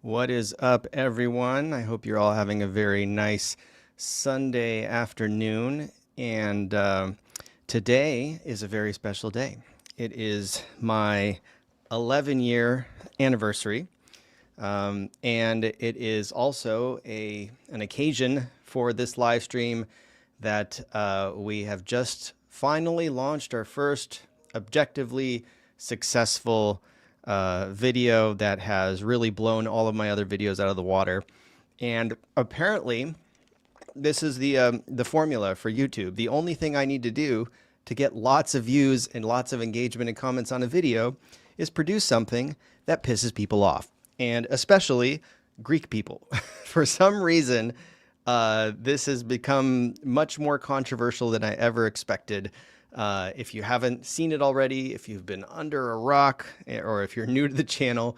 What is up, everyone? I hope you're all having a very nice Sunday afternoon. And today is a very special day. It is my 11-year anniversary. And it is also an occasion for this live stream that we have just finally launched our first objectively successful video that has really blown all of my other videos out of the water. And apparently this is the formula for YouTube. The only thing I need to do to get lots of views and lots of engagement and comments on a video is produce something that pisses people off, and especially Greek people. For some reason, this has become much more controversial than I ever expected. If you haven't seen it already, if you've been under a rock, or if you're new to the channel,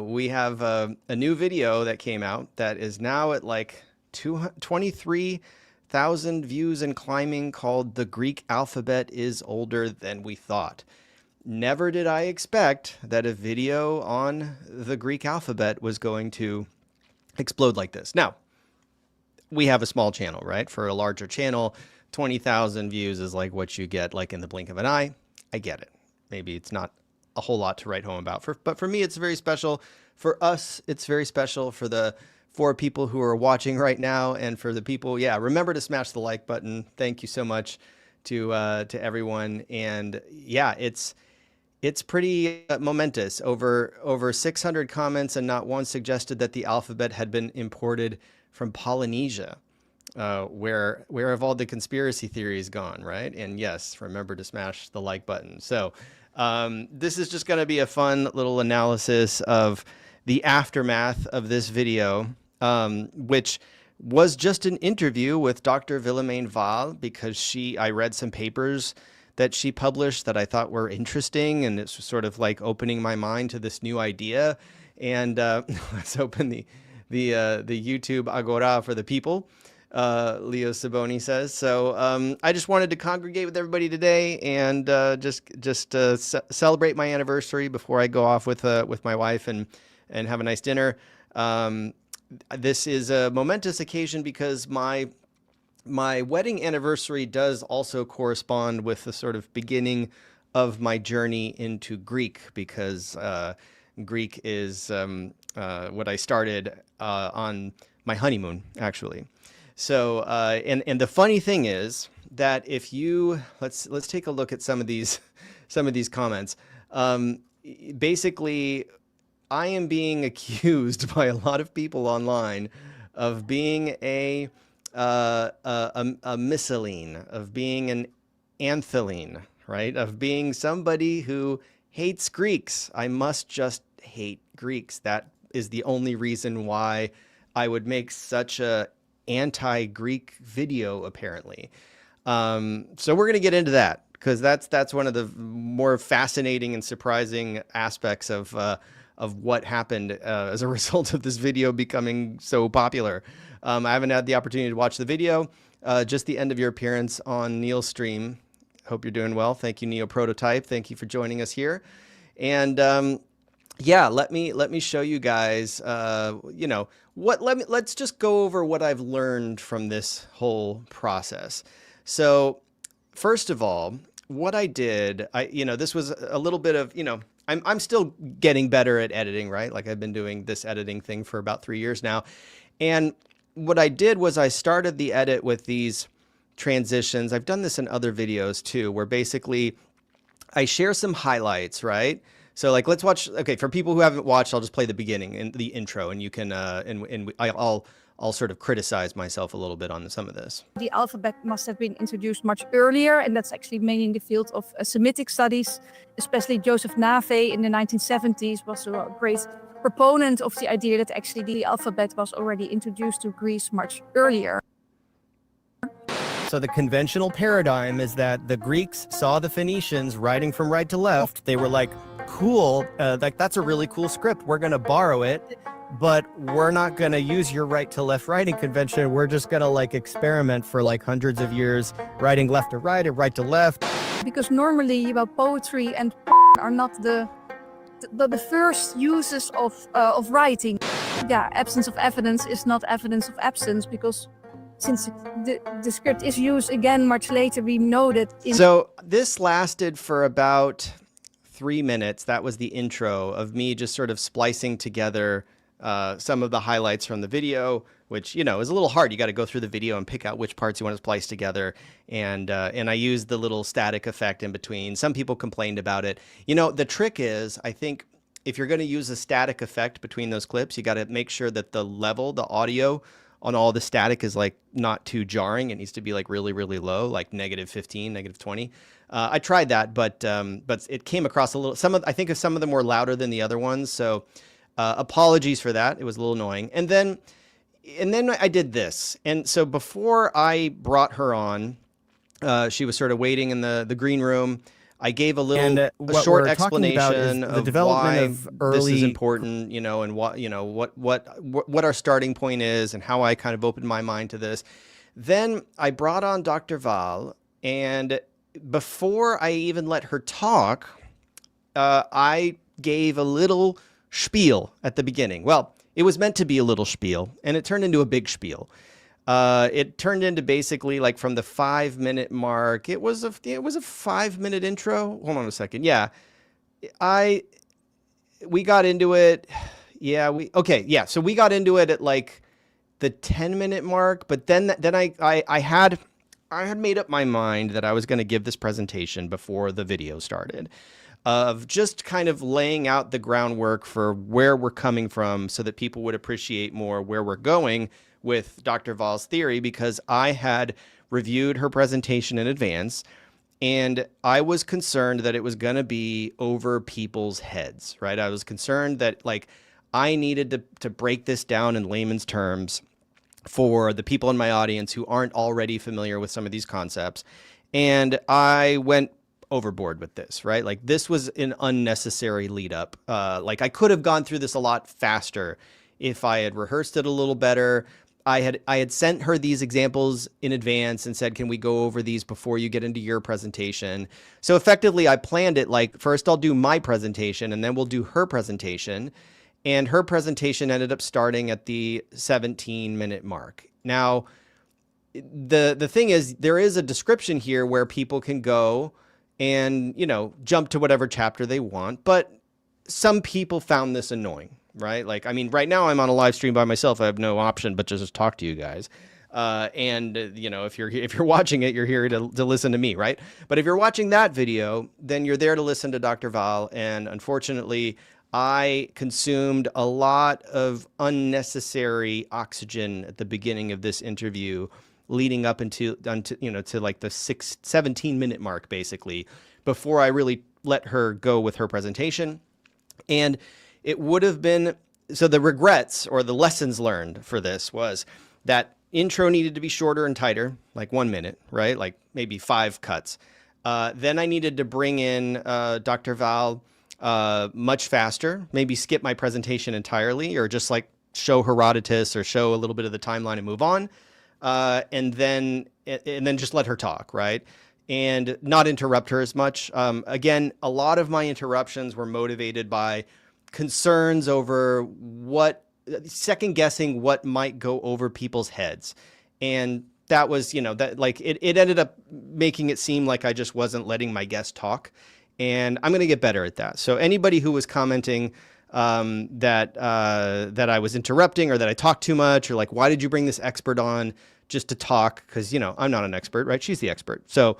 we have a new video that came out that is now at like 23,000 views and climbing, called "The Greek Alphabet is Older Than We Thought." Never did I expect that a video on the Greek alphabet was going to explode like this. Now, we have a small channel, right? For a larger channel, 20,000 views is like what you get like in the blink of an eye. I get it. Maybe it's not a whole lot to write home about, but for me, it's very special. For us, it's very special. For the 4 people who are watching right now, and for the people, yeah, remember to smash the like button. Thank you so much to everyone. And yeah, it's pretty momentous. Over 600 comments, and not one suggested that the alphabet had been imported from Polynesia. Where have all the conspiracy theories gone, right? And yes, remember to smash the like button. So this is just going to be a fun little analysis of the aftermath of this video, which was just an interview with Dr. Willemijn Waal, because I read some papers that she published that I thought were interesting, and it's sort of like opening my mind to this new idea. And let's open the YouTube Agora for the people. Leo Saboni says. So I just wanted to congregate with everybody today and just celebrate my anniversary before I go off with my wife and have a nice dinner. This is a momentous occasion because my wedding anniversary does also correspond with the sort of beginning of my journey into Greek, because Greek is what I started on my honeymoon, actually. So, and the funny thing is that if you, let's take a look at some of these comments. Basically, I am being accused by a lot of people online of being a misceline, of being an anthelene, right? Of being somebody who hates Greeks. I must just hate Greeks. That is the only reason why I would make such a anti-Greek video, apparently. So we're going to get into that, because that's one of the more fascinating and surprising aspects of what happened as a result of this video becoming so popular. I haven't had the opportunity to watch the video, just the end of your appearance on Neil's stream. Hope you're doing well. Thank you, Neo Prototype. Thank you for joining us here. And yeah, let me show you guys, you know, let's just go over what I've learned from this whole process. So first of all, what I did, this was a little bit of, I'm still getting better at editing, right? Like, I've been doing this editing thing for about 3 years now. And what I did was I started the edit with these transitions. I've done this in other videos too, where basically I share some highlights, right? So like, let's watch. Okay, for people who haven't watched, I'll just play the beginning and the intro, and you can I'll sort of criticize myself a little bit on some of this. The alphabet must have been introduced much earlier, and that's actually mainly in the field of Semitic studies. Especially Joseph Nave in the 1970s was a great proponent of the idea that actually the alphabet was already introduced to Greece much earlier. So the conventional paradigm is that the Greeks saw the Phoenicians writing from right to left. They were like, cool, like that's a really cool script. We're going to borrow it, but we're not going to use your right to left writing convention. We're just going to like experiment for like hundreds of years, writing left to right or right to left. Because normally, well, poetry and are not the the first uses of writing. Yeah, absence of evidence is not evidence of absence, because since the script is used again much later, we know that. So this lasted for about 3 minutes. That was the intro of me just sort of splicing together some of the highlights from the video, which, you know, is a little hard. You got to go through the video and pick out which parts you want to splice together. And I used the little static effect in between. Some people complained about it. You know, the trick is, I think, if you're going to use a static effect between those clips, you got to make sure that the level, the audio on all the static is like not too jarring. It needs to be like really, really low, like -15, -20. I tried that, but it came across a little, I think some of them were louder than the other ones. So apologies for that. It was a little annoying. And then I did this. And so before I brought her on, she was sort of waiting in the green room. I gave a short explanation of the development why this is important, you know, and what our starting point is and how I kind of opened my mind to this. Then I brought on Dr. Waal, and before I even let her talk, I gave a little spiel at the beginning. Well, it was meant to be a little spiel, and it turned into a big spiel. It turned into basically like from the 5-minute mark. It was a 5-minute intro. Hold on a second. Yeah, we got into it. Yeah, So we got into it at like the 10-minute mark. But then I had made up my mind that I was going to give this presentation before the video started, of just kind of laying out the groundwork for where we're coming from so that people would appreciate more where we're going with Dr. Waal's theory, because I had reviewed her presentation in advance and I was concerned that it was going to be over people's heads, right? I was concerned that like I needed to break this down in layman's terms for the people in my audience who aren't already familiar with some of these concepts. And I went overboard with this, right? Like this was an unnecessary lead up. Like I could have gone through this a lot faster if I had rehearsed it a little better. I had sent her these examples in advance and said, can we go over these before you get into your presentation? So effectively, I planned it like, first I'll do my presentation and then we'll do her presentation. And her presentation ended up starting at the 17-minute mark. Now, the thing is, there is a description here where people can go and, you know, jump to whatever chapter they want. But some people found this annoying. Right? Like, I mean, right now I'm on a live stream by myself. I have no option but to just talk to you guys. You know, if you're watching it, you're here to listen to me, right? But if you're watching that video, then you're there to listen to Dr. Waal. And unfortunately, I consumed a lot of unnecessary oxygen at the beginning of this interview, leading up into you know, to like the 17-minute mark, basically, before I really let her go with her presentation. And it would have been, so the regrets or the lessons learned for this was that intro needed to be shorter and tighter, like 1 minute, right? Like maybe 5 cuts. Then I needed to bring in Dr. Waal much faster, maybe skip my presentation entirely, or just like show Herodotus or show a little bit of the timeline and move on. And then just let her talk, right? And not interrupt her as much. Again, a lot of my interruptions were motivated by concerns over second guessing what might go over people's heads. And that was, you know, that like it ended up making it seem like I just wasn't letting my guest talk. And I'm going to get better at that. So anybody who was commenting that I was interrupting or that I talked too much, or like, why did you bring this expert on just to talk? Because, you know, I'm not an expert, right? She's the expert. So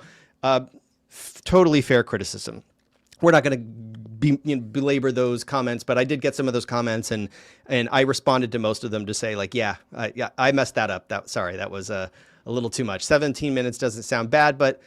totally fair criticism. We're not going to belabor those comments, but I did get some of those comments, and I responded to most of them to say like, yeah, I messed that up. Sorry, that was a little too much. 17 minutes doesn't sound bad, but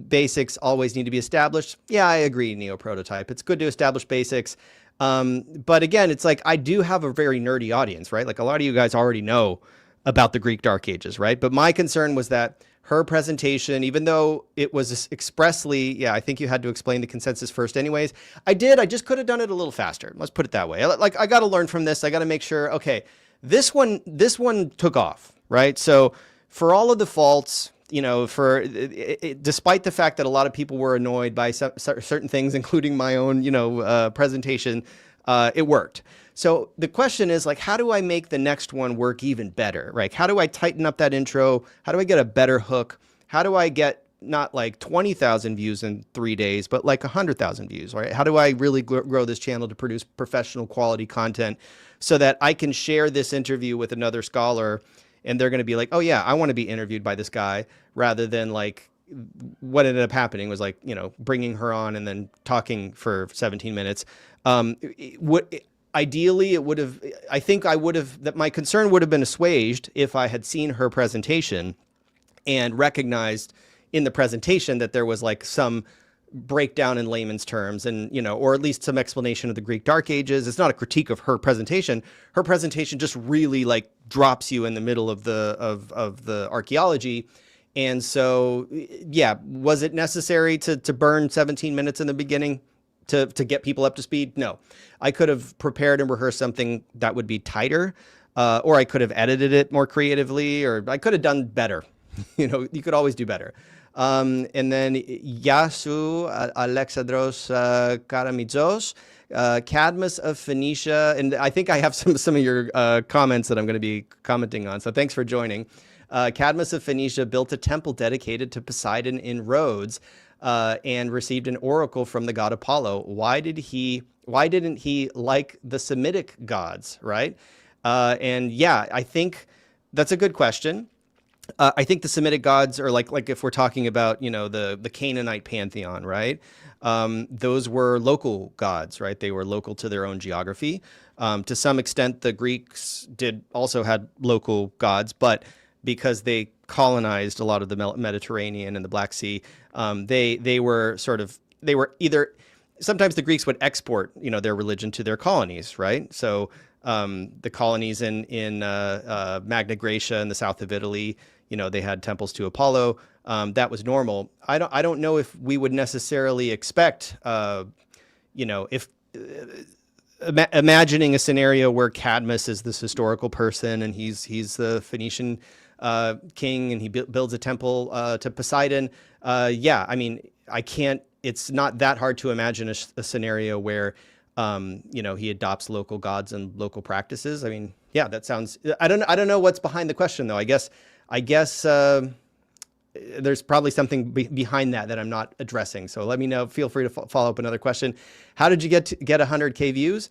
basics always need to be established. Yeah, I agree, Neo Prototype. It's good to establish basics. But again, it's like I do have a very nerdy audience, right? Like a lot of you guys already know about the Greek Dark Ages, right? But my concern was that her presentation, even though it was expressly, yeah, I think you had to explain the consensus first anyways. I just could have done it a little faster. Let's put it that way. Like I got to learn from this. I got to make sure, okay, this one took off, right? So for all of the faults, you know, despite the fact that a lot of people were annoyed by certain things, including my own, you know, presentation, it worked. So the question is like, how do I make the next one work even better, right? How do I tighten up that intro? How do I get a better hook? How do I get not like 20,000 views in 3 days, but like 100,000 views, right? How do I really grow this channel to produce professional quality content so that I can share this interview with another scholar and they're going to be like, oh yeah, I want to be interviewed by this guy, rather than like what ended up happening was like, you know, bringing her on and then talking for 17 minutes. Ideally, it would have, I think I would have, that my concern would have been assuaged if I had seen her presentation and recognized in the presentation that there was like some breakdown in layman's terms and, you know, or at least some explanation of the Greek Dark Ages. It's not a critique of her presentation. Her presentation just really like drops you in the middle of the archaeology. And so, yeah, was it necessary to burn 17 minutes in the beginning to get people up to speed? No. I could have prepared and rehearsed something that would be tighter, or I could have edited it more creatively, or I could have done better. You know, you could always do better. And then Yasu Alexandros Karamizos, Cadmus of Phoenicia. And I think I have some of your comments that I'm going to be commenting on. So thanks for joining. Cadmus of Phoenicia built a temple dedicated to Poseidon in Rhodes and received an oracle from the god Apollo. Why didn't he like the Semitic gods, right? And yeah, I think that's a good question. I think the Semitic gods are like if we're talking about, you know, the Canaanite pantheon, right? Those were local gods, right? They were local to their own geography. To some extent, the Greeks also had local gods, but because they colonized a lot of the Mediterranean and the Black Sea, they were either, sometimes the Greeks would export, you know, their religion to their colonies, right? So the colonies in Magna Graecia in the south of Italy, you know, they had temples to Apollo. That was normal. I don't know if we would necessarily expect, you know, if imagining a scenario where Cadmus is this historical person and he's the Phoenician king and he builds a temple to Poseidon. Yeah, I mean, it's not that hard to imagine a scenario where, you know, he adopts local gods and local practices. I mean, yeah, that sounds, I don't know what's behind the question though. I guess there's probably something behind that I'm not addressing. So let me know. Feel free to follow up another question. How did you get 100K views?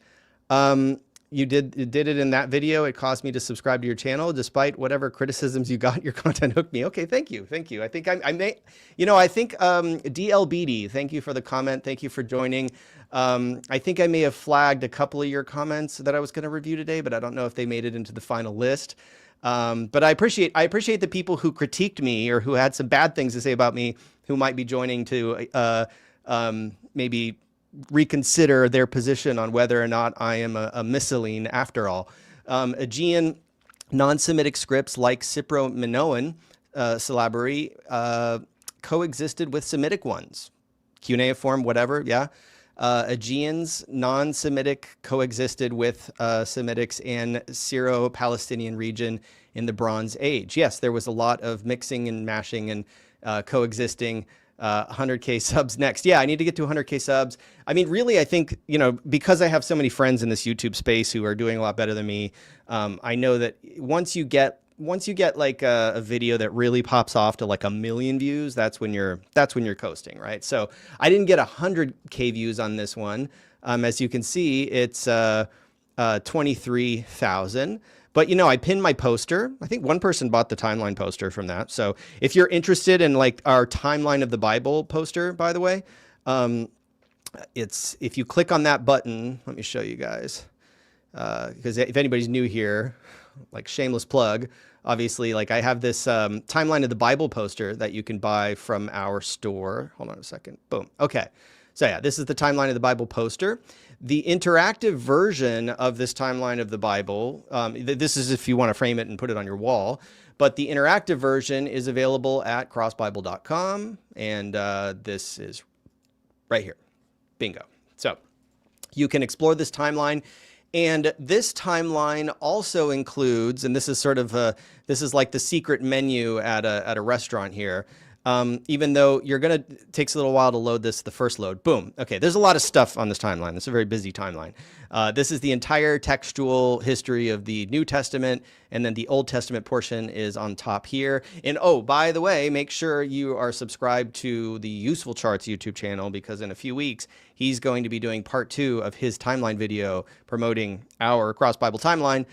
You did it in that video. It caused me to subscribe to your channel, despite whatever criticisms you got. Your content hooked me. Okay, thank you. I think I may, you know, I think DLBD. Thank you for the comment. Thank you for joining. I think I may have flagged a couple of your comments that I was going to review today, but I don't know if they made it into the final list. But I appreciate the people who critiqued me or who had some bad things to say about me, who might be joining to maybe reconsider their position on whether or not I am a Myceline after all. Aegean non-Semitic scripts like Cypro-Minoan syllabary coexisted with Semitic ones. Cuneiform, whatever, yeah. Aegeans, non-Semitic, coexisted with Semitics in Syro-Palestinian region in the Bronze Age. Yes, there was a lot of mixing and mashing and coexisting. 100K subs next. Yeah, I need to get to 100K subs. I mean, really, I think, you know, because I have so many friends in this YouTube space who are doing a lot better than me, I know that once you get like a video that really pops off to like 1 million views, that's when you're coasting, right? So I didn't get 100K views on this one. As you can see, it's 23,000. But, you know, I pinned my poster. I think one person bought the timeline poster from that. So if you're interested in like our timeline of the Bible poster, by the way, if you click on that button, let me show you guys, because if anybody's new here, like shameless plug, obviously, like I have this timeline of the Bible poster that you can buy from our store. Hold on a second. Boom. Okay. So yeah, this is the timeline of the Bible poster. The interactive version of this timeline of the Bible, this is if you want to frame it and put it on your wall, but the interactive version is available at crossbible.com, and this is right here. Bingo. So you can explore this timeline. And this timeline also includes, and this is sort of this is like the secret menu at a restaurant here. Even though takes a little while to load this, the first load, boom. Okay, there's a lot of stuff on this timeline. It's a very busy timeline. This is the entire textual history of the New Testament, and then the Old Testament portion is on top here. And oh, by the way, make sure you are subscribed to the Useful Charts YouTube channel, because in a few weeks, he's going to be doing part 2 of his timeline video promoting our cross-Bible timeline,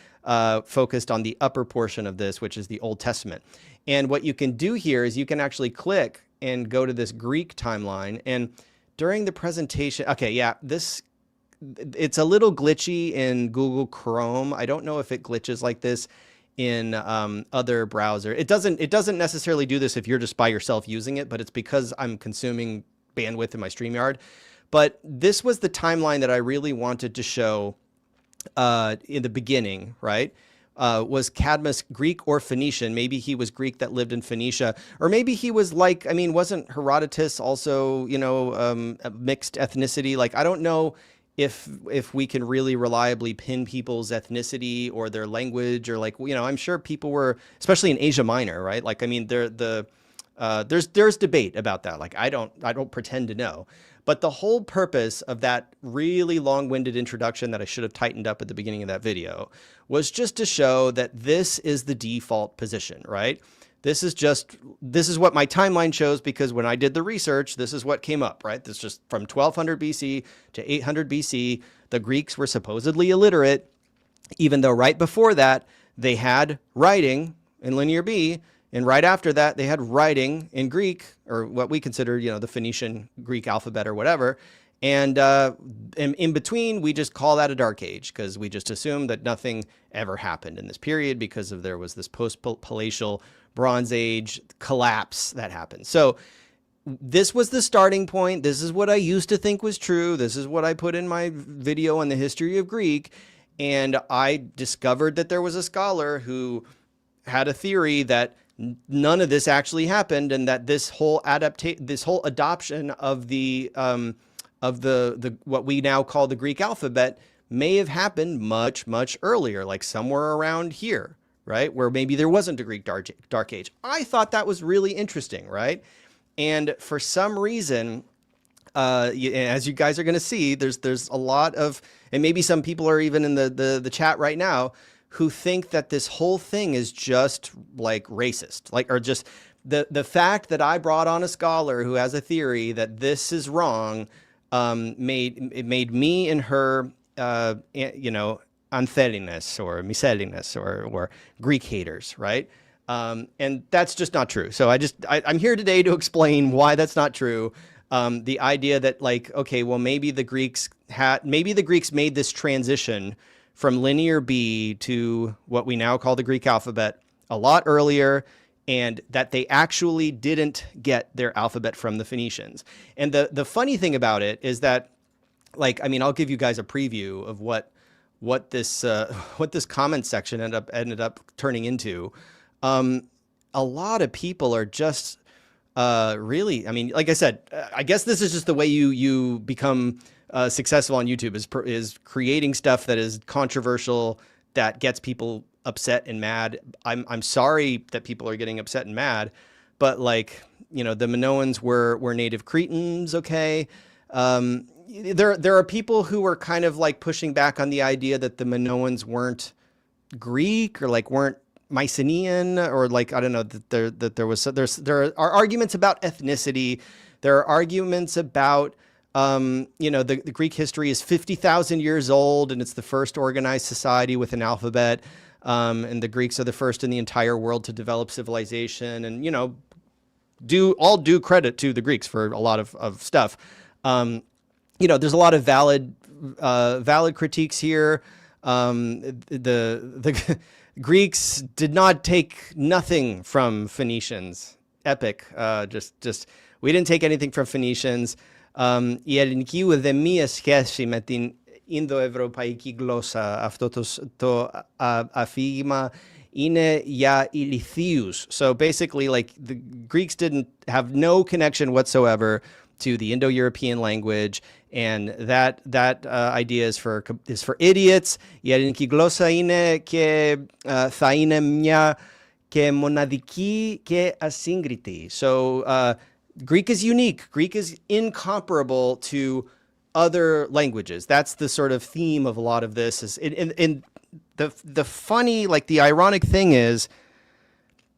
focused on the upper portion of this, which is the Old Testament. And what you can do here is you can actually click and go to this Greek timeline. And during the presentation, okay, yeah, it's a little glitchy in Google Chrome. I don't know if it glitches like this in other browsers. It doesn't necessarily do this if you're just by yourself using it, but it's because I'm consuming bandwidth in my StreamYard. But this was the timeline that I really wanted to show in the beginning, right? Was Cadmus Greek or Phoenician? Maybe he was Greek that lived in Phoenicia, or maybe he was like, I mean, wasn't Herodotus also, you know, a mixed ethnicity? Like, I don't know if we can really reliably pin people's ethnicity or their language, or like, you know, I'm sure people were, especially in Asia Minor, right? Like, I mean, there's debate about that. Like, I don't pretend to know. But the whole purpose of that really long-winded introduction that I should have tightened up at the beginning of that video was just to show that this is the default position, right? This is what my timeline shows, because when I did the research, this is what came up, right? This is just from 1200 BC to 800 BC. The Greeks were supposedly illiterate, even though right before that, they had writing in Linear B. And right after that, they had writing in Greek, or what we consider, you know, the Phoenician Greek alphabet or whatever. And in between, we just call that a dark age, because we just assume that nothing ever happened in this period, because there was this post-palatial Bronze Age collapse that happened. So this was the starting point. This is what I used to think was true. This is what I put in my video on the history of Greek. And I discovered that there was a scholar who had a theory that none of this actually happened, and that this whole adoption of the what we now call the Greek alphabet may have happened much, much earlier, like somewhere around here, right? Where maybe there wasn't a Greek dark age. I thought that was really interesting, right? And for some reason, as you guys are going to see, there's a lot of, and maybe some people are even in the chat right now, who think that this whole thing is just like racist, like, or just the fact that I brought on a scholar who has a theory that this is wrong, made me and her, you know, antheliness or miseliness or Greek haters, right? And that's just not true. So I'm here today to explain why that's not true. The idea that, like, okay, well, maybe the Greeks made this transition from Linear B to what we now call the Greek alphabet a lot earlier, and that they actually didn't get their alphabet from the Phoenicians. And the funny thing about it is that, like, I mean, I'll give you guys a preview of what this comment section ended up turning into. A lot of people are just really, I mean, like I said, I guess this is just the way you become successful on YouTube, is creating stuff that is controversial, that gets people upset and mad. I'm sorry that people are getting upset and mad, but, like, you know, the Minoans were native Cretans, okay? There are people who are kind of like pushing back on the idea that the Minoans weren't Greek, or like weren't Mycenaean, or like, I don't know, that there are arguments about ethnicity. There are arguments about, you know, the Greek history is 50,000 years old, and it's the first organized society with an alphabet. And the Greeks are the first in the entire world to develop civilization, and, you know, due credit to the Greeks for a lot of stuff. You know, there's a lot of valid critiques here. The Greeks did not take nothing from Phoenicians. Epic. Just we didn't take anything from Phoenicians. Η ελληνική ουδέ μία σχέση με την Ινδοευρωπαϊκή γλώσσα. Αυτό το αφήγημα είναι για ηλίθιους. So basically, like, the Greeks didn't have no connection whatsoever to the Indo-European language, and that idea is for idiots. Η ελληνική γλώσσα είναι και θα είναι μια και μοναδική και ασύγκριτη. So Greek is unique. Greek is incomparable to other languages. That's the sort of theme of a lot of this. Is in the funny, like the ironic thing is,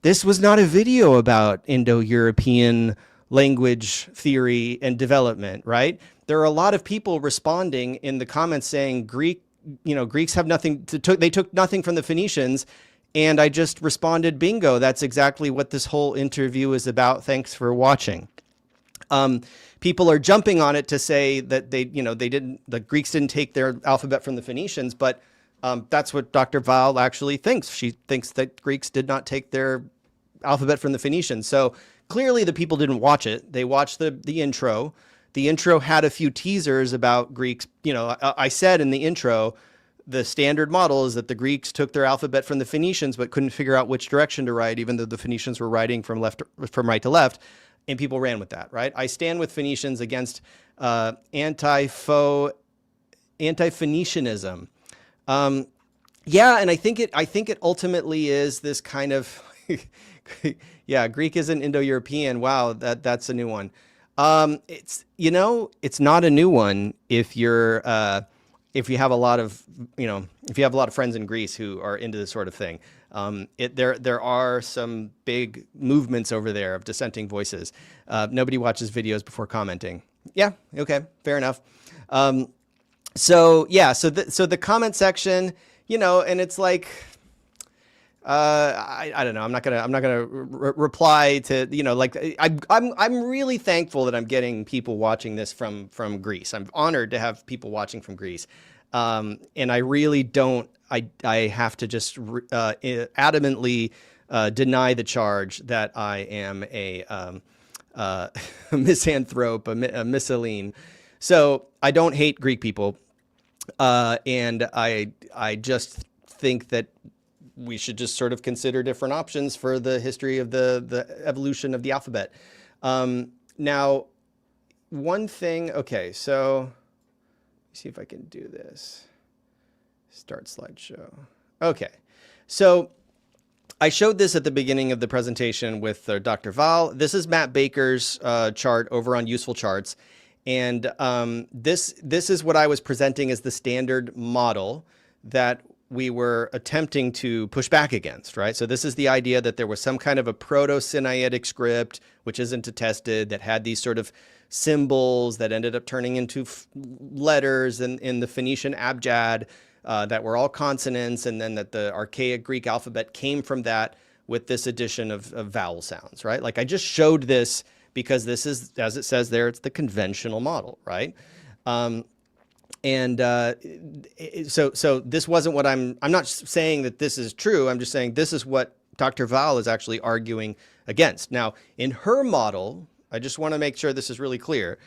this was not a video about Indo-European language theory and development, right? There are a lot of people responding in the comments saying Greeks have nothing they took nothing from the Phoenicians. And I just responded, bingo, that's exactly what this whole interview is about. Thanks for watching. People are jumping on it to say that the Greeks didn't take their alphabet from the Phoenicians, but that's what Dr. Waal actually thinks. She thinks that Greeks did not take their alphabet from the Phoenicians. So clearly the people didn't watch it. They watched the intro. The intro had a few teasers about Greeks. I said in the intro, the standard model is that the Greeks took their alphabet from the Phoenicians, but couldn't figure out which direction to write, even though the Phoenicians were writing from right to left. And people ran with that, right? I stand with Phoenicians against anti-Phoenicianism. Yeah, and I think it ultimately is this kind of yeah, Greek isn't Indo-European. Wow, that's a new one. It's not a new one if you have a lot of friends in Greece who are into this sort of thing. There are some big movements over there of dissenting voices. Nobody watches videos before commenting. Yeah, okay, fair enough. So the comment section, and it's like, I don't know. I'm not gonna reply to, I'm really thankful that I'm getting people watching this from Greece. I'm honored to have people watching from Greece. And I really don't, I have to just adamantly deny the charge that I am a misanthrope, a miscellanean. So I don't hate Greek people. And I just think that we should just sort of consider different options for the history of the evolution of the alphabet. Now, one thing, okay, so let me see if I can do this. Start slideshow. Okay, so I showed this at the beginning of the presentation with Dr. Waal. This is Matt Baker's chart over on Useful Charts. And this is what I was presenting as the standard model that we were attempting to push back against, right? So this is the idea that there was some kind of a Proto-Sinaitic script, which isn't attested, that had these sort of symbols that ended up turning into letters in the Phoenician abjad that were all consonants, and then that the archaic Greek alphabet came from that with this addition of vowel sounds, right? Like I just showed this because this is, as it says there, it's the conventional model, right? So this wasn't what I'm not saying that this is true. I'm just saying this is what Dr. Waal is actually arguing against. Now, in her model, I just want to make sure this is really clear.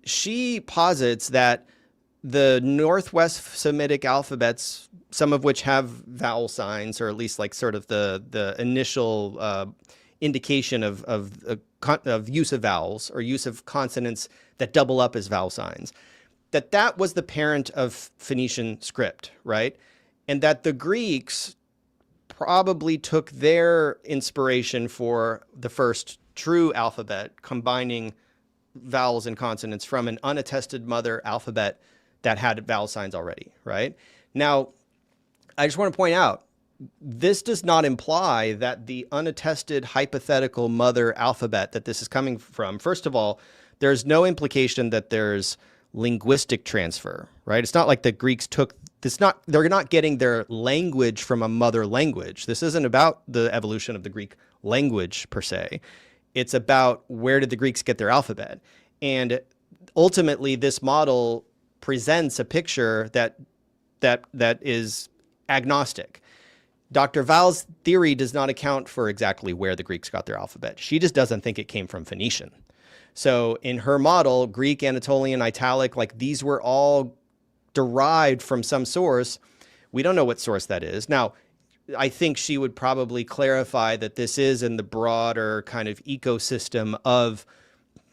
She posits that the Northwest Semitic alphabets, some of which have vowel signs, or at least like sort of the initial indication of use of vowels or use of consonants that double up as vowel signs, that was the parent of Phoenician script, right? And that the Greeks probably took their inspiration for the first true alphabet, combining vowels and consonants from an unattested mother alphabet that had vowel signs already, right? Now, I just want to point out, this does not imply that the unattested hypothetical mother alphabet that this is coming from, first of all, there's no implication that there's linguistic transfer, right? It's not like the Greeks took this, they're not getting their language from a mother language. This isn't about the evolution of the Greek language per se. It's about where did the Greeks get their alphabet? And ultimately this model presents a picture that is agnostic. Dr. Waal's theory does not account for exactly where the Greeks got their alphabet. She just doesn't think it came from Phoenician. So in her model, Greek, Anatolian, Italic, like these were all derived from some source. We don't know what source that is. Now, I think she would probably clarify that this is in the broader kind of ecosystem of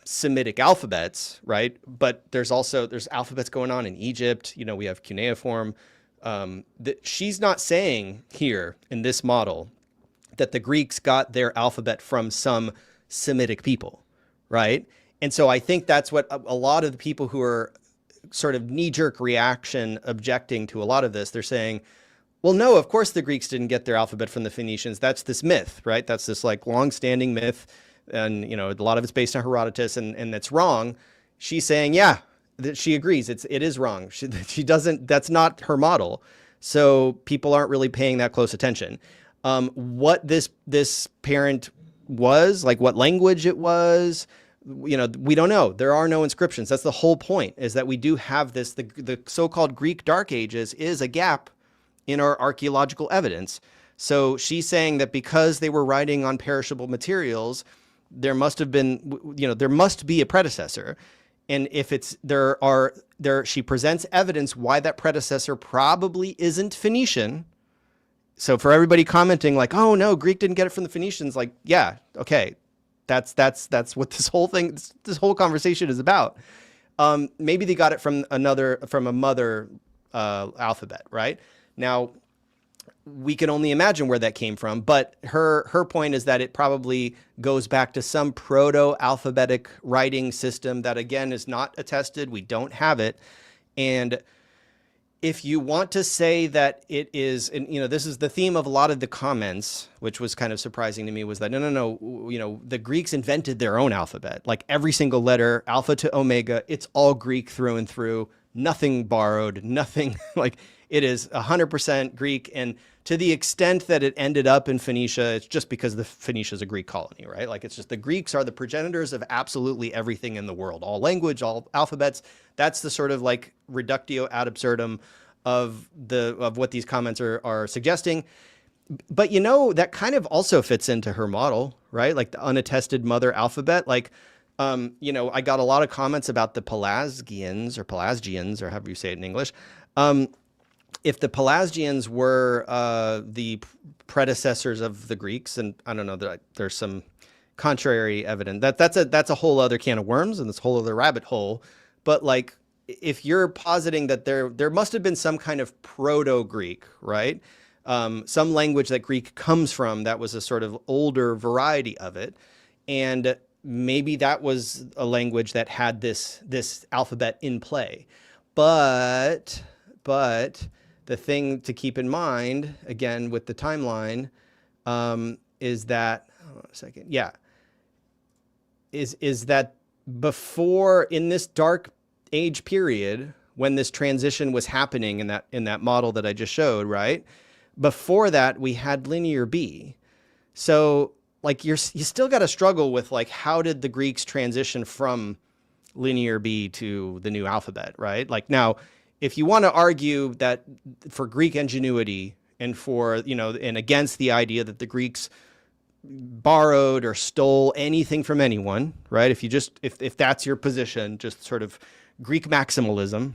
Semitic alphabets, right? But there's alphabets going on in Egypt. We have cuneiform. She's not saying here in this model that the Greeks got their alphabet from some Semitic people, right? And so I think that's what a lot of the people who are sort of knee-jerk reaction objecting to a lot of this, they're saying, well, no, of course the Greeks didn't get their alphabet from the Phoenicians. That's this myth, right? That's this like long-standing myth. And, you know, a lot of it's based on Herodotus, and that's wrong. She's saying, yeah, that she agrees. It is wrong. She doesn't, that's not her model. So people aren't really paying that close attention. What this parent was, like what language it was, you know, we don't know. There are no inscriptions. That's the whole point, is that we do have this, the so-called Greek Dark Ages is a gap in our archaeological evidence. So she's saying that because they were writing on perishable materials, there must have been, you know, there must be a predecessor. And if it's, she presents evidence why that predecessor probably isn't Phoenician. So for everybody commenting like, oh no, Greek didn't get it from the Phoenicians, like, yeah, okay. That's what this whole thing, this whole conversation is about. Maybe they got it from a mother alphabet, right? Now, we can only imagine where that came from, but her point is that it probably goes back to some proto-alphabetic writing system that, again, is not attested. We don't have it. And if you want to say that it is, and you know, this is the theme of a lot of the comments, which was kind of surprising to me, was that no, you know, the Greeks invented their own alphabet, like every single letter, alpha to omega, it's all Greek through and through, nothing borrowed, nothing like it is 100% Greek. And to the extent that it ended up in Phoenicia, it's just because the Phoenicia is a Greek colony, right? Like it's just the Greeks are the progenitors of absolutely everything in the world, all language, all alphabets. That's the sort of like reductio ad absurdum of what these comments are suggesting. But you know, that kind of also fits into her model, right? Like the unattested mother alphabet. Like, you know, I got a lot of comments about the Pelasgians or however you say it in English. If the Pelasgians were the predecessors of the Greeks, and I don't know, there's some contrary evidence, that's a whole other can of worms and this whole other rabbit hole. But like, if you're positing that there must have been some kind of proto-Greek, right? Some language that Greek comes from that was a sort of older variety of it, and maybe that was a language that had this alphabet in play, but the thing to keep in mind, again, with the timeline, is that, hold on a second. Yeah. Is that before, in this dark age period, when this transition was happening in that model that I just showed, right? Before that, we had linear B. So like you still got to struggle with like, how did the Greeks transition from linear B to the new alphabet, right? Like now, if you want to argue that for Greek ingenuity and for, you know, and against the idea that the Greeks borrowed or stole anything from anyone, right? If that's your position, just sort of Greek maximalism,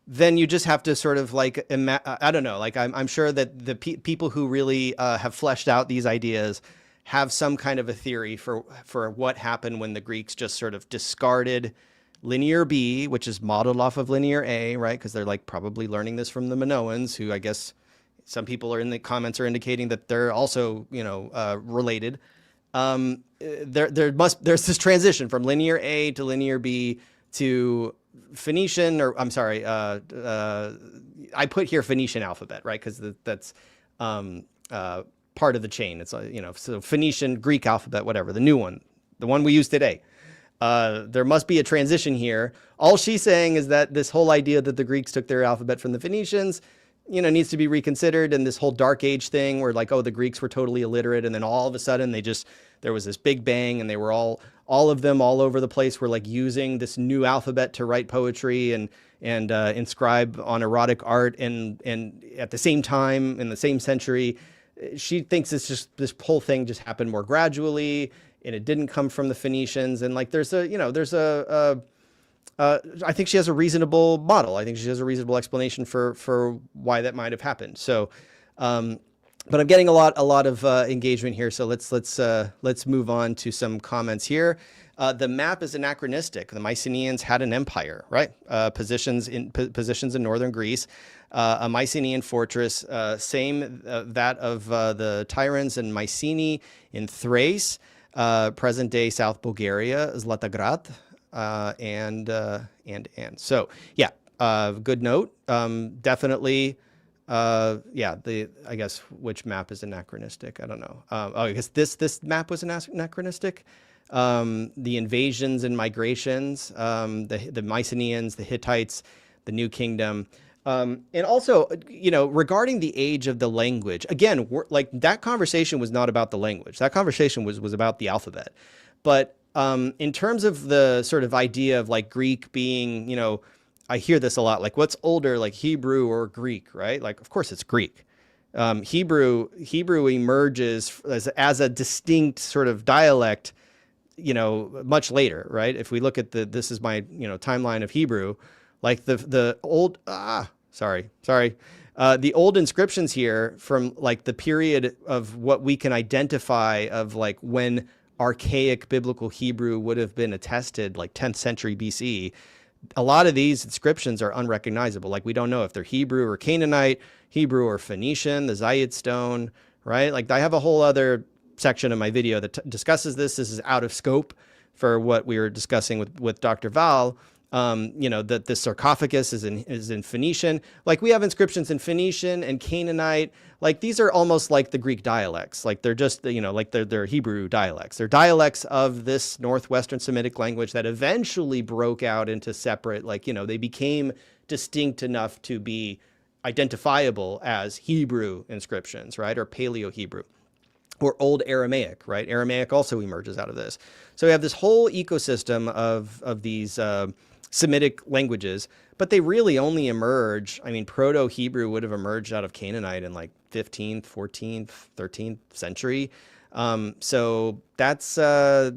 then you just have to sort of like, I don't know, like I'm sure that the people who really have fleshed out these ideas have some kind of a theory for what happened when the Greeks just sort of discarded linear B, which is modeled off of linear A, right? Because they're like probably learning this from the Minoans, who I guess some people are in the comments are indicating that they're also, you know, related. There's this transition from linear A to linear B to Phoenician, or I'm sorry, I put here Phoenician alphabet, right? Because that's part of the chain. It's, you know, so Phoenician, Greek alphabet, whatever, the new one, the one we use today. There must be a transition here. All she's saying is that this whole idea that the Greeks took their alphabet from the Phoenicians, you know, needs to be reconsidered. And this whole Dark Age thing where like, oh, the Greeks were totally illiterate. And then all of a sudden there was this big bang and they were all of them all over the place were like using this new alphabet to write poetry and inscribe on erotic art. And at the same time, in the same century, she thinks it's just, this whole thing just happened more gradually and it didn't come from the Phoenicians. And like, I think she has a reasonable model. I think she has a reasonable explanation for why that might have happened. So, but I'm getting a lot of engagement here. So let's move on to some comments here. The map is anachronistic. The Mycenaeans had an empire, right? Positions in northern Greece, a Mycenaean fortress, same that of the Tyrans and Mycenae in Thrace. present-day South Bulgaria, Zlatagrad, and. So, yeah, good note. Definitely, yeah, I guess which map is anachronistic? I don't know. I guess this map was anachronistic. The invasions and migrations, the Mycenaeans, the Hittites, the New Kingdom. And also, regarding the age of the language, again, like that conversation was not about the language. That conversation was about the alphabet. But in terms of the sort of idea of like Greek being, I hear this a lot, like what's older, like Hebrew or Greek, right? Like, of course it's Greek. Hebrew emerges as a distinct sort of dialect, much later, right? If we look at this is my, timeline of Hebrew, like the old, the old inscriptions here from like the period of what we can identify of like when archaic biblical Hebrew would have been attested, like 10th century BC. A lot of these inscriptions are unrecognizable. Like we don't know if they're Hebrew or Canaanite, Hebrew or Phoenician, the Zayat stone, right? Like I have a whole other section of my video that discusses this. This is out of scope for what we were discussing with Dr. Waal. That the sarcophagus is in Phoenician. Like we have inscriptions in Phoenician and Canaanite. Like these are almost like the Greek dialects. Like they're just, like they're Hebrew dialects. They're dialects of this Northwestern Semitic language that eventually broke out into separate, like, they became distinct enough to be identifiable as Hebrew inscriptions, right? Or Paleo-Hebrew. Or Old Aramaic, right? Aramaic also emerges out of this. So we have this whole ecosystem of these Semitic languages, but they really only emerge. I mean, Proto-Hebrew would have emerged out of Canaanite in like 15th, 14th, 13th century. So that's a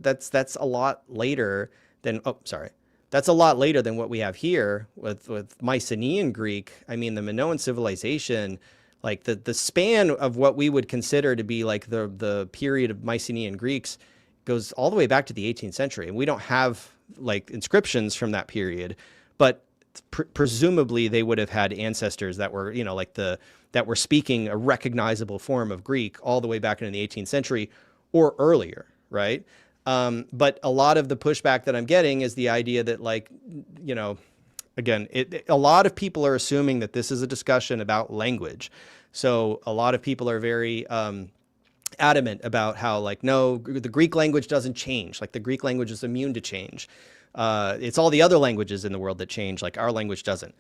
lot later than. That's a lot later than what we have here with Mycenaean Greek. I mean, the Minoan civilization. Like the span of what we would consider to be like the period of Mycenaean Greeks goes all the way back to the 18th century. And we don't have like inscriptions from that period, but presumably they would have had ancestors that were, that were speaking a recognizable form of Greek all the way back into the 18th century or earlier, right? But a lot of the pushback that I'm getting is the idea that like, again, a lot of people are assuming that this is a discussion about language. So a lot of people are very adamant about how like, no, the Greek language doesn't change. Like the Greek language is immune to change. It's all the other languages in the world that change, like our language doesn't.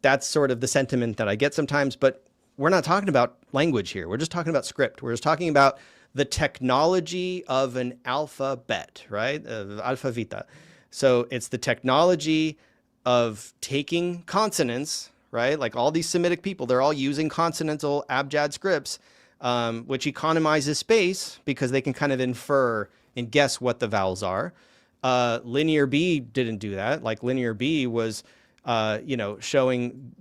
That's sort of the sentiment that I get sometimes, but we're not talking about language here. We're just talking about script. We're just talking about the technology of an alphabet, right? Alphavita. So it's the technology of taking consonants, right? Like all these Semitic people, they're all using consonantal abjad scripts, which economizes space because they can kind of infer and guess what the vowels are. Linear B didn't do that. Like Linear B was, showing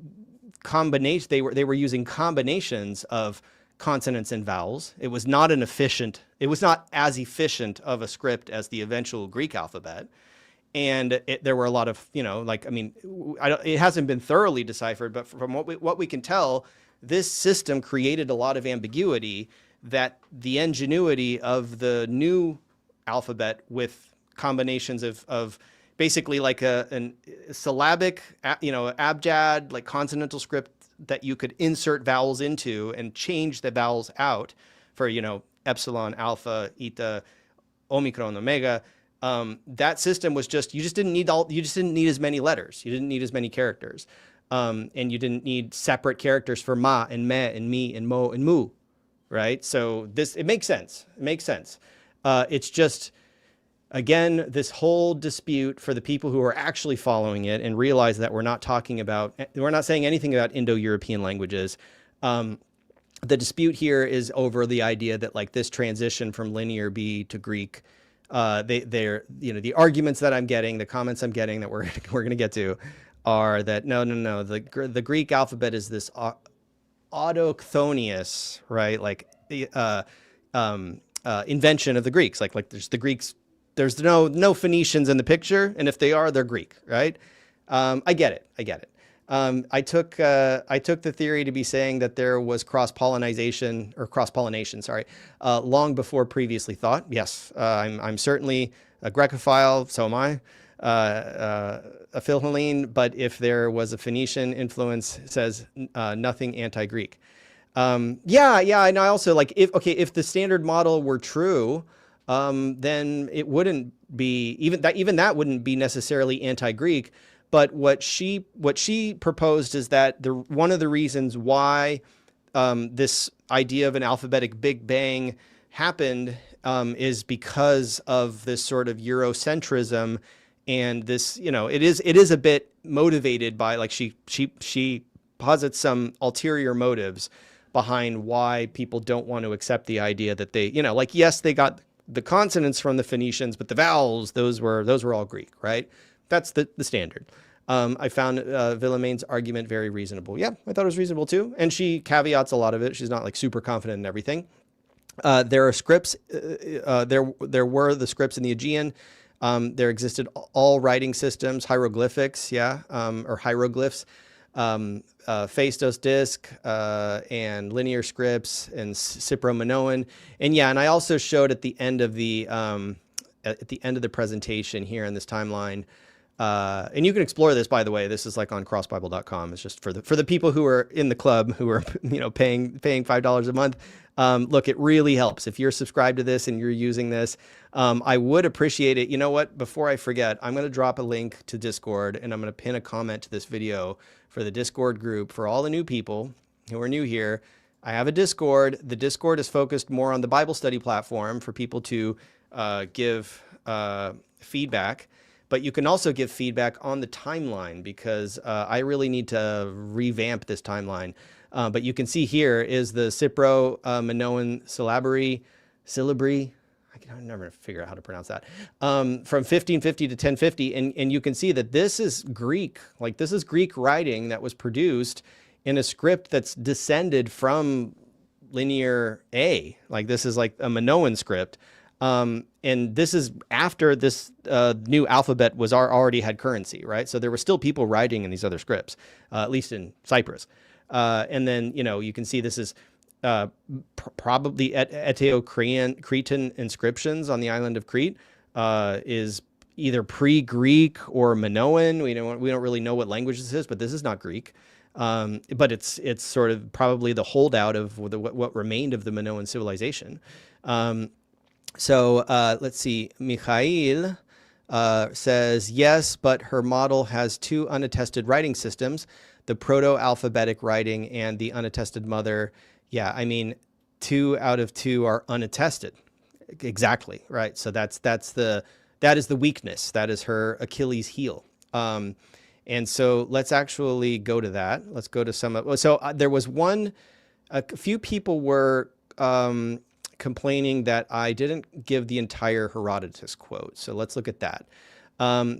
combination. They were using combinations of consonants and vowels. It was not as efficient of a script as the eventual Greek alphabet. And there were a lot of, it hasn't been thoroughly deciphered, but from what we can tell, this system created a lot of ambiguity that the ingenuity of the new alphabet with combinations of basically like a syllabic, abjad, like consonantal script that you could insert vowels into and change the vowels out for, epsilon, alpha, eta, omicron, omega. That system was you just didn't need as many letters. You didn't need as many characters. And you didn't need separate characters for ma and me and mi and mo and mu, right? So it makes sense. It makes sense. It's just, again, this whole dispute for the people who are actually following it and realize that we're not saying anything about Indo-European languages. The dispute here is over the idea that like this transition from Linear B to Greek, the arguments that I'm getting, the comments I'm getting that we're going to get to are that no, the Greek alphabet is this autochthonious, right? Like invention of the Greeks. Like there's the Greeks. There's no Phoenicians in the picture, and if they are, they're Greek, right? I get it. I took the theory to be saying that there was cross-pollination, sorry, long before previously thought. Yes, I'm certainly a Grecophile, so am I, a Philhellene, but if there was a Phoenician influence, it says nothing anti-Greek. Yeah, and I also like if the standard model were true, then it wouldn't be even that wouldn't be necessarily anti-Greek. But what she proposed is that one of the reasons why this idea of an alphabetic Big Bang happened is because of this sort of Eurocentrism, and this, it is a bit motivated by, like, she posits some ulterior motives behind why people don't want to accept the idea that they, like, yes, they got the consonants from the Phoenicians, but the vowels, those were all Greek, right? That's the standard. I found Willemijn's argument very reasonable. Yeah, I thought it was reasonable too. And she caveats a lot of it. She's not like super confident in everything. There are scripts. There were the scripts in the Aegean. There existed all writing systems, hieroglyphics, or hieroglyphs, Phaistos disc, and linear scripts, and Cypro-Minoan. And I also showed at the end of the presentation here in this timeline. And you can explore this, by the way. This is like on crossbible.com. It's just for the people who are in the club, who are paying $5 a month. Look, it really helps if you're subscribed to this and you're using this. I would appreciate it. You know what? Before I forget, I'm going to drop a link to Discord, and I'm going to pin a comment to this video for the Discord group for all the new people who are new here. I have a Discord. The Discord is focused more on the Bible study platform for people to give feedback. But you can also give feedback on the timeline, because I really need to revamp this timeline. But you can see here is the Cypro-Minoan syllabary. I can never figure out how to pronounce that. From 1550 to 1050. And you can see that this is Greek. Like, this is Greek writing that was produced in a script that's descended from Linear A. Like, this is like a Minoan script. And this is after this new alphabet was already had currency, right? So there were still people writing in these other scripts, at least in Cyprus. And then, you can see this is probably Eteo-Cretan inscriptions on the island of Crete, is either pre-Greek or Minoan. We don't really know what language this is, but this is not Greek. But it's sort of probably the holdout of what remained of the Minoan civilization. So let's see. Mikhail says, yes, but her model has two unattested writing systems, the proto-alphabetic writing and the unattested mother. Yeah, I mean, 2 out of 2 are unattested. Exactly, right? So that is the weakness. That is her Achilles heel. And so let's actually go to that. Let's go to some of, so there was a few people were complaining that I didn't give the entire Herodotus quote. So let's look at that.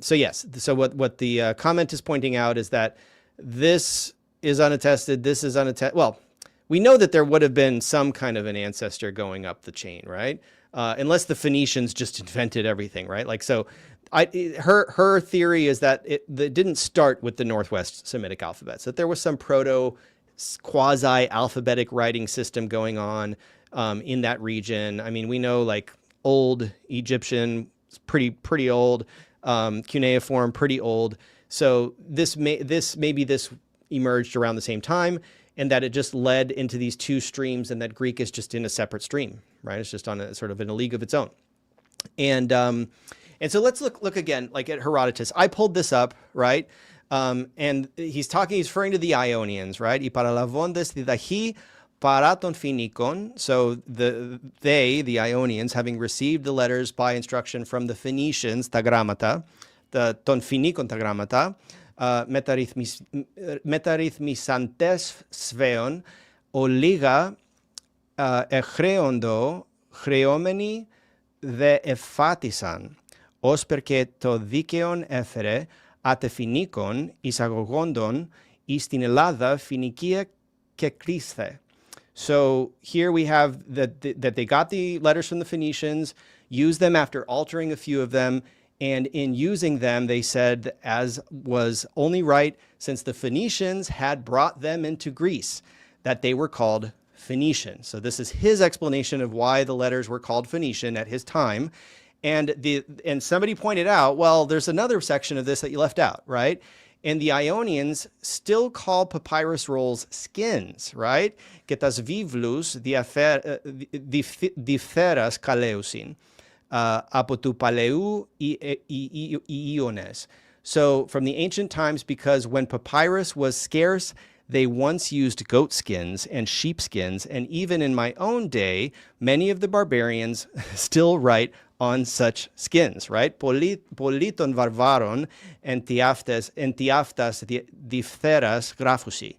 So yes, so what the comment is pointing out is that this is unattested, this is unattested. Well, we know that there would have been some kind of an ancestor going up the chain, right? Unless the Phoenicians just invented everything, right? Like, so her theory is that it didn't start with the Northwest Semitic alphabets, that there was some proto quasi-alphabetic writing system going on in that region. I mean, we know, like, old Egyptian, pretty old, cuneiform, pretty old. So this emerged around the same time, and that it just led into these two streams, and that Greek is just in a separate stream, right? It's just on a sort of in a league of its own. And so let's look again, like, at Herodotus. I pulled this up, right? And he's referring to the Ionians, right? Y para lavondes didahi paraton Phoenicon. So the Ionians, having received the letters by instruction from the Phoenicians, tagramata, the ton Phoenicon tagramata, metarithmisantes sveon, oliga echreondo chreomeni de ephatisan, os perche to dikeon efere ate Phoenicon isagogondon istin elada Phoenicia keklisthe. So here we have that they got the letters from the Phoenicians, used them after altering a few of them, And in using them, they said, as was only right since the Phoenicians had brought them into Greece, that they were called Phoenician. So this is his explanation of why the letters were called Phoenician at his time. And somebody pointed out, well, there's another section of this that you left out, right? And the Ionians still call papyrus rolls skins, right? Ketas vivlus diferas kaleusin. Apotupaleu iones. So from the ancient times, because when papyrus was scarce, they once used goat skins and sheep skins, and even in my own day, many of the barbarians still write on such skins, right? Politon varvaron entiaftas diphtheras graphusi.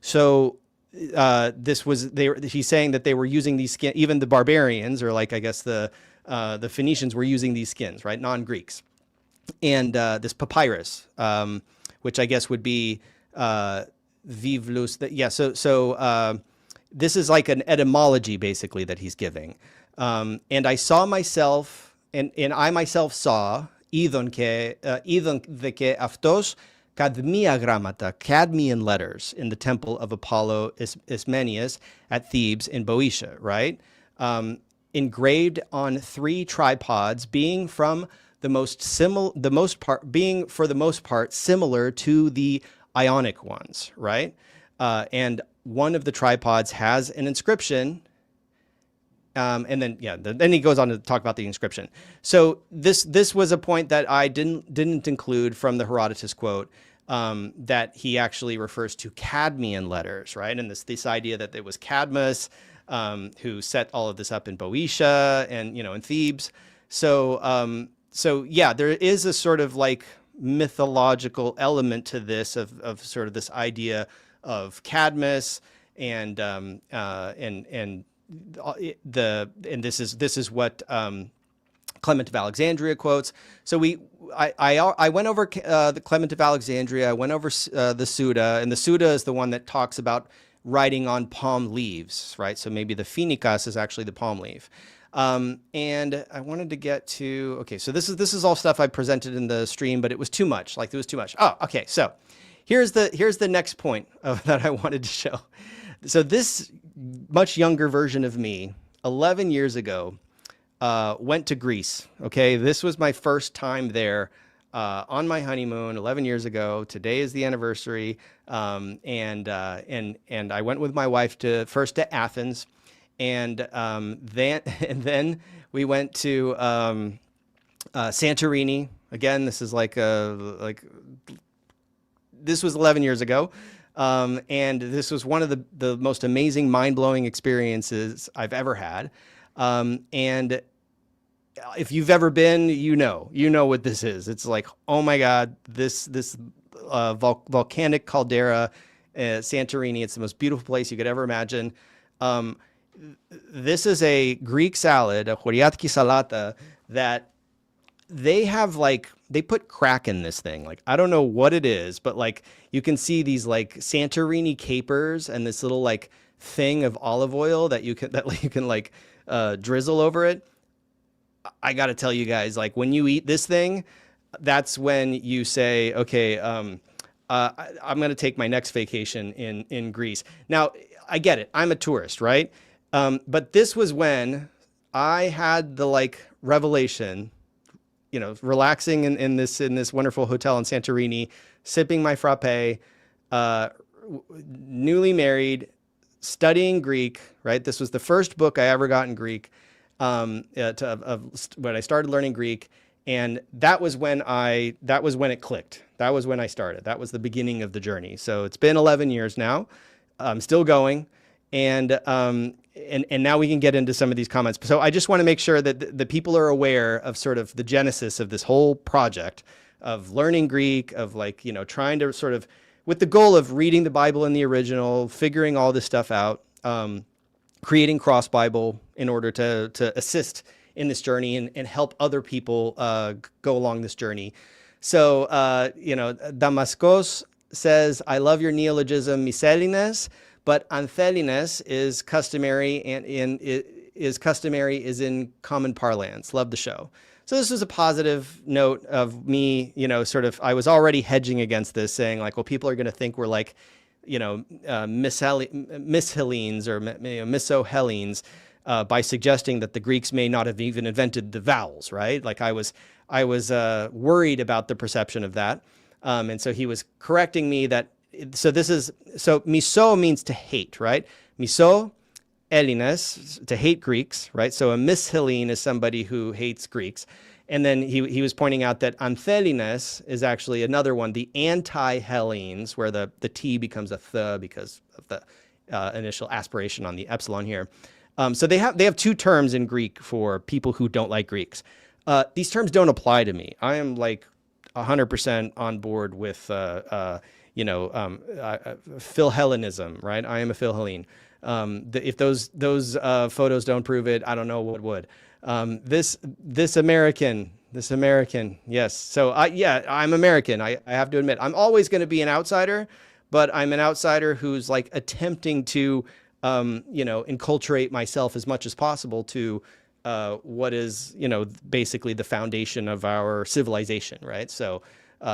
So he's saying that they were using these skins, even the barbarians, or like I guess the Phoenicians were using these skins, right? Non-Greeks. And this papyrus, which I guess would be vivlus. This is like an etymology, basically, that he's giving. And I saw myself, and I myself saw, idon ke aftos cadmia grammata, Cadmean letters, in the temple of Apollo Ismenias at Thebes in Boeotia, right? Engraved on 3 tripods, being for the most part similar to the Ionic ones, right? And one of the tripods has an inscription, and then he goes on to talk about the inscription. So this was a point that I didn't include from the Herodotus quote, that he actually refers to Cadmean letters, right? And this idea that it was Cadmus who set all of this up in Boeotia and, in Thebes. So there is a sort of like mythological element to this of sort of this idea of Cadmus and this is what Clement of Alexandria quotes. So I went over the Clement of Alexandria. I went over the Suda, and the Suda is the one that talks about writing on palm leaves, right? So maybe the Phoenicas is actually the palm leaf. And I wanted to get to, okay, so this is all stuff I presented in the stream, but it was too much. Like, it was too much. Oh, okay. So here's the next point that I wanted to show. So this much younger version of me, 11 years ago, went to Greece. Okay. This was my first time there, on my honeymoon 11 years ago. Today is the anniversary. And I went with my wife first to Athens. And then we went to Santorini. Again, this is this was 11 years ago, and this was one of the most amazing, mind-blowing experiences I've ever had. And if you've ever been, you know what this is. It's like, oh my God, this volcanic caldera, Santorini. It's the most beautiful place you could ever imagine. This is a Greek salad, a choriatki salata, that they have they put crack in this thing. Like, I don't know what it is, but you can see these Santorini capers and this little thing of olive oil that you can drizzle over it. I got to tell you guys, when you eat this thing, that's when you say, okay, I'm going to take my next vacation in Greece. Now, I get it. I'm a tourist, right? But this was when I had the revelation, relaxing in this wonderful hotel in Santorini, sipping my frappe, newly married, studying Greek, right? This was the first book I ever got in Greek, when I started learning Greek. And that was when it clicked. That was when I started. That was the beginning of the journey. So it's been 11 years now. I'm still going. And now we can get into some of these comments. So I just want to make sure that the people are aware of sort of the genesis of this whole project of learning Greek, of trying to sort of, with the goal of reading the Bible in the original, figuring all this stuff out, creating Cross Bible in order to assist in this journey and help other people go along this journey. So, Damascos says, I love your neologism, miscellaneous, but anthelines is customary is in common parlance. Love the show. So this was a positive note of me, sort of, I was already hedging against this, saying like, well, people are going to think we're like, Miss Hellenes or Misso-Hellenes by suggesting that the Greeks may not have even invented the vowels, right? Like I was worried about the perception of that. And so he was correcting me that, so miso means to hate, right? Miso Hellenes, to hate Greeks, right? So a Miss-Hellene is somebody who hates Greeks. And then he was pointing out that Anthelines is actually another one, the anti-Hellenes, where the T becomes a th because of the initial aspiration on the epsilon here. So they have two terms in Greek for people who don't like Greeks. These terms don't apply to me. I am like 100% on board with Philhellenism, right? I am a Philhellene. If those photos don't prove it, I don't know what would. This American, yes. So I'm American. I have to admit, I'm always going to be an outsider, but I'm an outsider who's like attempting to, enculturate myself as much as possible to what is, basically the foundation of our civilization, right? So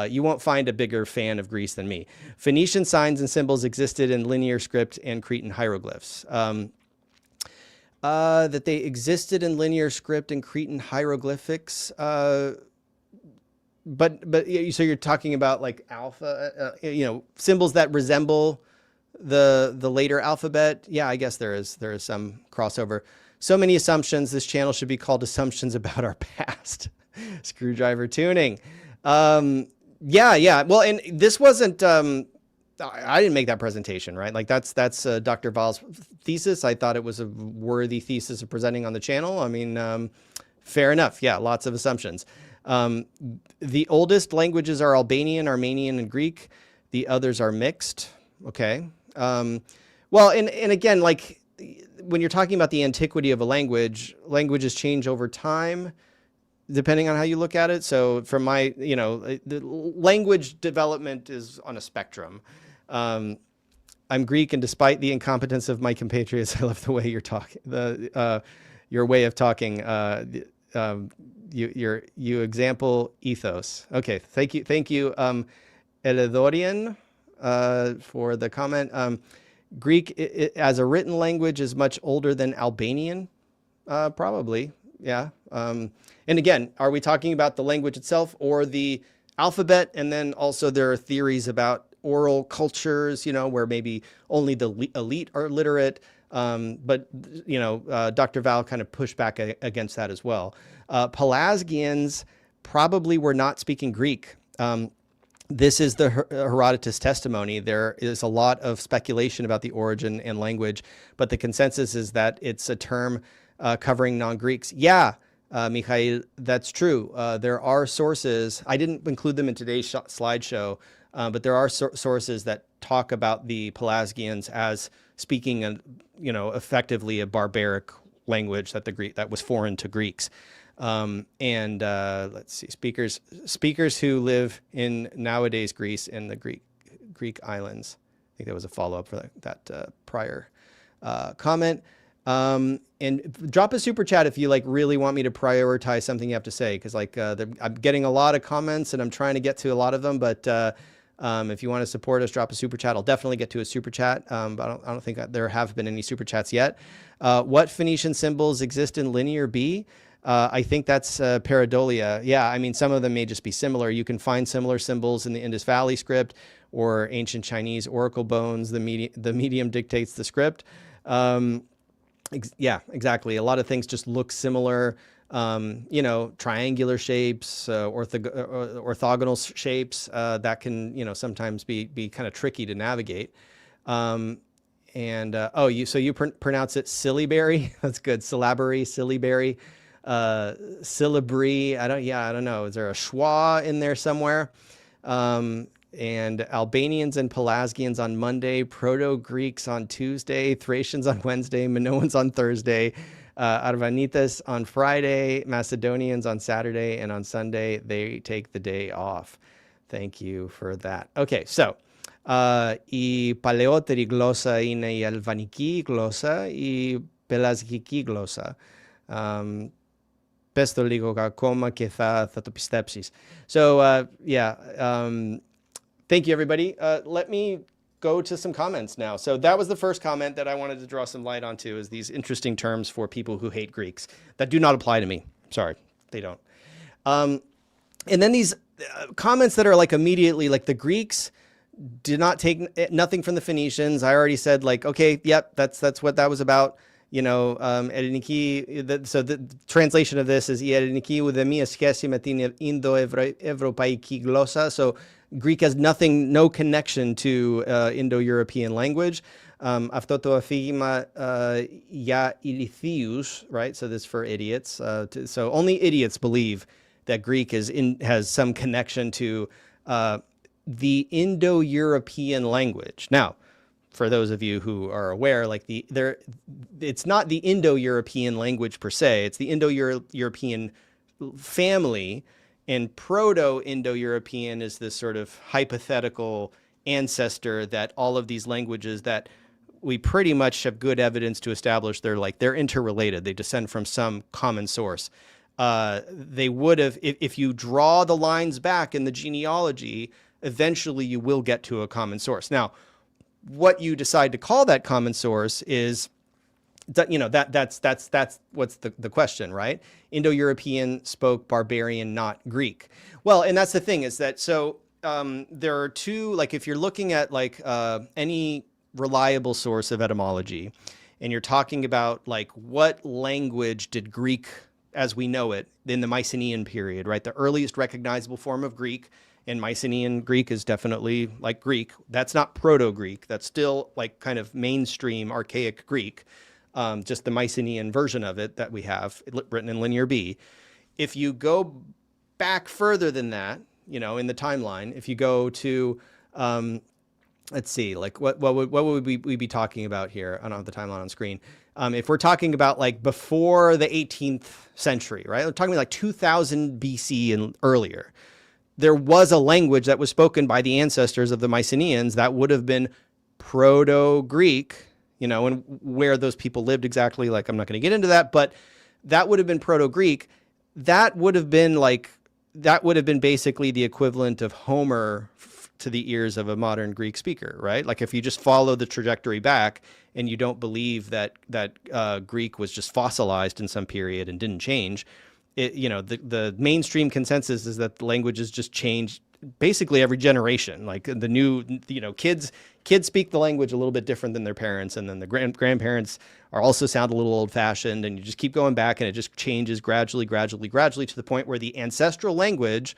you won't find a bigger fan of Greece than me. Phoenician signs and symbols existed in linear script and Cretan hieroglyphs. That they existed in linear script and Cretan hieroglyphics. But so you're talking about like alpha, symbols that resemble the later alphabet. Yeah, I guess there is some crossover. So many assumptions. This channel should be called Assumptions About Our Past. Screwdriver tuning. Yeah. Well, and this wasn't, I didn't make that presentation, right? Like that's Dr. Waal's thesis. I thought it was a worthy thesis of presenting on the channel. I mean, fair enough. Yeah. Lots of assumptions. The oldest languages are Albanian, Armenian, and Greek. The others are mixed. Okay. Well, and again, like when you're talking about the antiquity of a language, languages change over time, depending on how you look at it. So from my, the language development is on a spectrum. I'm Greek, and despite the incompetence of my compatriots, I love the way you're talking, your way of talking, you example ethos. Okay. Thank you. Elidorian, for the comment. Greek as a written language is much older than Albanian. Probably. Yeah. And again, are we talking about the language itself or the alphabet? And then also there are theories about oral cultures, where maybe only the elite are literate. But Dr. Waal kind of pushed back against that as well. Pelasgians probably were not speaking Greek. This is the Herodotus testimony. There is a lot of speculation about the origin and language, but the consensus is that it's a term covering non-Greeks. Yeah, Mikhail, that's true. There are sources. I didn't include them in today's slideshow, but there are sources that talk about the Pelasgians as speaking, effectively a barbaric language that was foreign to Greeks. Let's see, speakers who live in nowadays Greece and the Greek islands. I think that was a follow-up for that prior comment. And drop a super chat if you really want me to prioritize something you have to say, because I'm getting a lot of comments and I'm trying to get to a lot of them. But if you want to support us, drop a super chat. I'll definitely get to a super chat. But I don't think there have been any super chats yet. What Phoenician symbols exist in linear B? I think that's pareidolia. Yeah, I mean, some of them may just be similar. You can find similar symbols in the Indus Valley script or ancient Chinese oracle bones. The medium dictates the script. Yeah, exactly. A lot of things just look similar. Triangular shapes, orthogonal shapes that can, sometimes be kind of tricky to navigate. So you pronounce it syllabary. That's good. Syllabary, syllabary. Syllabary. I don't know. Is there a schwa in there somewhere? And Albanians and Pelasgians on Monday, Proto-Greeks on Tuesday, Thracians on Wednesday, Minoans on Thursday, Arvanitas on Friday, Macedonians on Saturday, and on Sunday they take the day off. Thank you for that. Okay, so I Paleoteri glossa in Alvaniki glossa, I Pelasgiki glossa. πες το λίγο ακόμα και θα το πιστέψεις. So, yeah, thank you, everybody. Let me go to some comments now. So that was the first comment that I wanted to draw some light onto, is these interesting terms for people who hate Greeks that do not apply to me. Sorry, they don't. And then these comments that are like immediately like the Greeks did not take nothing from the Phoenicians. I already said like, okay, yep, that's what that was about. You know, so the translation of this is Eriniki udemia skesi με την Indo-Ευρωπαϊκή γλώσσα. So Greek has no connection to Indo-European language. Αυτό το αφήγημα για ηλίθιους, right? So this for idiots. So only idiots believe that Greek has some connection to the Indo-European language. Now, for those of you who are aware, like it's not the Indo-European language per se, it's the Indo-European family, and Proto-Indo-European is this sort of hypothetical ancestor that all of these languages that we pretty much have good evidence to establish they're interrelated. They descend from some common source. They would have, if you draw the lines back in the genealogy, eventually you will get to a common source. Now, what you decide to call that common source is, you know, that's what's the question, right? Indo-European spoke barbarian, not Greek. Well, and that's the thing, is that, so there are two, like if you're looking at like any reliable source of etymology, and you're talking about like what language did Greek as we know it in the Mycenaean period, right? The earliest recognizable form of Greek, and Mycenaean Greek is definitely like Greek. That's not Proto-Greek. That's still like kind of mainstream archaic Greek, just the Mycenaean version of it that we have written in Linear B. If you go back further than that, you know, in the timeline, if you go to, let's see, like what would we be talking about here? I don't have the timeline on screen. If we're talking about like before the 18th century, right? We're talking about like 2000 BC and earlier. There was a language that was spoken by the ancestors of the Mycenaeans that would have been Proto-Greek, you know, and where those people lived exactly, like I'm not going to get into that, but that would have been Proto-Greek. That would have been basically the equivalent of Homer to the ears of a modern Greek speaker, right? Like if you just follow the trajectory back and you don't believe that Greek was just fossilized in some period and didn't change, you know, the mainstream consensus is that the languages just change basically every generation. Like the new, you know, kids speak the language a little bit different than their parents, and then the grandparents are also sound a little old fashioned, and you just keep going back and it just changes gradually to the point where the ancestral language,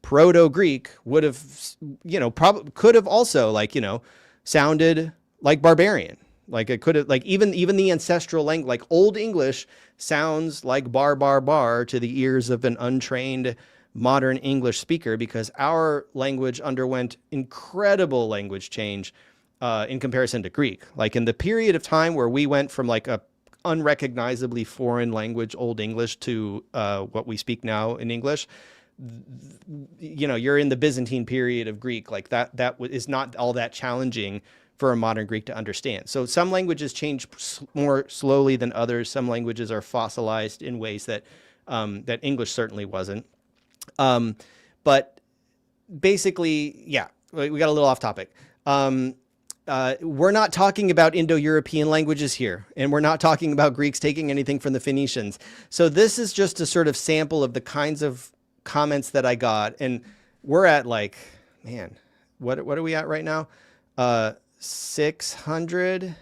Proto-Greek, would have, you know, could have also, like, you know, sounded like barbarian. Like it could have, like even the ancestral language, like Old English sounds like bar to the ears of an untrained modern English speaker, because our language underwent incredible language change in comparison to Greek. Like in the period of time where we went from like a unrecognizably foreign language, Old English, to what we speak now in English, you know, you're in the Byzantine period of Greek. Like that is not all that challenging for a modern Greek to understand. So some languages change more slowly than others. Some languages are fossilized in ways that that English certainly wasn't. But basically, yeah, we got a little off topic. We're not talking about Indo-European languages here, and we're not talking about Greeks taking anything from the Phoenicians. So this is just a sort of sample of the kinds of comments that I got. And we're at like, man, what are we at right now? 600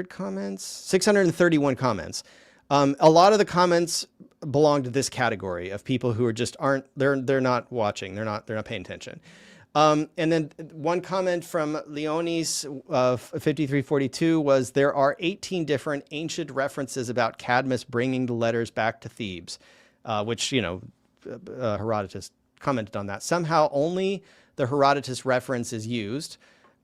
comments, 631 comments. A lot of the comments belong to this category of people who are just they're not watching. They're not paying attention. And then one comment from Leonis of 5342 was, there are 18 different ancient references about Cadmus bringing the letters back to Thebes, which, you know, Herodotus commented on that. Somehow only the Herodotus reference is used.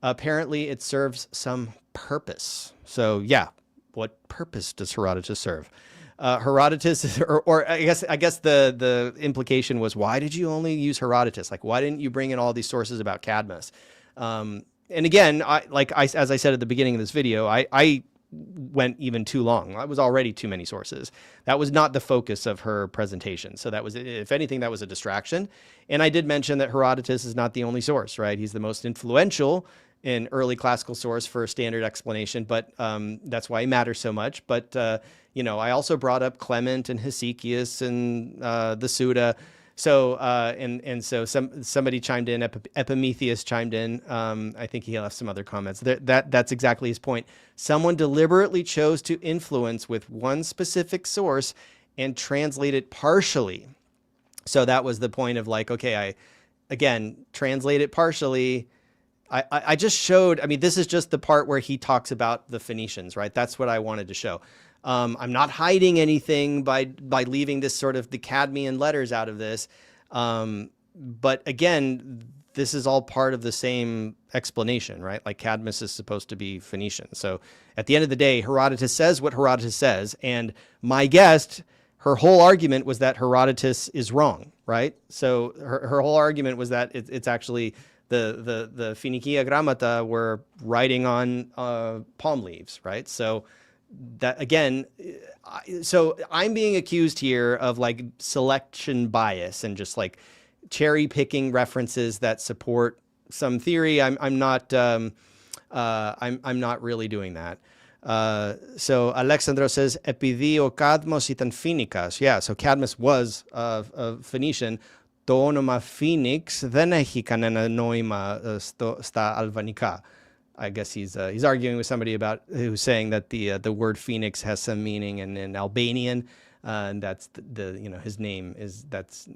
Apparently it serves some purpose. So yeah, what purpose does Herodotus serve? Herodotus, or I guess the implication was, why did you only use Herodotus? Like, why didn't you bring in all these sources about Cadmus? And again, as I said at the beginning of this video, I went even too long. That was already too many sources. That was not the focus of her presentation. So that was, if anything, that was a distraction. And I did mention that Herodotus is not the only source, right? He's the most influential in early classical source for standard explanation, but that's why he matters so much. But, I also brought up Clement and Hesychius and the Suda. So, and so somebody chimed in, Epimetheus chimed in. I think he left some other comments. That's exactly his point. Someone deliberately chose to influence with one specific source and translate it partially. So that was the point of like, okay, translate it partially. I just showed, this is just the part where he talks about the Phoenicians, right? That's what I wanted to show. I'm not hiding anything by leaving this sort of the Cadmean letters out of this. But again, this is all part of the same explanation, right? Like Cadmus is supposed to be Phoenician. So at the end of the day, Herodotus says what Herodotus says. And my guest, her whole argument was that Herodotus is wrong, right? So her whole argument was that it's actually the Phoenicia Grammata were writing on palm leaves, right? So that again, so I'm being accused here of like selection bias and just like cherry picking references that support some theory. I'm not really doing that. So Alexandro says Epidio Cadmos itan Phoenicas. Yeah, so Cadmus was a Phoenician. To onoma Phoenix, venehikana noima sta alvanica. I guess he's arguing with somebody about who's saying that the word Phoenix has some meaning in Albanian, and that's his name is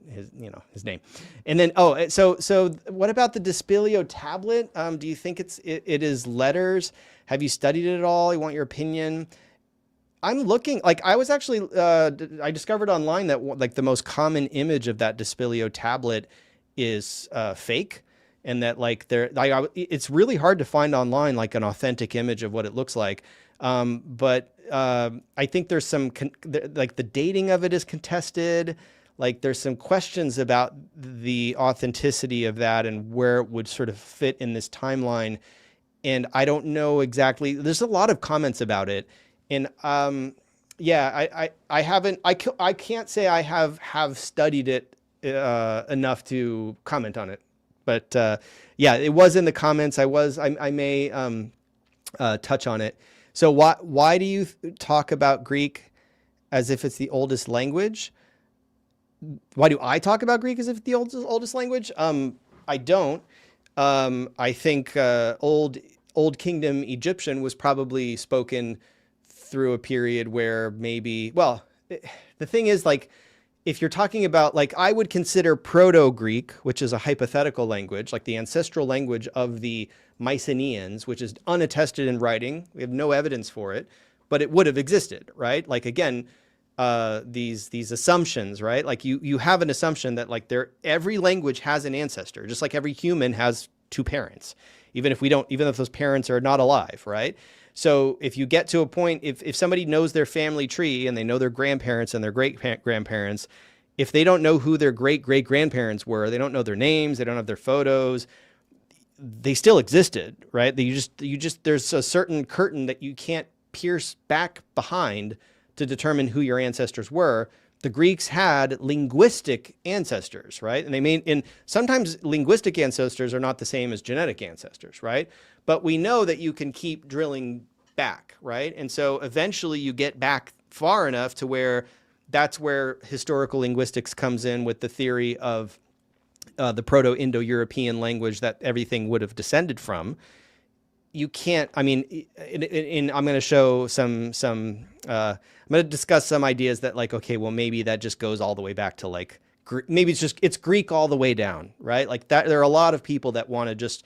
his name. And then so what about the Dispilio tablet? Do you think it is letters? Have you studied it at all? I want your opinion. I'm looking, like I was actually I discovered online that like the most common image of that Dispilio tablet is fake. And that like it's really hard to find online like an authentic image of what it looks like. But I think there's some like the dating of it is contested. Like there's some questions about the authenticity of that and where it would sort of fit in this timeline. And I don't know exactly. There's a lot of comments about it. And I can't say I have studied it enough to comment on it. But it was in the comments. I may touch on it. So why do you talk about Greek as if it's the oldest language? Why do I talk about Greek as if it's the oldest language? I don't. I think Old Kingdom Egyptian was probably spoken through a period where maybe, the thing is like, if you're talking about, like, I would consider Proto-Greek, which is a hypothetical language, like the ancestral language of the Mycenaeans, which is unattested in writing. We have no evidence for it, but it would have existed, right? Like, again, these assumptions, right? Like you have an assumption that like every language has an ancestor, just like every human has two parents, even if those parents are not alive, right? So if you get to a point, if somebody knows their family tree and they know their grandparents and their great-grandparents, if they don't know who their great-great-grandparents were, they don't know their names, they don't have their photos, they still existed, right? There's a certain curtain that you can't pierce back behind to determine who your ancestors were. The Greeks had linguistic ancestors, right? And sometimes linguistic ancestors are not the same as genetic ancestors, right? But we know that you can keep drilling back, right? And so eventually you get back far enough to where that's where historical linguistics comes in with the theory of the Proto-Indo-European language that everything would have descended from. You can't, I'm going to show I'm going to discuss some ideas that like, okay, well, maybe that just goes all the way back to like, maybe it's Greek all the way down, right? Like that, there are a lot of people that want to just,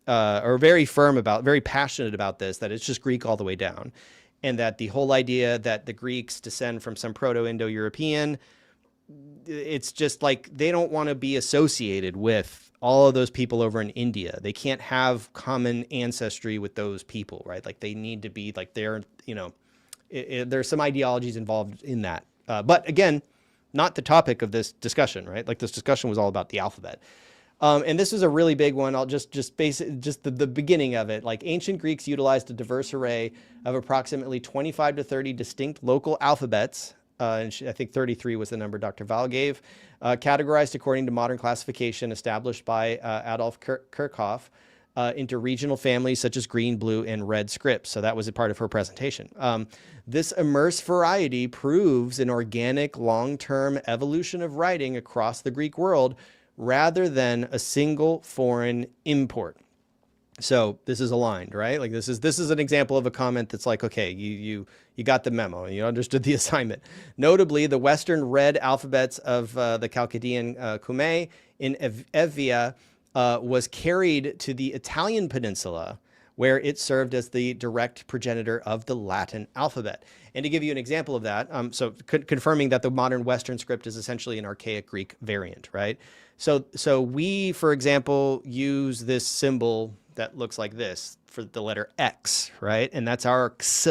are very passionate about this, that it's just Greek all the way down. And that the whole idea that the Greeks descend from some Proto-Indo-European, it's just like, they don't want to be associated with all of those people over in India. They can't have common ancestry with those people, right? Like they need to be like there's some ideologies involved in that. But again, not the topic of this discussion, right? Like this discussion was all about the alphabet. And this was a really big one. I'll just basic just the beginning of it. Like ancient Greeks utilized a diverse array of approximately 25 to 30 distinct local alphabets. And I think 33 was the number Dr. Waal gave, categorized according to modern classification established by Adolf Kirchhoff into regional families such as green, blue, and red scripts. So that was a part of her presentation. This immense variety proves an organic long-term evolution of writing across the Greek world rather than a single foreign import. So this is aligned, right? Like this is an example of a comment that's like, okay, you got the memo, you understood the assignment. Notably, the Western red alphabets of the Chaldean Kume in Evia was carried to the Italian peninsula, where it served as the direct progenitor of the Latin alphabet. And to give you an example of that, so confirming that the modern Western script is essentially an archaic Greek variant, right? So we, for example, use this symbol that looks like this for the letter X, right? And that's our X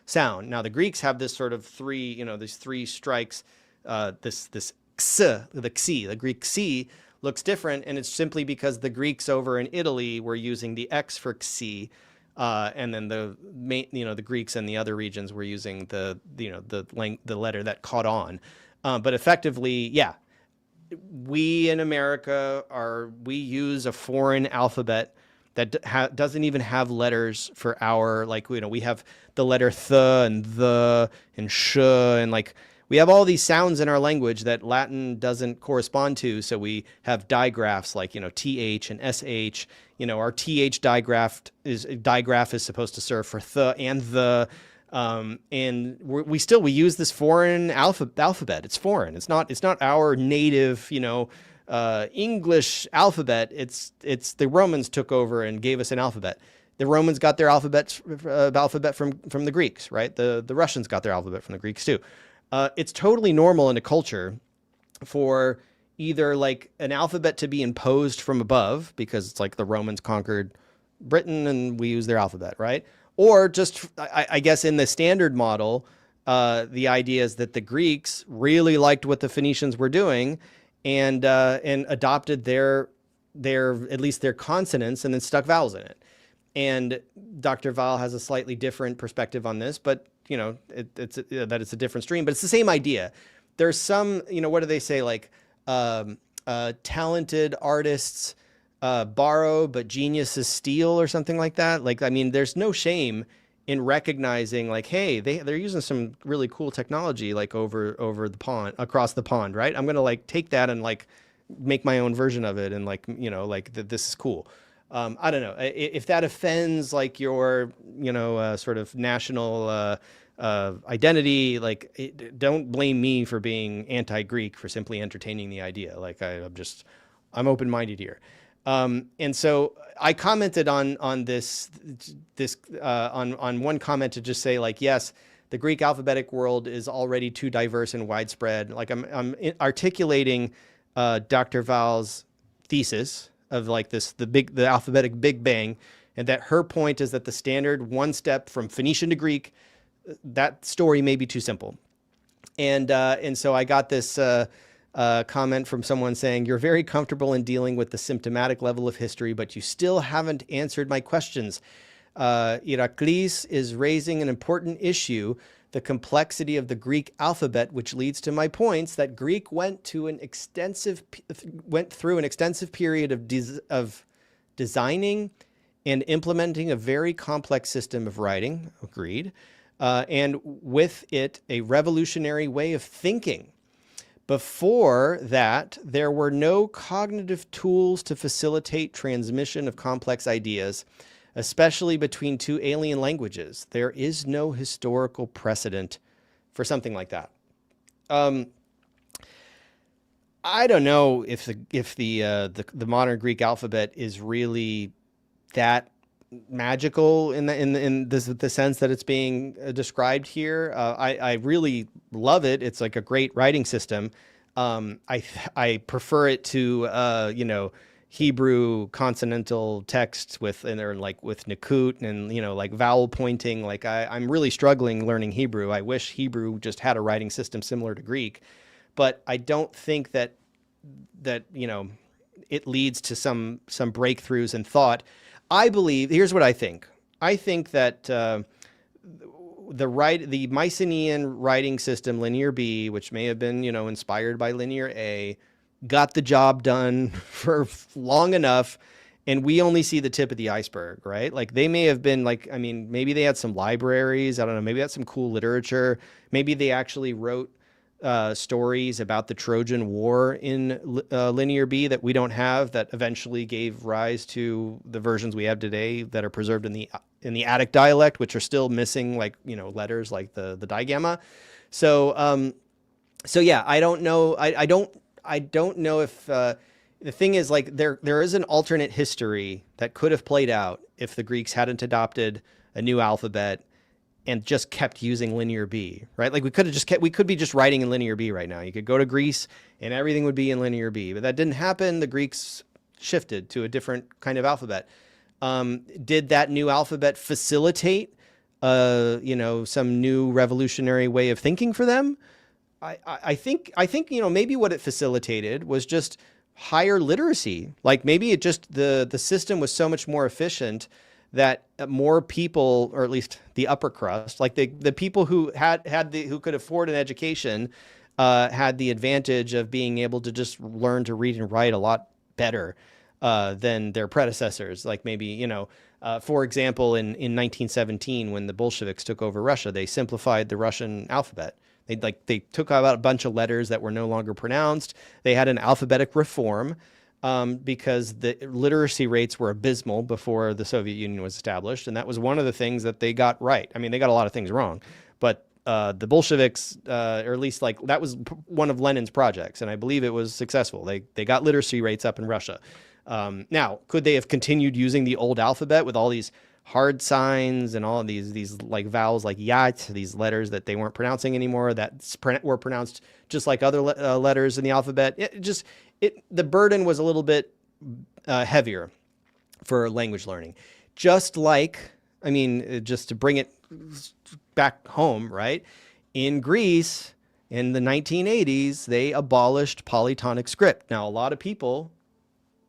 sound. Now the Greeks have this sort of these three strikes, this X, the Xi, the Greek Xi looks different, and it's simply because the Greeks over in Italy were using the X for Xi, and then the Greeks in the other regions were using the letter that caught on. But effectively, yeah, we in America we use a foreign alphabet that doesn't even have letters for our, like, we have the letter th and the and sh, and like we have all these sounds in our language that Latin doesn't correspond to. So we have digraphs like, th and sh. Our th digraph is supposed to serve for th and the. And we use this foreign alphabet. It's foreign. It's not our native, English alphabet. It's the Romans took over and gave us an alphabet. The Romans got their alphabet from the Greeks, right? The Russians got their alphabet from the Greeks too. It's totally normal in a culture for either like an alphabet to be imposed from above, because it's like the Romans conquered Britain and we use their alphabet, right? Or just, I guess in the standard model, the idea is that the Greeks really liked what the Phoenicians were doing and adopted their at least their consonants and then stuck vowels in it. And Dr. Waal has a slightly different perspective on this, but it's a different stream, but it's the same idea. There's some, what do they say? Like, talented artists borrow, but geniuses steal, or something like that. Like, I mean, there's no shame in recognizing, like, hey, they're using some really cool technology, like over the pond, across the pond, right? I'm gonna like take that and like make my own version of it, and like, this is cool. I don't know if that offends like your, sort of national identity. Like, don't blame me for being anti-Greek for simply entertaining the idea. Like, I'm open-minded here. And so I commented on this on one comment to just say, like, yes, the Greek alphabetic world is already too diverse and widespread. Like, I'm articulating Dr. Waal's thesis of like the alphabetic Big Bang, and that her point is that the standard one step from Phoenician to Greek, that story may be too simple. And so I got this comment from someone saying, "You're very comfortable in dealing with the symptomatic level of history, but you still haven't answered my questions. Iraklis is raising an important issue, the complexity of the Greek alphabet, which leads to my points that Greek went through an extensive period of designing and implementing a very complex system of writing." Agreed. And with it, a revolutionary way of thinking. Before that, there were no cognitive tools to facilitate transmission of complex ideas, especially between two alien languages. There is no historical precedent for something like that. I don't know if the modern Greek alphabet is really that magical in the sense that it's being described here. I really love it. It's like a great writing system. I prefer it to Hebrew consonantal texts with Nikut and like vowel pointing. Like I'm really struggling learning Hebrew. I wish Hebrew just had a writing system similar to Greek, but I don't think that it leads to some breakthroughs in thought. I believe, here's what I think. I think that the Mycenaean writing system, Linear B, which may have been, inspired by Linear A, got the job done for long enough, and we only see the tip of the iceberg, right? Like they may have been like, I mean, maybe they had some libraries. I don't know. Maybe that's some cool literature. Maybe they actually wrote stories about the Trojan War in Linear B that we don't have, that eventually gave rise to the versions we have today that are preserved in the Attic dialect, which are still missing like, letters like the digamma. So yeah, I don't know. I don't know if the thing is, like, there is an alternate history that could have played out if the Greeks hadn't adopted a new alphabet and just kept using Linear B, right? Like we could be just writing in Linear B right now. You could go to Greece and everything would be in Linear B, but that didn't happen. The Greeks shifted to a different kind of alphabet. Did that new alphabet facilitate, some new revolutionary way of thinking for them? I think, maybe what it facilitated was just higher literacy. Like maybe it just, the system was so much more efficient that more people, or at least the upper crust, like the people who who could afford an education, had the advantage of being able to just learn to read and write a lot better than their predecessors. Like maybe, for example, in 1917, when the Bolsheviks took over Russia, they simplified the Russian alphabet. They took out a bunch of letters that were no longer pronounced. They had an alphabetic reform. Because the literacy rates were abysmal before the Soviet Union was established. And that was one of the things that they got right. I mean, they got a lot of things wrong, but the Bolsheviks, or at least like that was one of Lenin's projects, and I believe it was successful. They got literacy rates up in Russia. Now, could they have continued using the old alphabet with all these hard signs and all of these like vowels like yat, these letters that they weren't pronouncing anymore, that were pronounced just like other letters in the alphabet? The burden was a little bit heavier for language learning. Just like, I mean, just to bring it back home, right? In Greece, in the 1980s, they abolished polytonic script. Now, a lot of people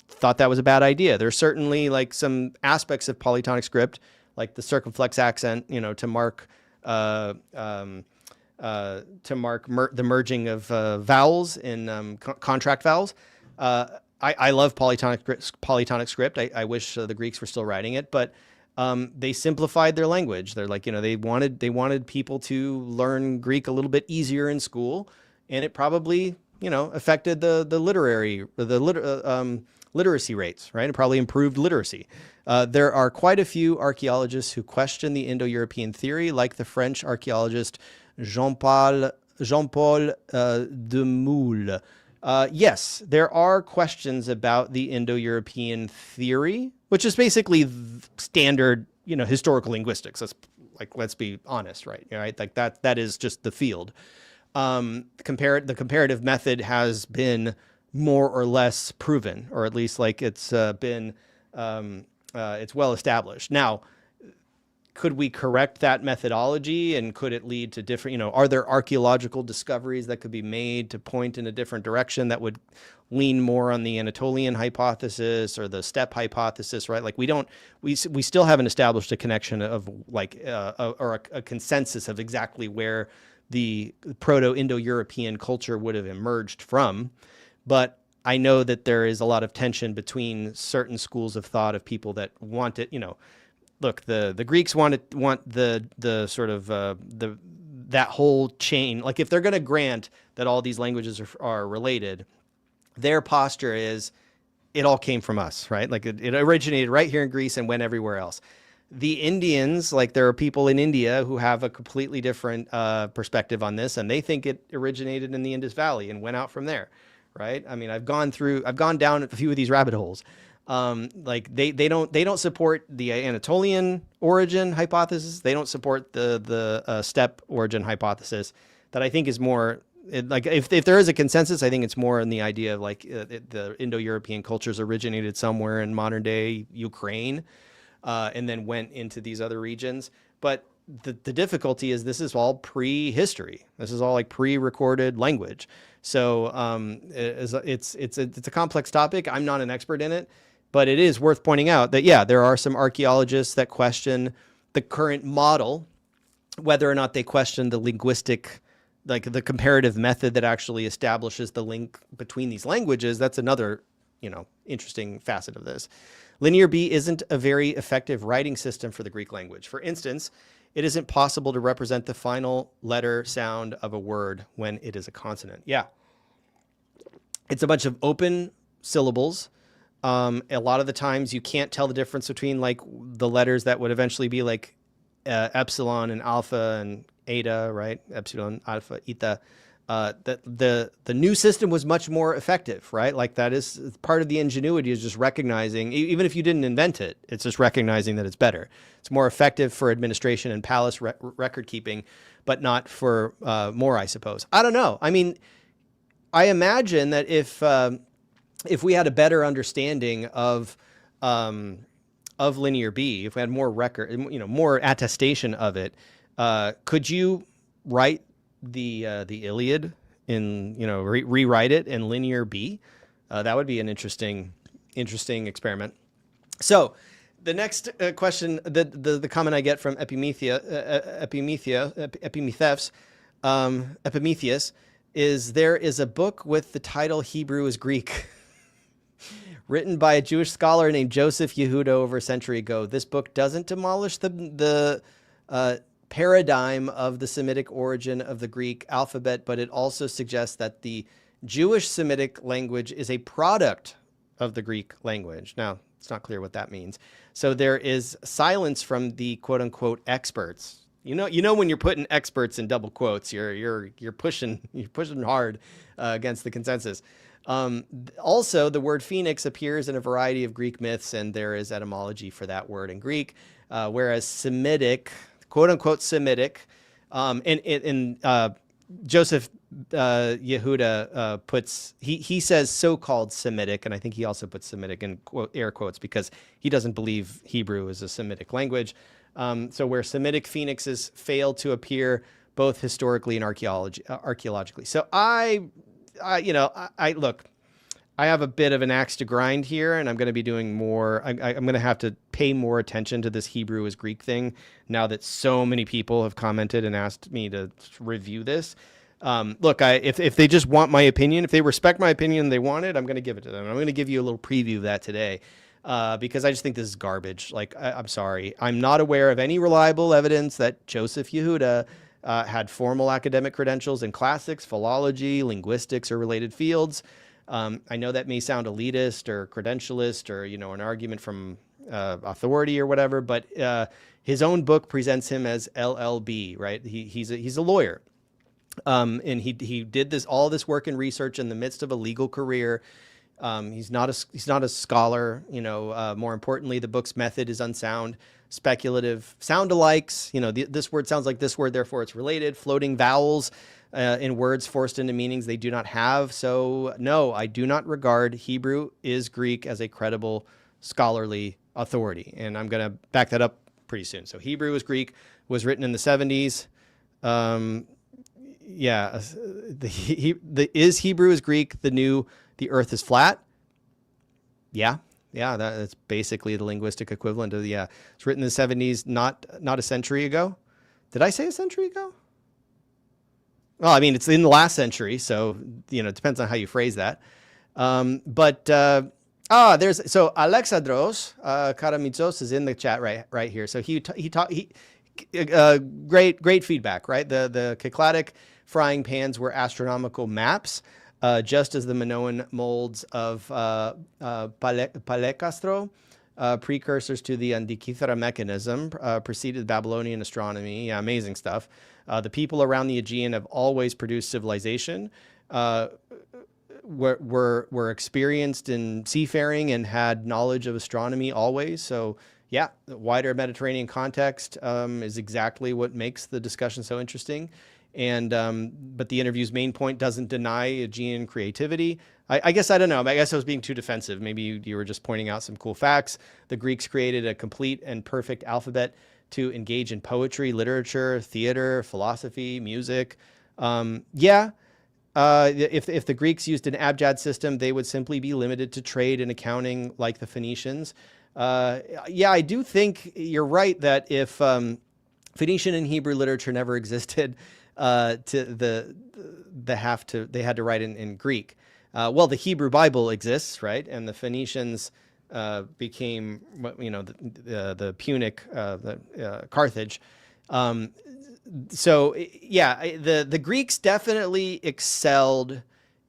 thought that was a bad idea. There's certainly like some aspects of polytonic script, like the circumflex accent, to mark the merging of vowels in contract vowels. I love polytonic script. I wish the Greeks were still writing it, but they simplified their language. They're like, they wanted people to learn Greek a little bit easier in school, and it probably affected the literacy rates, right? It probably improved literacy. There are quite a few archaeologists who question the Indo-European theory, like the French archaeologist Jean-Paul Demoule. Yes, there are questions about the Indo-European theory, which is basically standard, historical linguistics. Let's be honest, right? Like that is just the field. The comparative method has been more or less proven, or at least like it's been it's well established. Now, could we correct that methodology, and could it lead to different, are there archaeological discoveries that could be made to point in a different direction that would lean more on the Anatolian hypothesis or the steppe hypothesis, right? Like we still haven't established a connection of like, or a consensus of exactly where the Proto-Indo-European culture would have emerged from. But I know that there is a lot of tension between certain schools of thought of people that want it, look, the Greeks want the sort of that whole chain. Like if they're going to grant that all these languages are related, their posture is it all came from us, right? Like it originated right here in Greece and went everywhere else. The Indians, like there are people in India who have a completely different perspective on this, and they think it originated in the Indus Valley and went out from there, right? I mean, I've gone down a few of these rabbit holes. Like they don't support the Anatolian origin hypothesis. They don't support the steppe origin hypothesis. That I think is more like if there is a consensus, I think it's more in the idea of like the Indo-European cultures originated somewhere in modern day Ukraine, and then went into these other regions. But the difficulty is this is all pre-history. This is all like pre-recorded language. So it's a complex topic. I'm not an expert in it, but it is worth pointing out that, yeah, there are some archaeologists that question the current model, whether or not they question the linguistic, like the comparative method that actually establishes the link between these languages. That's another, interesting facet of this. Linear B isn't a very effective writing system for the Greek language. For instance, it isn't possible to represent the final letter sound of a word when it is a consonant. Yeah. It's a bunch of open syllables. A lot of the times you can't tell the difference between like the letters that would eventually be like epsilon and alpha and eta, right? Epsilon, alpha, eta. The new system was much more effective, right? Like that is part of the ingenuity, is just recognizing, even if you didn't invent it, it's just recognizing that it's better. It's more effective for administration and palace record keeping, but not for more, I suppose. I don't know. I mean, I imagine that if we had a better understanding of Linear B, if we had more record, more attestation of it, could you write the Iliad in, rewrite it in Linear B? That would be an interesting experiment. So the next question, the comment I get from Epimetheus, is there is a book with the title Hebrew is Greek, written by a Jewish scholar named Joseph Yehuda over a century ago. This book doesn't demolish the paradigm of the Semitic origin of the Greek alphabet, but it also suggests that the Jewish Semitic language is a product of the Greek language. Now, it's not clear what that means. So there is silence from the quote unquote experts. When you're putting experts in double quotes, you're pushing hard against the consensus. Also, the word phoenix appears in a variety of Greek myths, and there is etymology for that word in Greek, whereas Semitic, quote unquote Semitic, and Joseph Yehuda puts, he says so-called Semitic, and I think he also puts Semitic in air quotes because he doesn't believe Hebrew is a Semitic language. So where Semitic phoenixes fail to appear both historically and archaeologically. So I look, I have a bit of an axe to grind here, and I'm going to be doing more. I'm going to have to pay more attention to this Hebrew is Greek thing now that so many people have commented and asked me to review this. Look, if they just want my opinion, if they respect my opinion and they want it, I'm going to give it to them. I'm going to give you a little preview of that today. Because I just think this is garbage. Like, I'm sorry. I'm not aware of any reliable evidence that Joseph Yehuda had formal academic credentials in classics, philology, linguistics, or related fields. I know that may sound elitist or credentialist or, an argument from authority or whatever, but his own book presents him as LLB, right? He's a lawyer. And he did all this work and research in the midst of a legal career. He's not a scholar. More importantly, the book's method is unsound, speculative, sound-alikes. This word sounds like this word, therefore it's related. Floating vowels in words forced into meanings they do not have. So no, I do not regard Hebrew is Greek as a credible scholarly authority, and I'm going to back that up pretty soon. So Hebrew is Greek was written in the 70s. Is Hebrew is Greek the earth is flat? Yeah, that's basically the linguistic equivalent of it's written in the 70s, not a century ago. Did I say a century ago? Well, I mean, it's in the last century, so, it depends on how you phrase that. So Alexandros Karamitzos is in the chat right here. So great feedback, right? The Cycladic frying pans were astronomical maps. Just as the Minoan molds of Palekastro, precursors to the Antikythera mechanism, preceded Babylonian astronomy. Yeah, amazing stuff. The people around the Aegean have always produced civilization, were experienced in seafaring and had knowledge of astronomy always. So yeah, the wider Mediterranean context is exactly what makes the discussion so interesting. And but the interview's main point doesn't deny Aegean creativity. I guess I don't know. I guess I was being too defensive. Maybe you were just pointing out some cool facts. The Greeks created a complete and perfect alphabet to engage in poetry, literature, theater, philosophy, music. If the Greeks used an abjad system, they would simply be limited to trade and accounting like the Phoenicians. Yeah, I do think you're right that if Phoenician and Hebrew literature never existed, they had to write in Greek. Well, the Hebrew Bible exists, right? And the Phoenicians became, the Punic, Carthage. So yeah, the Greeks definitely excelled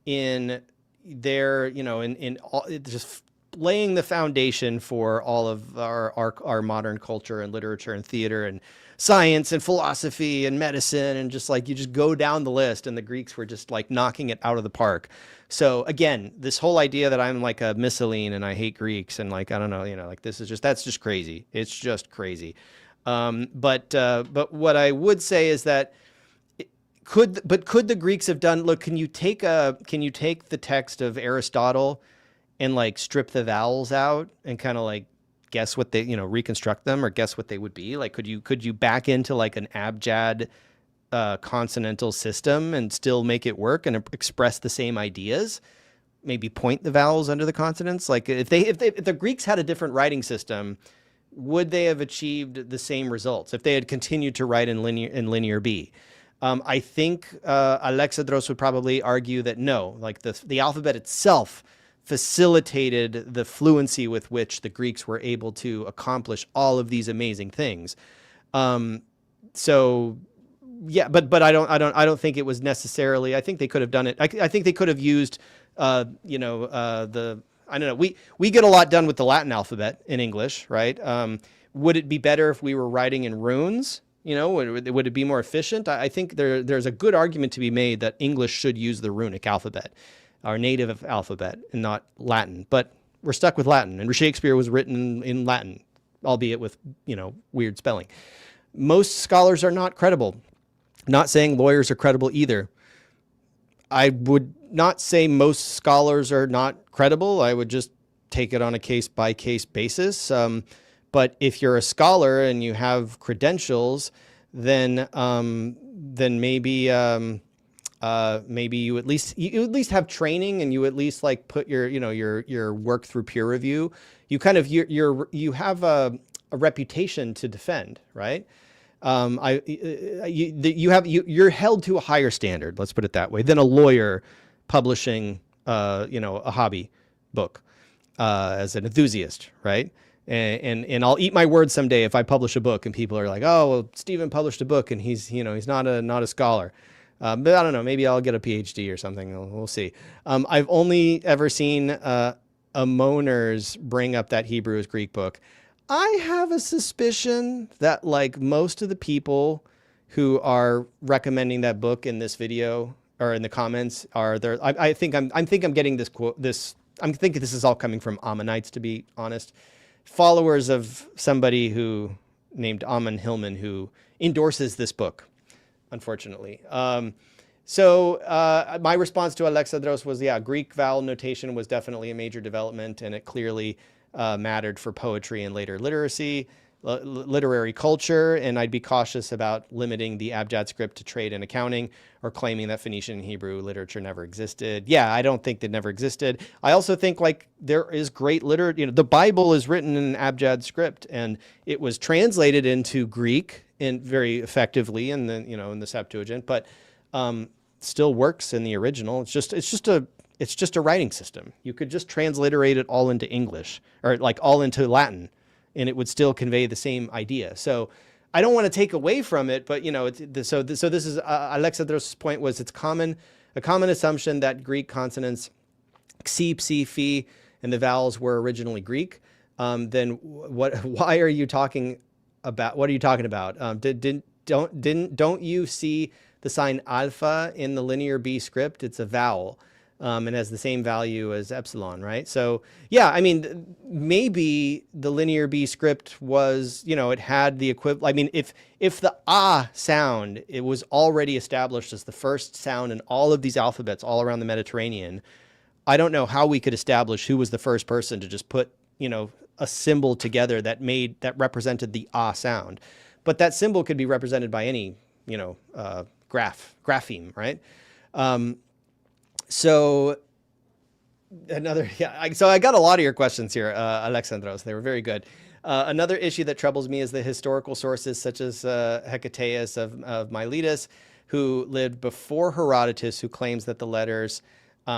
in their, in all, just laying the foundation for all of our modern culture and literature and theater and science and philosophy and medicine, and just like you just go down the list, and the Greeks were just like knocking it out of the park. So again, this whole idea that I'm like a Misceline and I hate Greeks and like I don't know, like that's just crazy. It's just crazy. But what I would say is that could the Greeks have done? Look, can you take the text of Aristotle and like strip the vowels out and kind of like guess what they, reconstruct them or guess what they would be? Like, could you back into like an abjad consonantal system and still make it work and express the same ideas? Maybe point the vowels under the consonants. Like if the Greeks had a different writing system, would they have achieved the same results if they had continued to write in linear B? I think Alexandros would probably argue that no, like the alphabet itself facilitated the fluency with which the Greeks were able to accomplish all of these amazing things. So yeah, but I don't think it was necessarily. I think they could have done it. I think they could have used, I don't know. We get a lot done with the Latin alphabet in English, right? Would it be better if we were writing in runes? Would it be more efficient? I think there's a good argument to be made that English should use the runic alphabet, our native alphabet, and not Latin. But we're stuck with Latin, and Shakespeare was written in Latin, albeit with weird spelling. Most scholars are not credible. Not saying lawyers are credible either. I would not say most scholars are not credible. I would just take it on a case-by-case basis. But if you're a scholar and you have credentials, then maybe maybe you at least have training, and you at least like put your work through peer review. You kind of you have a reputation to defend, right? You're held to a higher standard, let's put it that way, than a lawyer publishing, a hobby book, as an enthusiast, right? And I'll eat my words someday if I publish a book and people are like, oh, well, Stephen published a book and he's not a scholar. But I don't know, maybe I'll get a PhD or something. We'll see. I've only ever seen, Amoners bring up that Hebrew is Greek book. I have a suspicion that like most of the people who are recommending that book in this video or in the comments are there. I think I'm getting this quote. I'm thinking this is all coming from Ammonites, to be honest, followers of somebody who named Amon Hillman, who endorses this book, unfortunately. So my response to Alexandros was, yeah, Greek vowel notation was definitely a major development, and it clearly mattered for poetry and later literary culture, and I'd be cautious about limiting the abjad script to trade and accounting or claiming that Phoenician and Hebrew literature never existed. Yeah, I don't think that never existed. I also think like there is great literature. The Bible is written in an abjad script, and it was translated into Greek and very effectively in the in the Septuagint, but still works in the original. It's just a writing system. You could just transliterate it all into English or like all into Latin, and it would still convey the same idea. So I don't want to take away from it, but so this is Alexandros' point was a common assumption that Greek consonants xi, psi, phi, and the vowels were originally Greek. Then why are you talking about? What are you talking about? Don't you see the sign alpha in the linear B script? It's a vowel. And has the same value as epsilon, right? So yeah, I mean, maybe the linear B script was, it had the equivalent. I mean, if the ah sound, it was already established as the first sound in all of these alphabets all around the Mediterranean, I don't know how we could establish who was the first person to just put, a symbol together that represented the ah sound. But that symbol could be represented by any, grapheme, right? So so I got a lot of your questions here, Alexandros. They were very good. Another issue that troubles me is the historical sources such as Hecataeus of Miletus, who lived before Herodotus, who claims that the letters,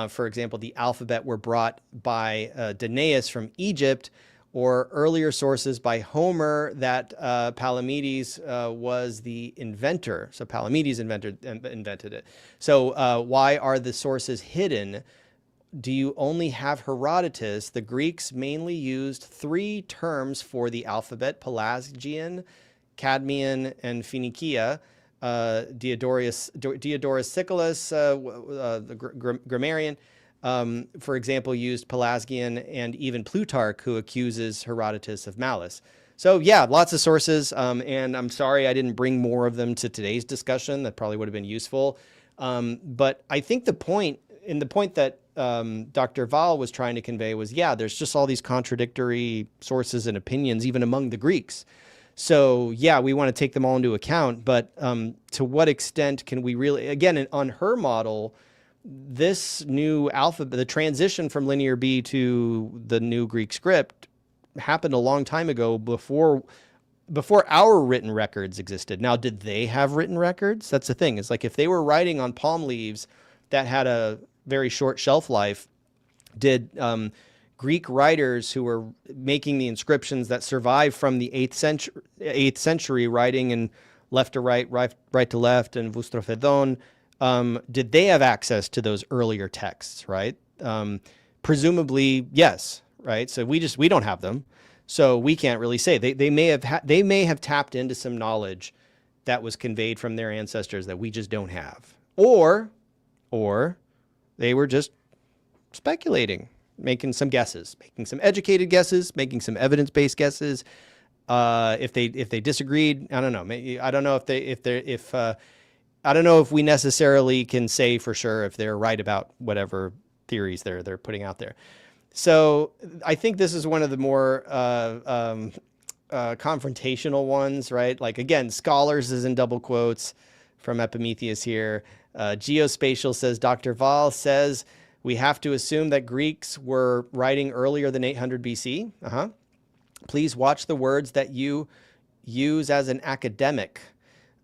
for example, the alphabet, were brought by Danaus from Egypt, or earlier sources by Homer that Palamedes was the inventor. So Palamedes invented it. So why are the sources hidden? Do you only have Herodotus? The Greeks mainly used 3 terms for the alphabet: Pelasgian, Cadmean, and Phoenicia. Diodorus Siculus, the grammarian, for example, used Pelasgian, and even Plutarch, who accuses Herodotus of malice. So yeah, lots of sources, and I'm sorry I didn't bring more of them to today's discussion. That probably would have been useful. But I think the point that Dr. Waal was trying to convey was, yeah, there's just all these contradictory sources and opinions, even among the Greeks. So yeah, we want to take them all into account, but to what extent can we really, again, on her model, this new alphabet, the transition from Linear B to the new Greek script happened a long time ago, before our written records existed. Now, did they have written records? That's the thing. It's like, if they were writing on palm leaves that had a very short shelf life, did Greek writers who were making the inscriptions that survive from the 8th century, writing in left to right, right to left, and Vustrophedon, did they have access to those earlier texts, right? Presumably, yes, right? So we don't have them, so we can't really say. They may have tapped into some knowledge that was conveyed from their ancestors that we just don't have, or they were just speculating, making some guesses, making some educated guesses, making some evidence-based guesses. If they disagreed, I don't know. I don't know I don't know if we necessarily can say for sure if they're right about whatever theories they're putting out there. So I think this is one of the more confrontational ones, right? Like, again, scholars is in double quotes from Epimetheus here. Geospatial says, Dr. Waal says we have to assume that Greeks were writing earlier than 800 BC. Please watch the words that you use as an academic.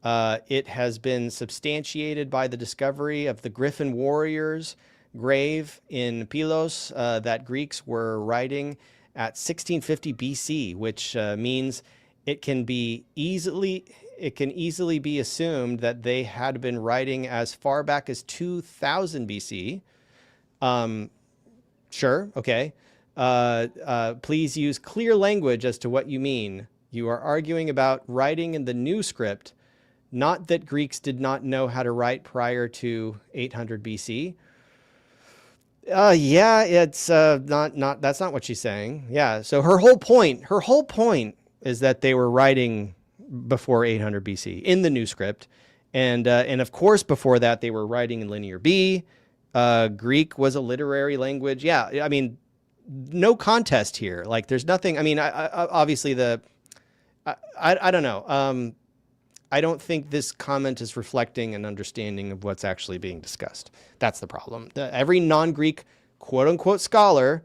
It has been substantiated by the discovery of the Griffin warriors' grave in Pylos that Greeks were writing at 1650 BC, which means it can easily be assumed that they had been writing as far back as 2000 BC. Sure, okay. Please use clear language as to what you mean. You are arguing about writing in the new script, not that Greeks did not know how to write prior to 800 BC. Yeah, it's not that's not what she's saying. Yeah, so her whole point is that they were writing before 800 BC in the new script, and of course before that they were writing in Linear B. Greek was a literary language. Yeah, I mean, no contest here. Like, there's nothing. I mean, obviously I don't know. I don't think this comment is reflecting an understanding of what's actually being discussed. That's the problem. Every non-Greek quote-unquote scholar,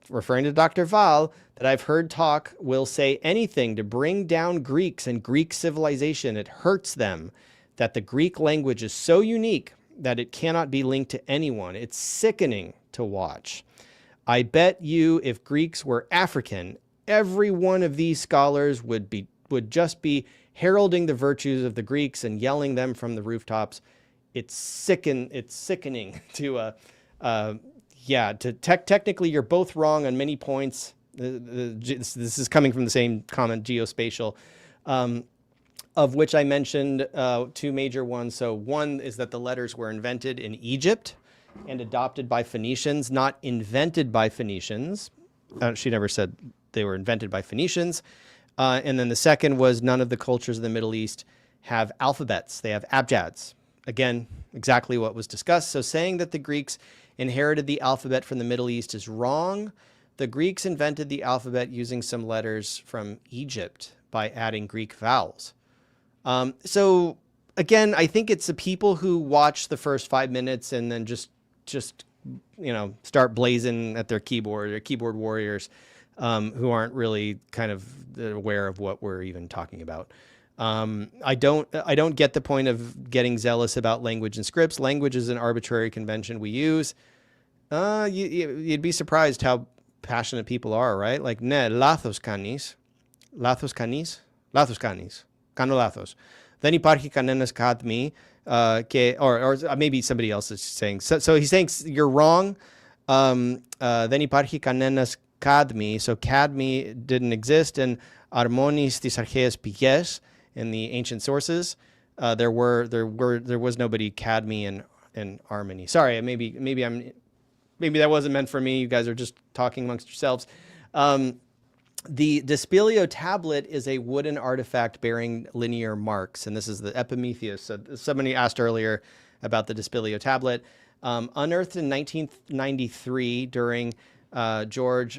referring to Dr. Waal, that I've heard talk will say anything to bring down Greeks and Greek civilization. It hurts them that the Greek language is so unique that it cannot be linked to anyone. It's sickening to watch. I bet you if Greeks were African, every one of these scholars would just be heralding the virtues of the Greeks and yelling them from the rooftops. It's sickening to technically you're both wrong on many points. This is coming from the same comment, geospatial, of which I mentioned 2 major ones. So one is that the letters were invented in Egypt and adopted by Phoenicians, not invented by Phoenicians. She never said they were invented by Phoenicians. And then the second was none of the cultures of the Middle East have alphabets. They have abjads. Again, exactly what was discussed. So saying that the Greeks inherited the alphabet from the Middle East is wrong. The Greeks invented the alphabet using some letters from Egypt by adding Greek vowels. So again, I think it's the people who watch the first 5 minutes and then just just, start blazing at their keyboard, or keyboard warriors, who aren't really kind of aware of what we're even talking about. I don't get the point of getting zealous about language and scripts. Language is an arbitrary convention we use. You'd be surprised how passionate people are, right? Like, ne, lathos canis, canolathos. Then υπάρχει κανένας cadmi, or maybe somebody else is saying. So he's saying you're wrong. Then υπάρχει κανένας cadmi. So cadmi didn't exist in armonis tis archaeas pigues, in the ancient sources. There was nobody cadmi in Armony. Sorry, maybe that wasn't meant for me. You guys are just talking amongst yourselves. The Despelio tablet is a wooden artifact bearing linear marks, and this is the Epimetheus. So somebody asked earlier about the Despelio tablet. Unearthed in 1993 during George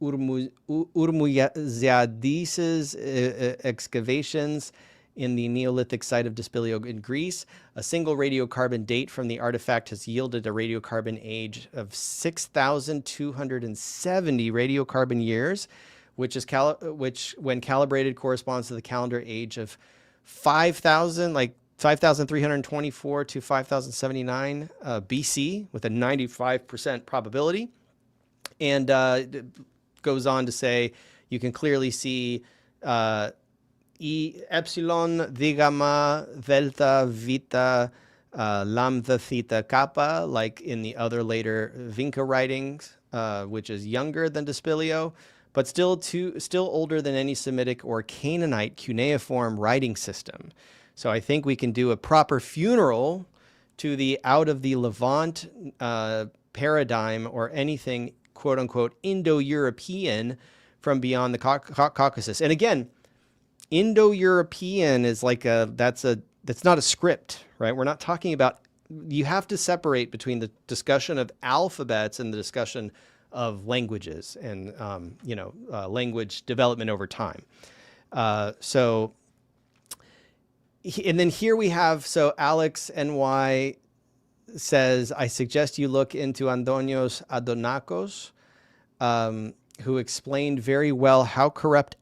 Urmuziadis's excavations in the Neolithic site of Despelio in Greece. A single radiocarbon date from the artifact has yielded a radiocarbon age of 6,270 radiocarbon years, which when calibrated corresponds to the calendar age of 5,324 to 5,079 BC, with a 95% probability. And it goes on to say you can clearly see epsilon, digama, delta, vita, lambda, theta, kappa, like in the other later Vinca writings, which is younger than Despelio, but still older than any Semitic or Canaanite cuneiform writing system. So I think we can do a proper funeral to the out of the Levant paradigm, or anything quote unquote Indo-European from beyond the Caucasus. And again, Indo-European is like that's not a script, right? We're not talking about, you have to separate between the discussion of alphabets and the discussion of languages and, language development over time. And then here we have, so Alex NY says, I suggest you look into Antonios Adonakos, who explained very well how corrupt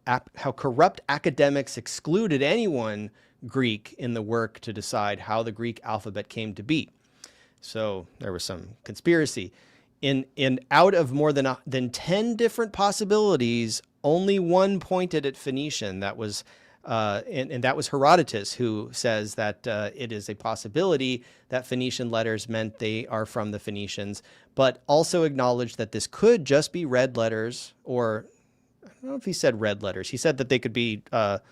academics excluded anyone Greek in the work to decide how the Greek alphabet came to be. So there was some conspiracy. In out of more than 10 different possibilities, only one pointed at Phoenician. That was and that was Herodotus, who says that it is a possibility that Phoenician letters meant they are from the Phoenicians, but also acknowledged that this could just be red letters, or I don't know if he said red letters. He said that they could be, the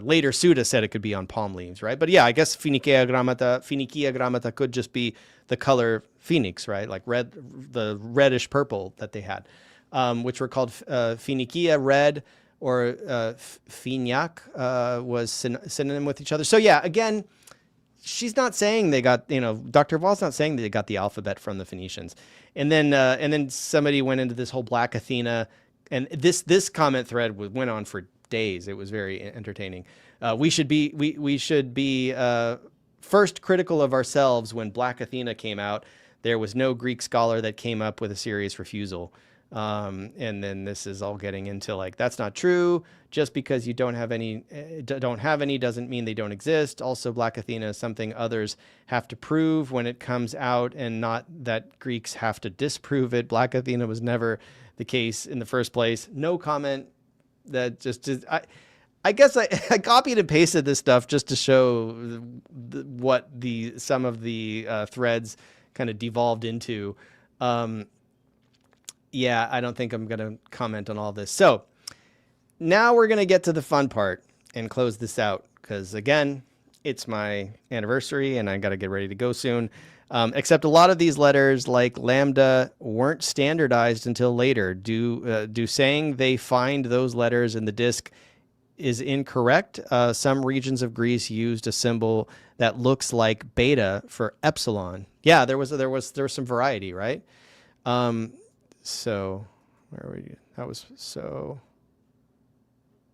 later Suda said it could be on palm leaves, right? But yeah, I guess Phoenicia grammata could just be the color phoenix, right? Like red, the reddish purple that they had, which were called Phoenicia red, or Fignac was synonym with each other. So yeah, again, she's not saying they got, Dr. Wahl's not saying they got the alphabet from the Phoenicians. And then somebody went into this whole Black Athena, and this comment thread went on for days. It was very entertaining. We should be first critical of ourselves. When Black Athena came out, there was no Greek scholar that came up with a serious refusal. And then this is all getting into like, that's not true. Just because you don't have any doesn't mean they don't exist. Also, Black Athena is something others have to prove when it comes out, and not that Greeks have to disprove it. Black Athena was never the case in the first place. No comment. That I guess I copied and pasted this stuff just to show what some of the threads kind of devolved into. Yeah, I don't think I'm going to comment on all this. So now we're going to get to the fun part and close this out, because again, it's my anniversary and I got to get ready to go soon. Except a lot of these letters, like lambda, weren't standardized until later. Do saying they find those letters in the disk is incorrect. Some regions of Greece used a symbol that looks like beta for epsilon. Yeah, there was some variety, right? So where were you? That was so.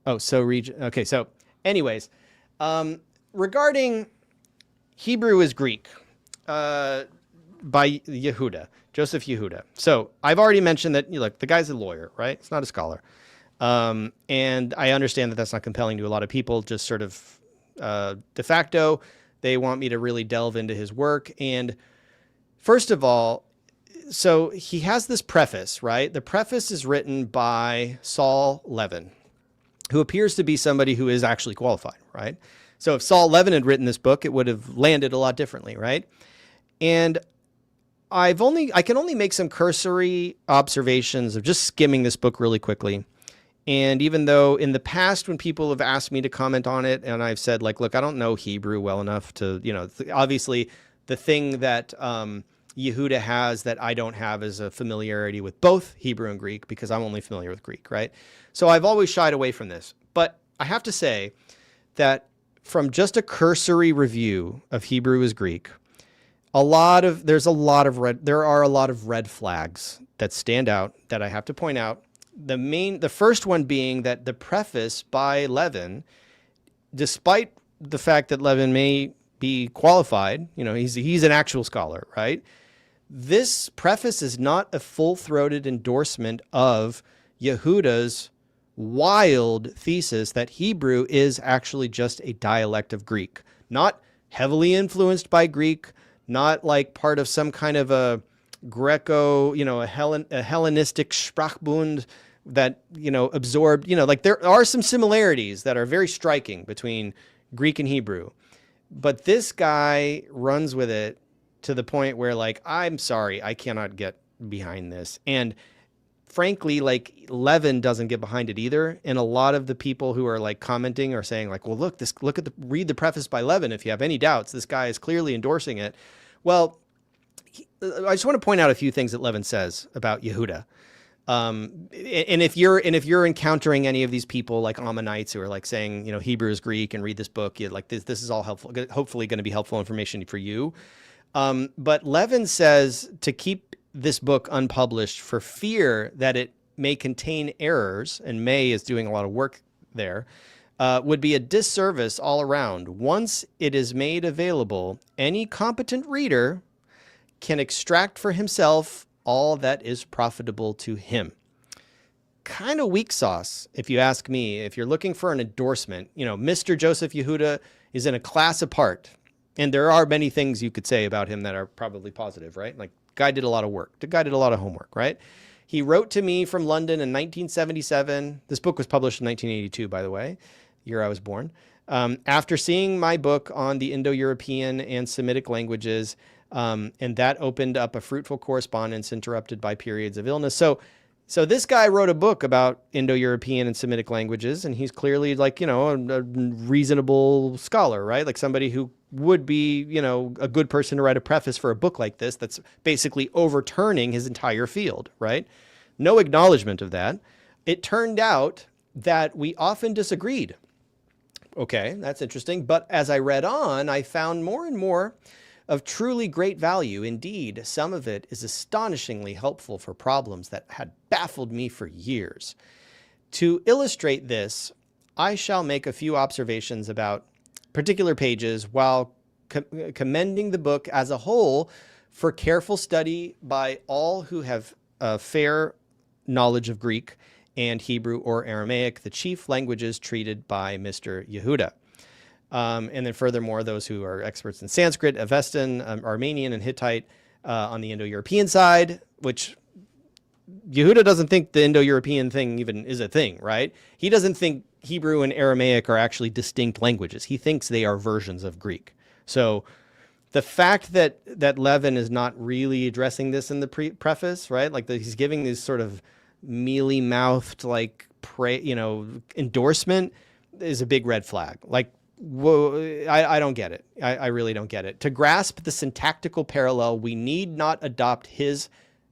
Oh, so region. Okay. So anyways, regarding Hebrew is Greek, by Yehuda, Joseph Yehuda. So I've already mentioned that, look, the guy's a lawyer, right? He's not a scholar. And I understand that that's not compelling to a lot of people, just sort of de facto. They want me to really delve into his work. And first of all, so he has this preface, right? The preface is written by Saul Levin, who appears to be somebody who is actually qualified, right? So if Saul Levin had written this book, it would have landed a lot differently, right? And I can only make some cursory observations of just skimming this book really quickly. And even though in the past, when people have asked me to comment on it, and I've said, like, look, I don't know Hebrew well enough to, obviously the thing that Yehuda has that I don't have is a familiarity with both Hebrew and Greek, because I'm only familiar with Greek, right? So I've always shied away from this. But I have to say that from just a cursory review of Hebrew as Greek, there are a lot of red flags that stand out that I have to point out. The first one being that the preface by Levin, despite the fact that Levin may be qualified, he's an actual scholar, right? This preface is not a full-throated endorsement of Yehuda's wild thesis that Hebrew is actually just a dialect of Greek, not heavily influenced by Greek, not like part of some kind of a Greco, a Hellenistic Sprachbund that, absorbed, like there are some similarities that are very striking between Greek and Hebrew. But this guy runs with it to the point where, like, I'm sorry, I cannot get behind this. And frankly, like, Levin doesn't get behind it either. And a lot of the people who are like commenting are saying, like, well, read the preface by Levin if you have any doubts. This guy is clearly endorsing it. Well, I just want to point out a few things that Levin says about Yehuda. And if you're encountering any of these people like Ammonites who are like saying, Hebrew is Greek and read this book, this is all helpful, hopefully going to be helpful information for you. But Levin says to keep this book unpublished for fear that it may contain errors, and May is doing a lot of work there, would be a disservice all around. Once it is made available, any competent reader can extract for himself all that is profitable to him. Kind of weak sauce, if you ask me. If you're looking for an endorsement, Mr. Joseph Yehuda is in a class apart. And there are many things you could say about him that are probably positive, right? Like, guy did a lot of work. The guy did a lot of homework, right? He wrote to me from London in 1977. This book was published in 1982, by the way, year I was born. After seeing my book on the Indo-European and Semitic languages, and that opened up a fruitful correspondence interrupted by periods of illness. So this guy wrote a book about Indo-European and Semitic languages, and he's clearly like, a reasonable scholar, right? Like somebody who would be, a good person to write a preface for a book like this that's basically overturning his entire field, right? No acknowledgement of that. It turned out that we often disagreed. Okay, that's interesting. But as I read on, I found more and more of truly great value. Indeed, some of it is astonishingly helpful for problems that had baffled me for years. To illustrate this, I shall make a few observations about particular pages while commending the book as a whole for careful study by all who have a fair knowledge of Greek and Hebrew or Aramaic, the chief languages treated by Mr. Yehuda. And then furthermore, those who are experts in Sanskrit, Avestan, Armenian, and Hittite on the Indo-European side, which Yehuda doesn't think the Indo-European thing even is a thing, right? He doesn't think Hebrew and Aramaic are actually distinct languages. He thinks they are versions of Greek. So the fact that Levin is not really addressing this in the preface, right? Like he's giving this sort of mealy-mouthed, like, endorsement is a big red flag. Like, whoa, I don't get it. I really don't get it. To grasp the syntactical parallel, we need not adopt his.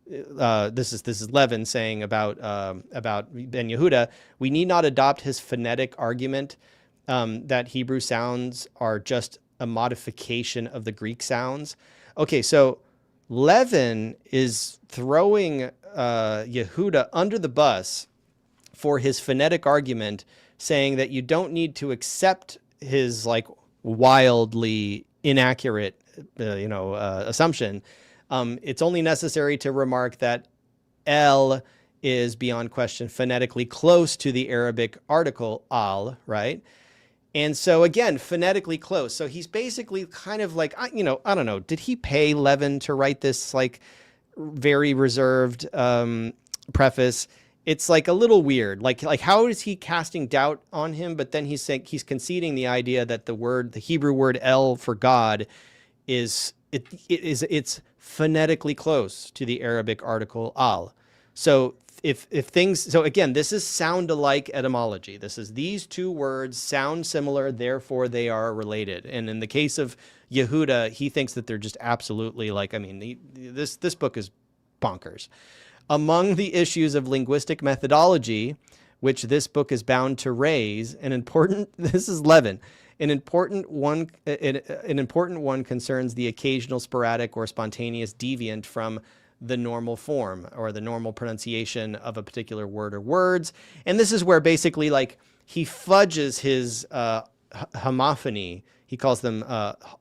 This is Levin saying about Ben Yehuda. We need not adopt his phonetic argument that Hebrew sounds are just a modification of the Greek sounds. Okay, so Levin is throwing Yehuda under the bus for his phonetic argument, saying that you don't need to accept his like wildly inaccurate, assumption. It's only necessary to remark that L is beyond question phonetically close to the Arabic article al, right? And so again, phonetically close. So he's basically kind of like, I don't know, did he pay Levin to write this like very reserved preface? It's like a little weird. Like how is he casting doubt on him? But then he's saying, he's conceding the idea that the Hebrew word El for God it's phonetically close to the Arabic article al. So if things, so again, this is sound alike etymology. This is these two words sound similar, therefore they are related. And in the case of Yehuda, he thinks that they're just absolutely like, this book is bonkers. Among the issues of linguistic methodology, which this book is bound to raise, this is Levin, an important one concerns the occasional sporadic or spontaneous deviant from the normal form or the normal pronunciation of a particular word or words. And this is where basically like he fudges his homophony. He calls them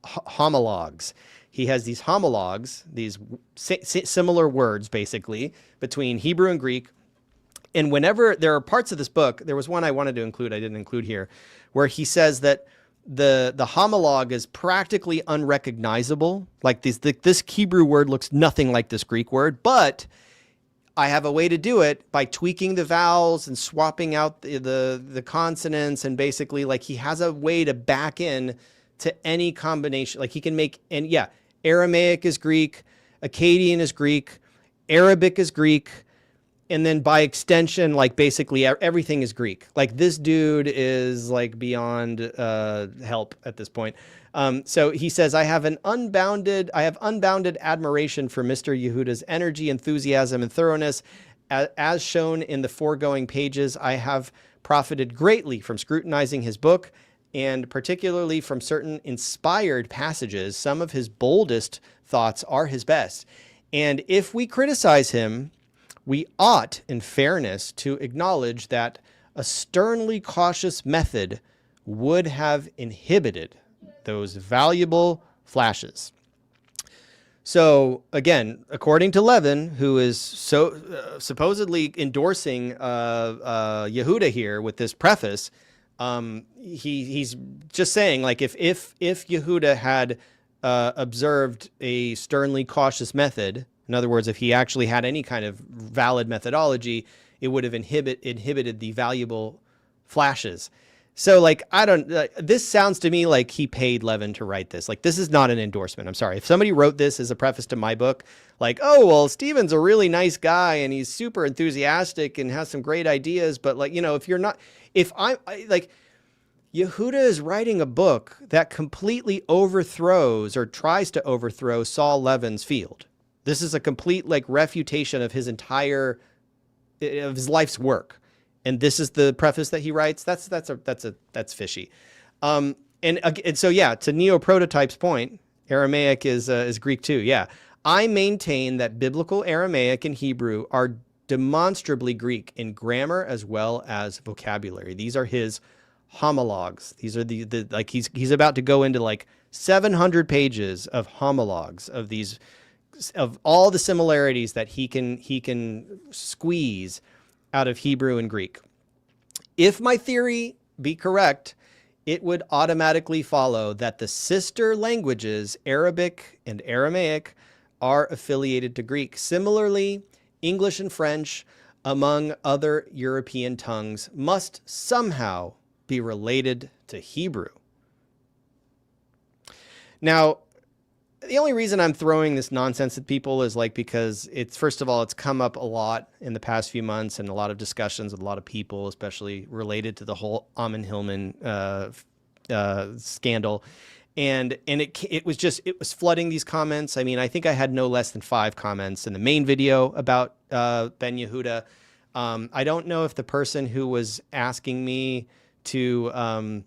homologues. He has these homologues, these similar words basically between Hebrew and Greek. And whenever there are parts of this book, there was one I wanted to include, I didn't include here, where he says that the homologue is practically unrecognizable. Like this Hebrew word looks nothing like this Greek word, but I have a way to do it by tweaking the vowels and swapping out the consonants. And basically like he has a way to back in to any combination. Like he can make, and yeah, Aramaic is Greek, Akkadian is Greek, Arabic is Greek. And then by extension, like basically everything is Greek. Like this dude is like beyond help at this point. So he says, I have unbounded admiration for Mr. Yehuda's energy, enthusiasm, and thoroughness. As shown in the foregoing pages, I have profited greatly from scrutinizing his book, and particularly from certain inspired passages. Some of his boldest thoughts are his best. And if we criticize him, we ought, in fairness, to acknowledge that a sternly cautious method would have inhibited those valuable flashes. So, again, according to Levin, who is supposedly endorsing Yehuda here with this preface, he's just saying, like, if Yehuda had observed a sternly cautious method, in other words, if he actually had any kind of valid methodology, it would have inhibited the valuable flashes. So like, this sounds to me like he paid Levin to write this. Like, this is not an endorsement. I'm sorry. If somebody wrote this as a preface to my book, like, oh, well, Stephen's a really nice guy and he's super enthusiastic and has some great ideas. But like, Yehuda is writing a book that completely overthrows or tries to overthrow Saul Levin's field. This is a complete like refutation of his life's work. And this is the preface that he writes. That's fishy. And so, yeah, to Neo-Prototype's point, Aramaic is Greek too. Yeah. I maintain that biblical Aramaic and Hebrew are demonstrably Greek in grammar as well as vocabulary. These are his homologues. These are the like he's about to go into like 700 pages of homologues of all the similarities that he can squeeze out of Hebrew and Greek. If my theory be correct, it would automatically follow that the sister languages, Arabic and Aramaic, are affiliated to Greek. Similarly, English and French, among other European tongues, must somehow be related to Hebrew. Now, the only reason I'm throwing this nonsense at people is like because it's, first of all, it's come up a lot in the past few months and a lot of discussions with a lot of people, especially related to the whole Ammon Hillman scandal. And it was flooding these comments. I mean, I think I had no less than 5 comments in the main video about Ben Yehuda. I don't know if the person who was asking me to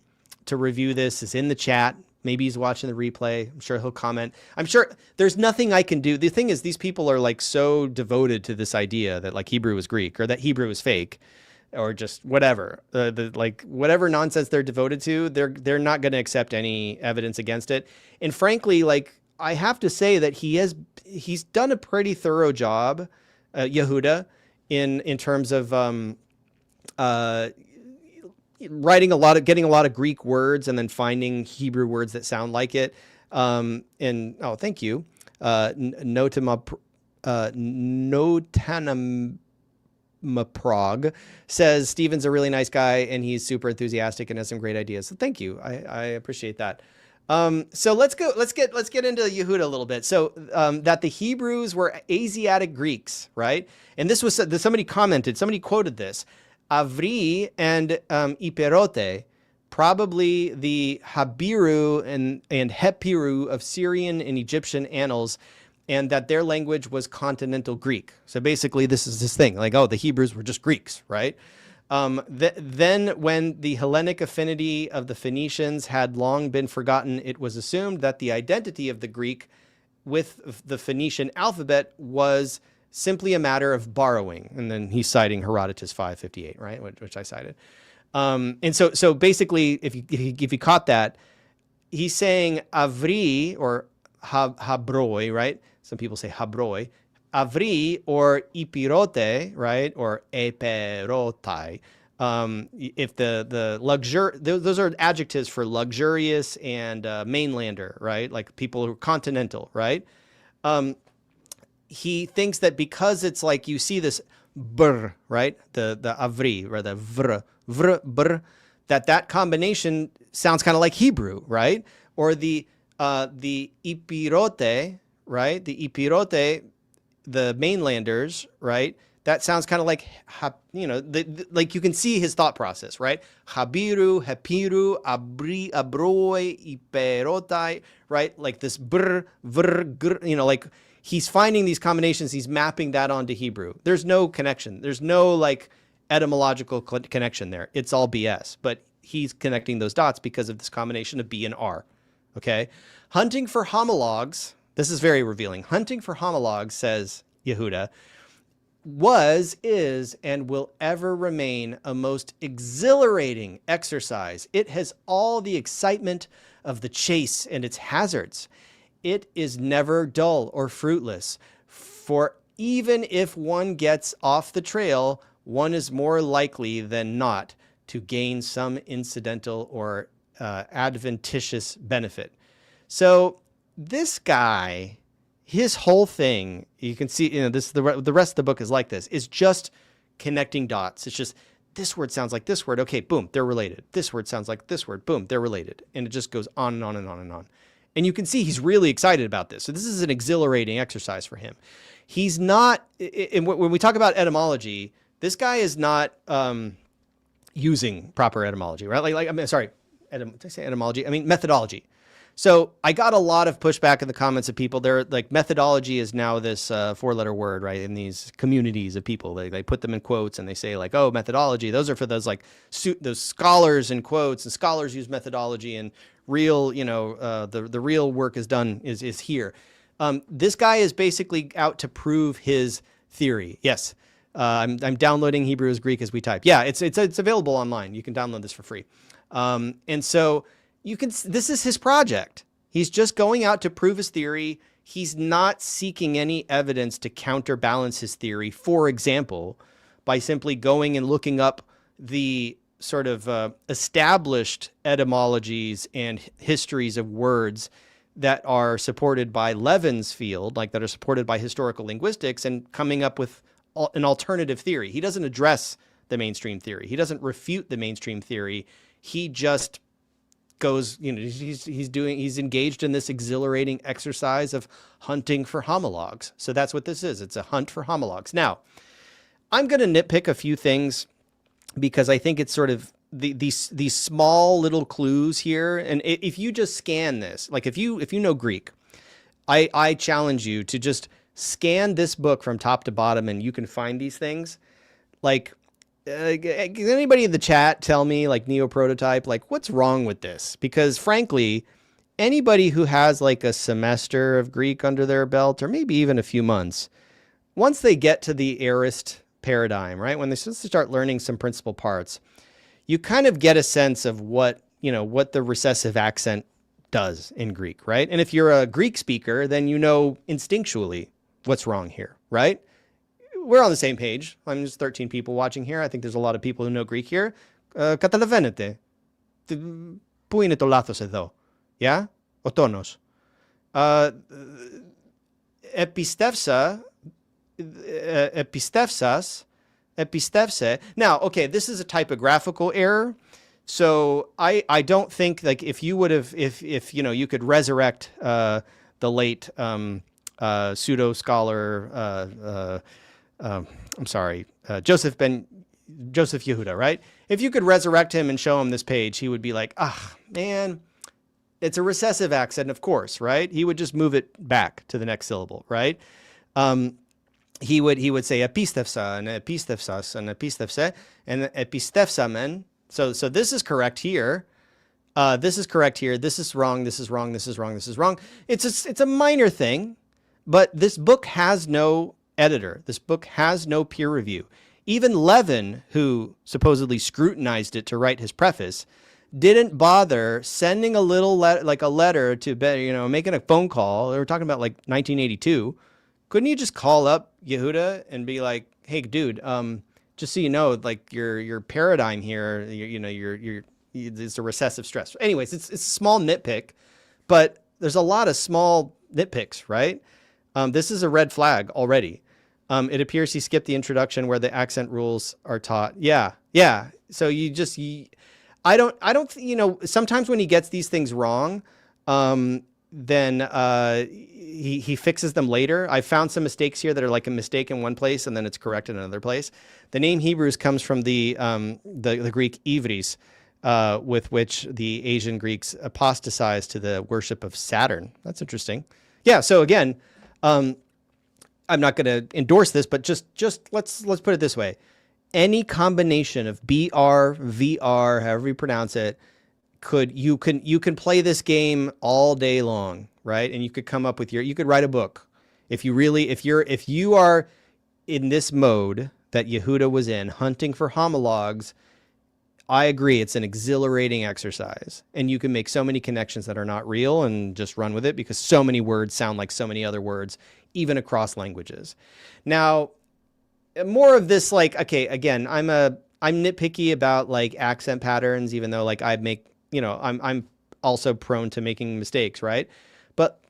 review this is in the chat. Maybe he's watching the replay. I'm sure he'll comment. I'm sure there's nothing I can do. The thing is, these people are like so devoted to this idea that like Hebrew is Greek or that Hebrew is fake or just whatever, like whatever nonsense they're devoted to, they're not going to accept any evidence against it. And frankly, like I have to say that he's done a pretty thorough job, Yehuda, in terms of getting a lot of Greek words and then finding Hebrew words that sound like it. And oh, thank you. Notanamaprog says Steven's a really nice guy and he's super enthusiastic and has some great ideas. So thank you. I appreciate that. So let's get into Yehuda a little bit. So that the Hebrews were Asiatic Greeks, right? And this was somebody quoted this. Avri and Iperote, probably the Habiru and Hepiru of Syrian and Egyptian annals, and that their language was continental Greek. So basically this is this thing, like, oh, the Hebrews were just Greeks, right? Then when the Hellenic affinity of the Phoenicians had long been forgotten, it was assumed that the identity of the Greek with the Phoenician alphabet was simply a matter of borrowing. And then he's citing Herodotus 558, right? Which I cited. And so basically, if you caught that, he's saying Avri or Habroi, right? Some people say Habroi. Avri or Ipirote, right? Or Eperotai. If those are adjectives for luxurious and mainlander, right? Like people who are continental, right? He thinks that because it's like you see this br, right? The avri or the vr, that combination sounds kind of like Hebrew, right? Or the ipirote, right? The ipirote, the mainlanders, right? That sounds kind of like, like you can see his thought process, right? Habiru, Hepiru, Abri, Abroi, Iperotai, right? Like this brr, gr, like he's finding these combinations. He's mapping that onto Hebrew. There's no connection. There's no like etymological connection there. It's all BS, but he's connecting those dots because of this combination of B and R. Okay. Hunting for homologs. This is very revealing. Hunting for homologs, says Yehuda, was, is, and will ever remain a most exhilarating exercise. It has all the excitement of the chase and its hazards. It is never dull or fruitless, for even if one gets off the trail, one is more likely than not to gain some incidental or adventitious benefit. So this guy, his whole thing, you can see, the rest of the book is like this, is just connecting dots. It's just, this word sounds like this word. Okay, boom, they're related. This word sounds like this word. Boom, they're related. And it just goes on and on and on and on. And you can see he's really excited about this. So this is an exhilarating exercise for him. He's not, and when we talk about etymology, this guy is not using proper etymology, right? Did I say etymology? I mean, methodology. So I got a lot of pushback in the comments of people. They're like, methodology is now this 4-letter word, right? In these communities of people, they put them in quotes and they say like, oh, methodology. Those are for those like those scholars in quotes, and scholars use methodology, and real, the real work is done is here. This guy is basically out to prove his theory. Yes. I'm downloading Hebrew as Greek as we type. Yeah, it's available online. You can download this for free. And so this is his project. He's just going out to prove his theory. He's not seeking any evidence to counterbalance his theory, for example, by simply going and looking up the sort of established etymologies and histories of words that are supported by Levin's field, like that are supported by historical linguistics, and coming up with an alternative theory. He doesn't address the mainstream theory. He doesn't refute the mainstream theory. He just goes, he's engaged in this exhilarating exercise of hunting for homologs. So that's what this is. It's a hunt for homologs. Now, I'm going to nitpick a few things because I think it's sort of these small little clues here. And if you just scan this, like if you know Greek, I challenge you to just scan this book from top to bottom and you can find these things. Like, can anybody in the chat tell me, like, Neo-Prototype, like, what's wrong with this? Because frankly, anybody who has like a semester of Greek under their belt, or maybe even a few months, once they get to the aorist paradigm, right? When they start learning some principal parts, you kind of get a sense of what the recessive accent does in Greek, right? And if you're a Greek speaker, then you know instinctually what's wrong here, right? We're on the same page. I'm just 13 people watching here. I think there's a lot of people who know Greek here. Καταλαβαίνετε. Πού είναι το λάθος εδώ? Yeah? Ο τόνος. Επιστεύσε. Now, okay, this is a typographical error. So I don't think, like, if you would have, if you could resurrect the late pseudo scholar, I'm sorry, Joseph Yehuda, right? If you could resurrect him and show him this page, he would be like, man, it's a recessive accent, of course, right? He would just move it back to the next syllable, right? He would say epistefsa and epistefsas and epistefse and epistefsamen. So this is correct here. This is correct here. This is wrong. This is wrong. This is wrong. This is wrong. It's a minor thing, but this book has no editor. This book has no peer review. Even Levin, who supposedly scrutinized it to write his preface, didn't bother sending a little letter to, making a phone call. They were talking about like 1982. Couldn't you just call up Yehuda and be like, hey, dude, just so you know, like your paradigm here, it's a recessive stress. Anyways, it's a small nitpick, but there's a lot of small nitpicks, right? This is a red flag already. It appears he skipped the introduction where the accent rules are taught. Yeah. So I don't, sometimes when he gets these things wrong, then he fixes them later. I found some mistakes here that are like a mistake in one place and then it's corrected in another place. The name Hebrews comes from the Greek ivris, with which the Asian Greeks apostatized to the worship of Saturn. That's interesting. Yeah. So again, I'm not going to endorse this, but just let's put it this way. Any combination of BR, VR, however you pronounce it, you can play this game all day long, right? And you could come up with you could write a book. If you are in this mode that Yehuda was in, hunting for homologues, I agree, it's an exhilarating exercise. And you can make so many connections that are not real and just run with it because so many words sound like so many other words, even across languages. Now, more of this, like, okay, again, I'm nitpicky about like accent patterns, even though like I'm also prone to making mistakes, right? But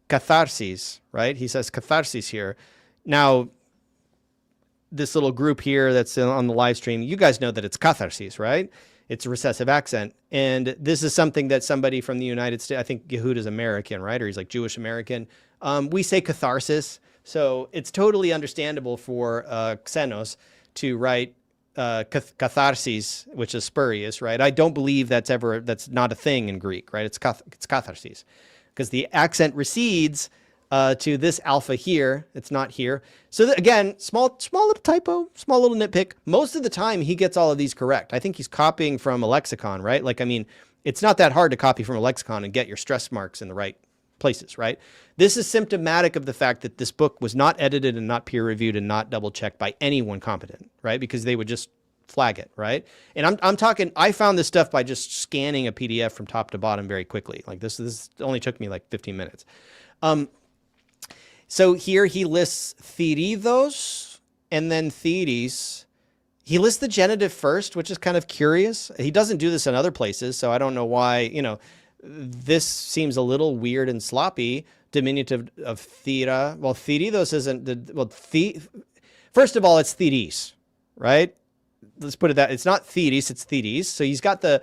catharsis, right? He says catharsis here. Now, this little group here that's on the live stream, you guys know that it's catharsis, right? It's a recessive accent. And this is something that somebody from the United States, I think Yehuda's American, right? Or he's like Jewish American. We say catharsis. So it's totally understandable for Xenos to write catharsis, which is spurious, right? I don't believe that's not a thing in Greek, right? It's catharsis because the accent recedes to this alpha here. It's not here. So again, small little typo, small little nitpick. Most of the time he gets all of these correct. I think he's copying from a lexicon, right? Like, I mean, it's not that hard to copy from a lexicon and get your stress marks in the right places, right? This is symptomatic of the fact that this book was not edited and not peer reviewed and not double checked by anyone competent, right? Because they would just flag it, right? And I'm talking, I found this stuff by just scanning a PDF from top to bottom very quickly. Like this only took me like 15 minutes. So here he lists theridos and then theres. He lists the genitive first, which is kind of curious. He doesn't do this in other places, so I don't know why, this seems a little weird and sloppy. Diminutive of thera. Well, theridos isn't first of all, it's theres, right? Let's put it that it's not theres, it's theres. So he's got the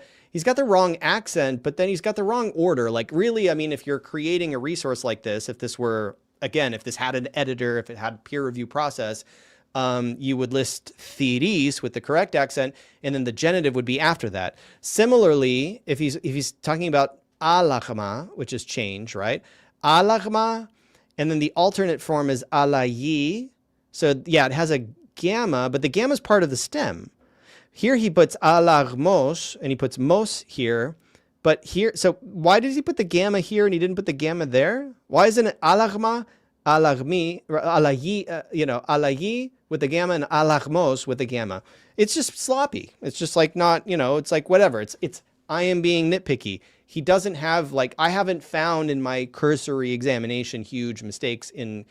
wrong accent, but then he's got the wrong order. Like really, I mean, if you're creating a resource like this, if this had an editor, if it had a peer review process, you would list theres with the correct accent, and then the genitive would be after that. Similarly, if he's talking about alachma, which is change, right? Alachma, and then the alternate form is alayi. So yeah, it has a gamma, but the gamma is part of the stem. Here he puts alagmos, and he puts mos here. But here, so why did he put the gamma here and he didn't put the gamma there? Why isn't it alagma, alagmi, alayi, alayi with the gamma and alagmos with the gamma. It's just sloppy. It's just like not, it's like whatever. It's I am being nitpicky. He doesn't have like, I haven't found in my cursory examination huge mistakes in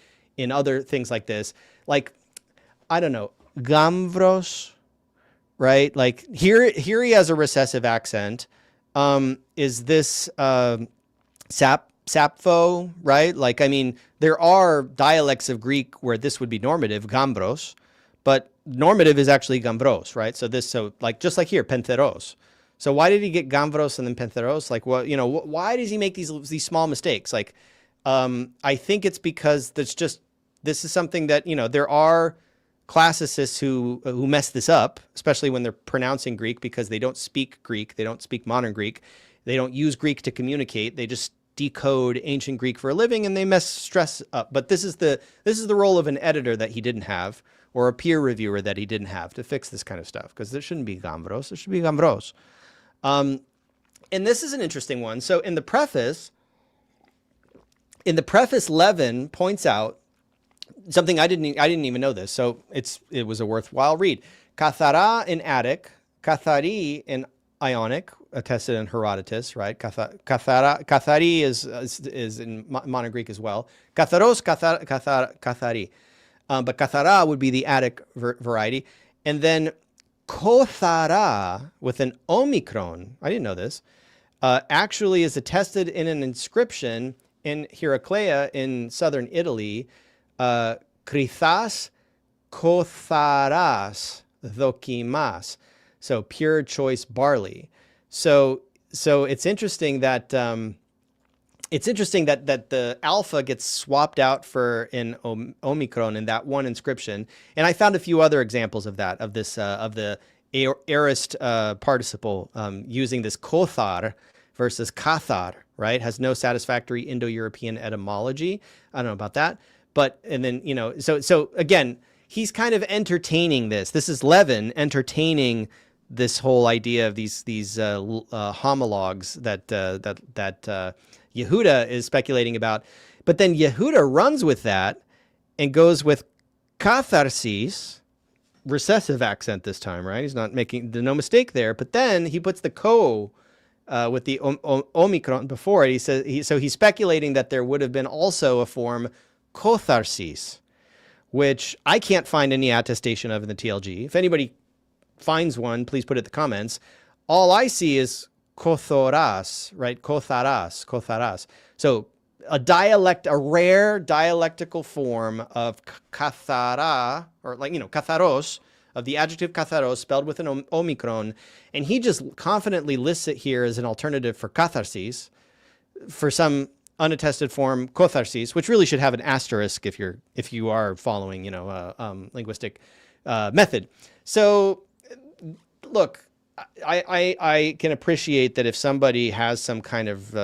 other things like this. Like, I don't know, gambros, right? Like here he has a recessive accent. Is this Sappho, right? Like, I mean, there are dialects of Greek where this would be normative, gambros, but normative is actually gambros, right? So like, just like here, pentheros. So why did he get gambros and then pentheros? Like, well, why does he make these small mistakes? Like, I think it's because this is something that, there are classicists who mess this up, especially when they're pronouncing Greek because they don't speak Greek. They don't speak modern Greek. They don't use Greek to communicate. They just decode ancient Greek for a living and they mess stress up. But this is the role of an editor that he didn't have, or a peer reviewer that he didn't have to fix this kind of stuff, because there shouldn't be gambros. There should be gambros. And this is an interesting one. So in the preface, Levin points out something I didn't even know this. So it was a worthwhile read. Kathara in Attic, Kathari in Ionic, attested in Herodotus, right? Kathari is in modern Greek as well. Katharos, Kathari. But Kathara would be the Attic variety. And then Kothara with an omicron, I didn't know this, actually is attested in an inscription in Heraclea in southern Italy, Krithas Kotharas Dokimas. So pure choice barley. So it's interesting that the alpha gets swapped out for an omicron in that one inscription. And I found a few other examples of that, of this, of the aorist participle using this kothar versus kathar, right? Has no satisfactory Indo-European etymology. I don't know about that. But, and then, so again, he's kind of entertaining this. This is Levin entertaining this whole idea of these homologues that Yehuda is speculating about. But then Yehuda runs with that and goes with catharsis, recessive accent this time, right? He's not making no mistake there. But then he puts the ko with the omicron before it. He says so he's speculating that there would have been also a form kotharsis, which I can't find any attestation of in the TLG. If anybody finds one, please put it in the comments. All I see is kothoras, right? Kotharas. So a rare dialectical form of kathara, or like, katharos, of the adjective katharos spelled with an omicron. And he just confidently lists it here as an alternative for catharsis, for some unattested form kotharsis, which really should have an asterisk if you are following, linguistic method. So look, I can appreciate that if somebody has some kind of,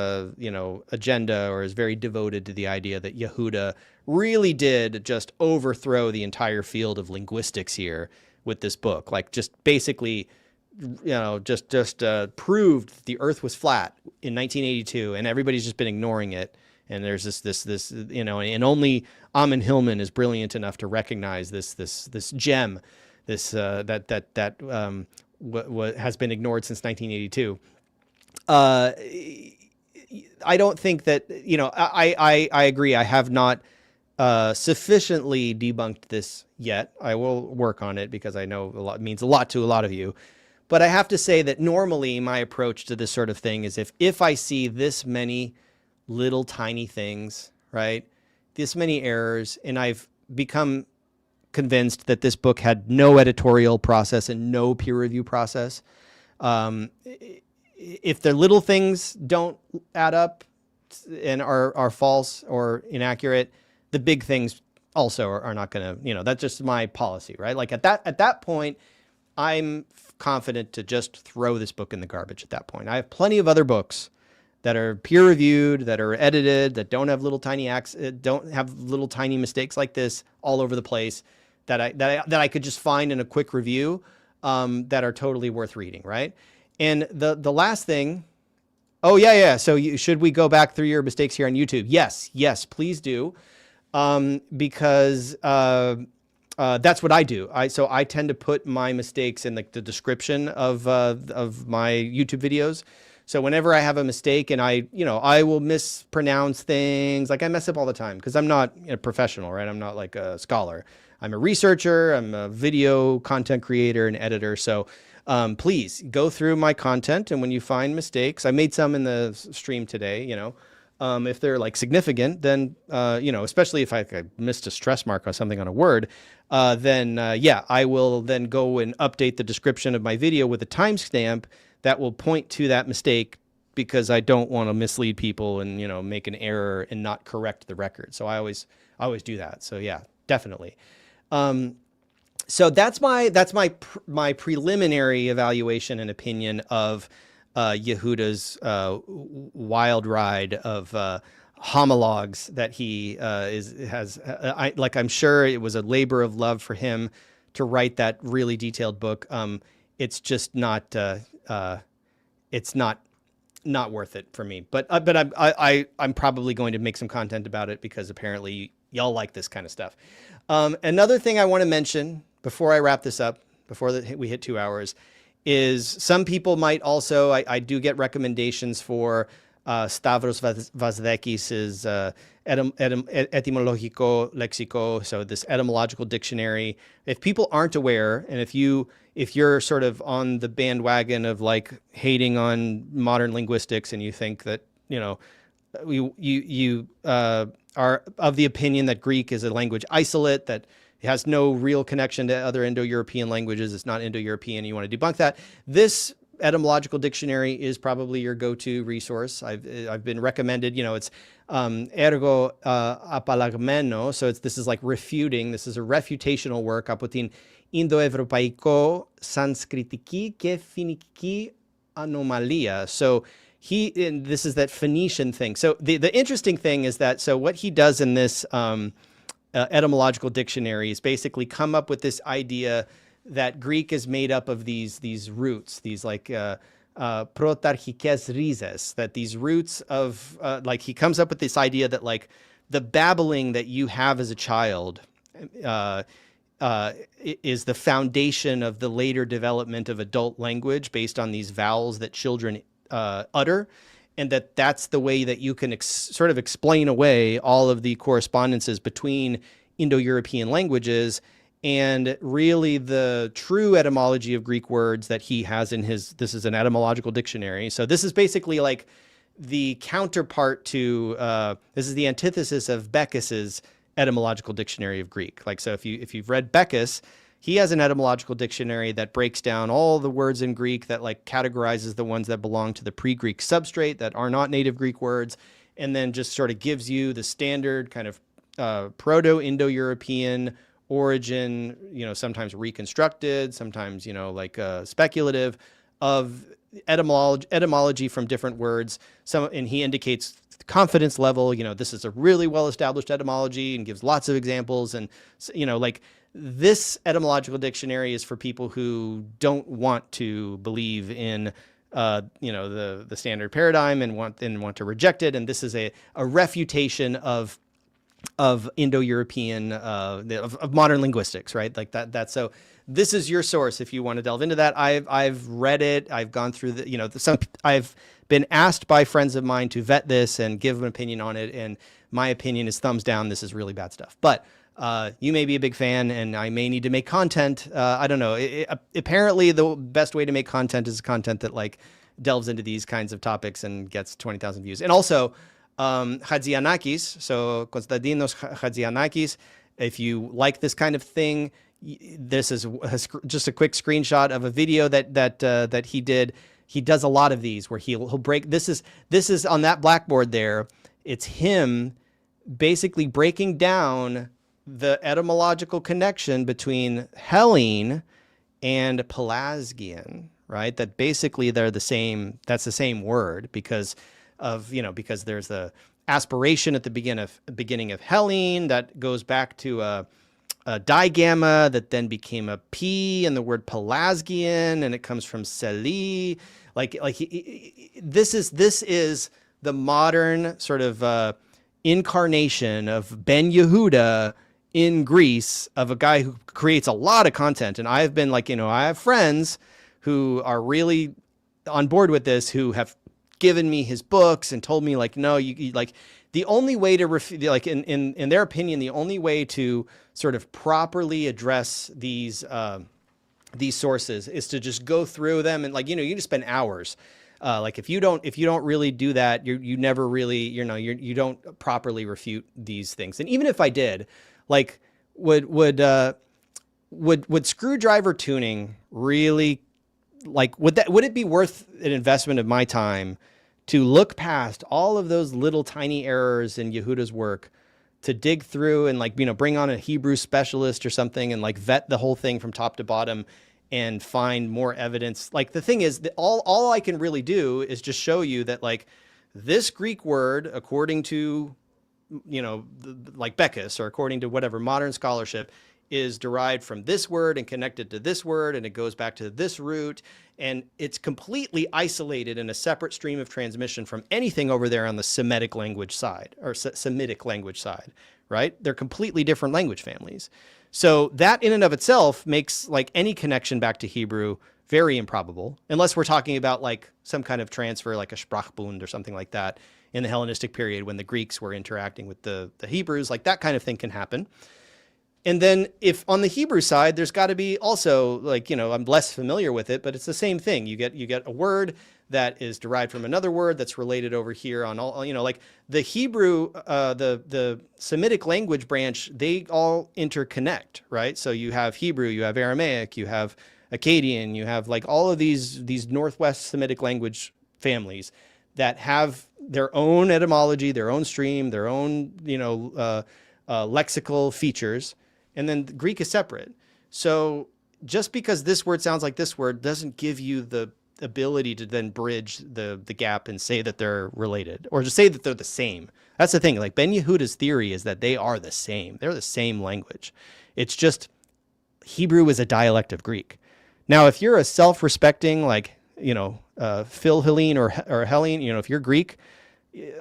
agenda or is very devoted to the idea that Yehuda really did just overthrow the entire field of linguistics here with this book, like just basically, just proved the earth was flat in 1982 and everybody's just been ignoring it. And there's this, and only Amon Hillman is brilliant enough to recognize this gem, what has been ignored since 1982. I don't think that, I agree. I have not sufficiently debunked this yet. I will work on it because I know it means a lot to a lot of you. But I have to say that normally my approach to this sort of thing is if I see this many little tiny things, right, this many errors, and I've become convinced that this book had no editorial process and no peer review process. If the little things don't add up and are false or inaccurate, the big things also are not going to, that's just my policy, right? Like at that point, I'm confident to just throw this book in the garbage at that point. I have plenty of other books that are peer reviewed, that are edited, that don't have little tiny mistakes like this all over the place, that I could just find in a quick review, that are totally worth reading, right? And the last thing, so should we go back through your mistakes here on YouTube? Yes, please do. because that's what I do. So I tend to put my mistakes in the description of my YouTube videos. So whenever I have a mistake and I will mispronounce things, like I mess up all the time because I'm not a professional, right? I'm not like a scholar. I'm a researcher. I'm a video content creator and editor. So please go through my content. And when you find mistakes, I made some in the stream today, if they're like significant, then, especially if I missed a stress mark on something on a word, then I will then go and update the description of my video with a timestamp that will point to that mistake, because I don't want to mislead people and, make an error and not correct the record. So I always do that. So yeah, definitely. So that's my preliminary evaluation and opinion of Yehuda's wild ride of homologues that he has. I'm sure it was a labor of love for him to write that really detailed book. It's just not. It's not worth it for me. But I'm probably going to make some content about it because apparently y'all like this kind of stuff. Another thing I want to mention before I wrap this up, before we hit 2 hours, is some people might also, I do get recommendations for Stavros Vazdekis's Etymologico Lexico, so this etymological dictionary. If people aren't aware, and if you're sort of on the bandwagon of like hating on modern linguistics, and you think that, you are of the opinion that Greek is a language isolate, that it has no real connection to other Indo-European languages, it's not Indo-European, you want to debunk that, this etymological dictionary is probably your go-to resource. I've been recommended, it's ergo apalagmeno, so this is like refuting, this is a refutational work, apotin Indo-Evropaico Sanskritiki ke Phoeniki anomalia. So this is that Phoenician thing. So the interesting thing is that, so what he does in this etymological dictionary is basically come up with this idea that Greek is made up of these roots, these like protarchikes rhises, that these roots of he comes up with this idea that like the babbling that you have as a child is the foundation of the later development of adult language based on these vowels that children utter, and that's the way that you can sort of explain away all of the correspondences between Indo-European languages and really the true etymology of Greek words that he has in this is an etymological dictionary. So this is basically like the counterpart to, this is the antithesis of Beckus's etymological dictionary of Greek. Like, so if you've read Beckus, he has an etymological dictionary that breaks down all the words in Greek, that like categorizes the ones that belong to the pre-Greek substrate that are not native Greek words, and then just sort of gives you the standard kind of Proto-Indo-European origin, sometimes reconstructed, sometimes, speculative, of etymology from different words. And he indicates confidence level, this is a really well-established etymology, and gives lots of examples. And, this etymological dictionary is for people who don't want to believe in, the standard paradigm and want to reject it. And this is a refutation of Indo-European, of modern linguistics, right? Like that. So this is your source if you want to delve into that. I've read it. I've gone through I've been asked by friends of mine to vet this and give an opinion on it. And my opinion is thumbs down. This is really bad stuff. But you may be a big fan, and I may need to make content. I don't know. Apparently, the best way to make content is content that like delves into these kinds of topics and gets 20,000 views. And also, Hadzianakis, so Konstantinos Hadzianakis, if you like this kind of thing, this is just a quick screenshot of a video that he did. He does a lot of these where he'll break. This is on that blackboard there. It's him basically breaking down the etymological connection between Hellene and Pelasgian, right? That basically they're the same. That's the same word because there's the aspiration at the beginning of Hellene that goes back to a digamma that then became a P, and the word Pelasgian, and it comes from Seli. This is the modern sort of incarnation of Ben Yehuda in Greece, of a guy who creates a lot of content. And I've been like, I have friends who are really on board with this, who have given me his books and told me like, no, you like the only way to like in their opinion, the only way to sort of properly address these sources is to just go through them and like, you just spend hours. Like if you don't really do that, you never really, you don't properly refute these things. And even if I did, like, would screwdriver tuning really, like, would it be worth an investment of my time to look past all of those little tiny errors in Yehuda's work, to dig through and like, bring on a Hebrew specialist or something and like vet the whole thing from top to bottom and find more evidence? Like, the thing is that all I can really do is just show you that like this Greek word, according to, like Beckus, or according to whatever modern scholarship, is derived from this word and connected to this word, and it goes back to this root, and it's completely isolated in a separate stream of transmission from anything over there on the Semitic language side, or Semitic language side, right? They're completely different language families. So that in and of itself makes like any connection back to Hebrew very improbable, unless we're talking about like some kind of transfer, like a Sprachbund or something like that in the Hellenistic period when the Greeks were interacting with the Hebrews. Like that kind of thing can happen. And then if on the Hebrew side, there's got to be also like, I'm less familiar with it, but it's the same thing. You get a word that is derived from another word that's related over here on all, like the Hebrew, the Semitic language branch, they all interconnect, right? So you have Hebrew, you have Aramaic, you have Akkadian, you have like all of these Northwest Semitic language families that have their own etymology, their own stream, their own, lexical features. And then Greek is separate. So just because this word sounds like this word doesn't give you the ability to then bridge the gap and say that they're related, or to say that they're the same. That's the thing. Like Ben Yehuda's theory is that they are the same. They're the same language. It's just Hebrew is a dialect of Greek. Now, if you're a self-respecting, like, Phil Helene or Hellene, if you're Greek,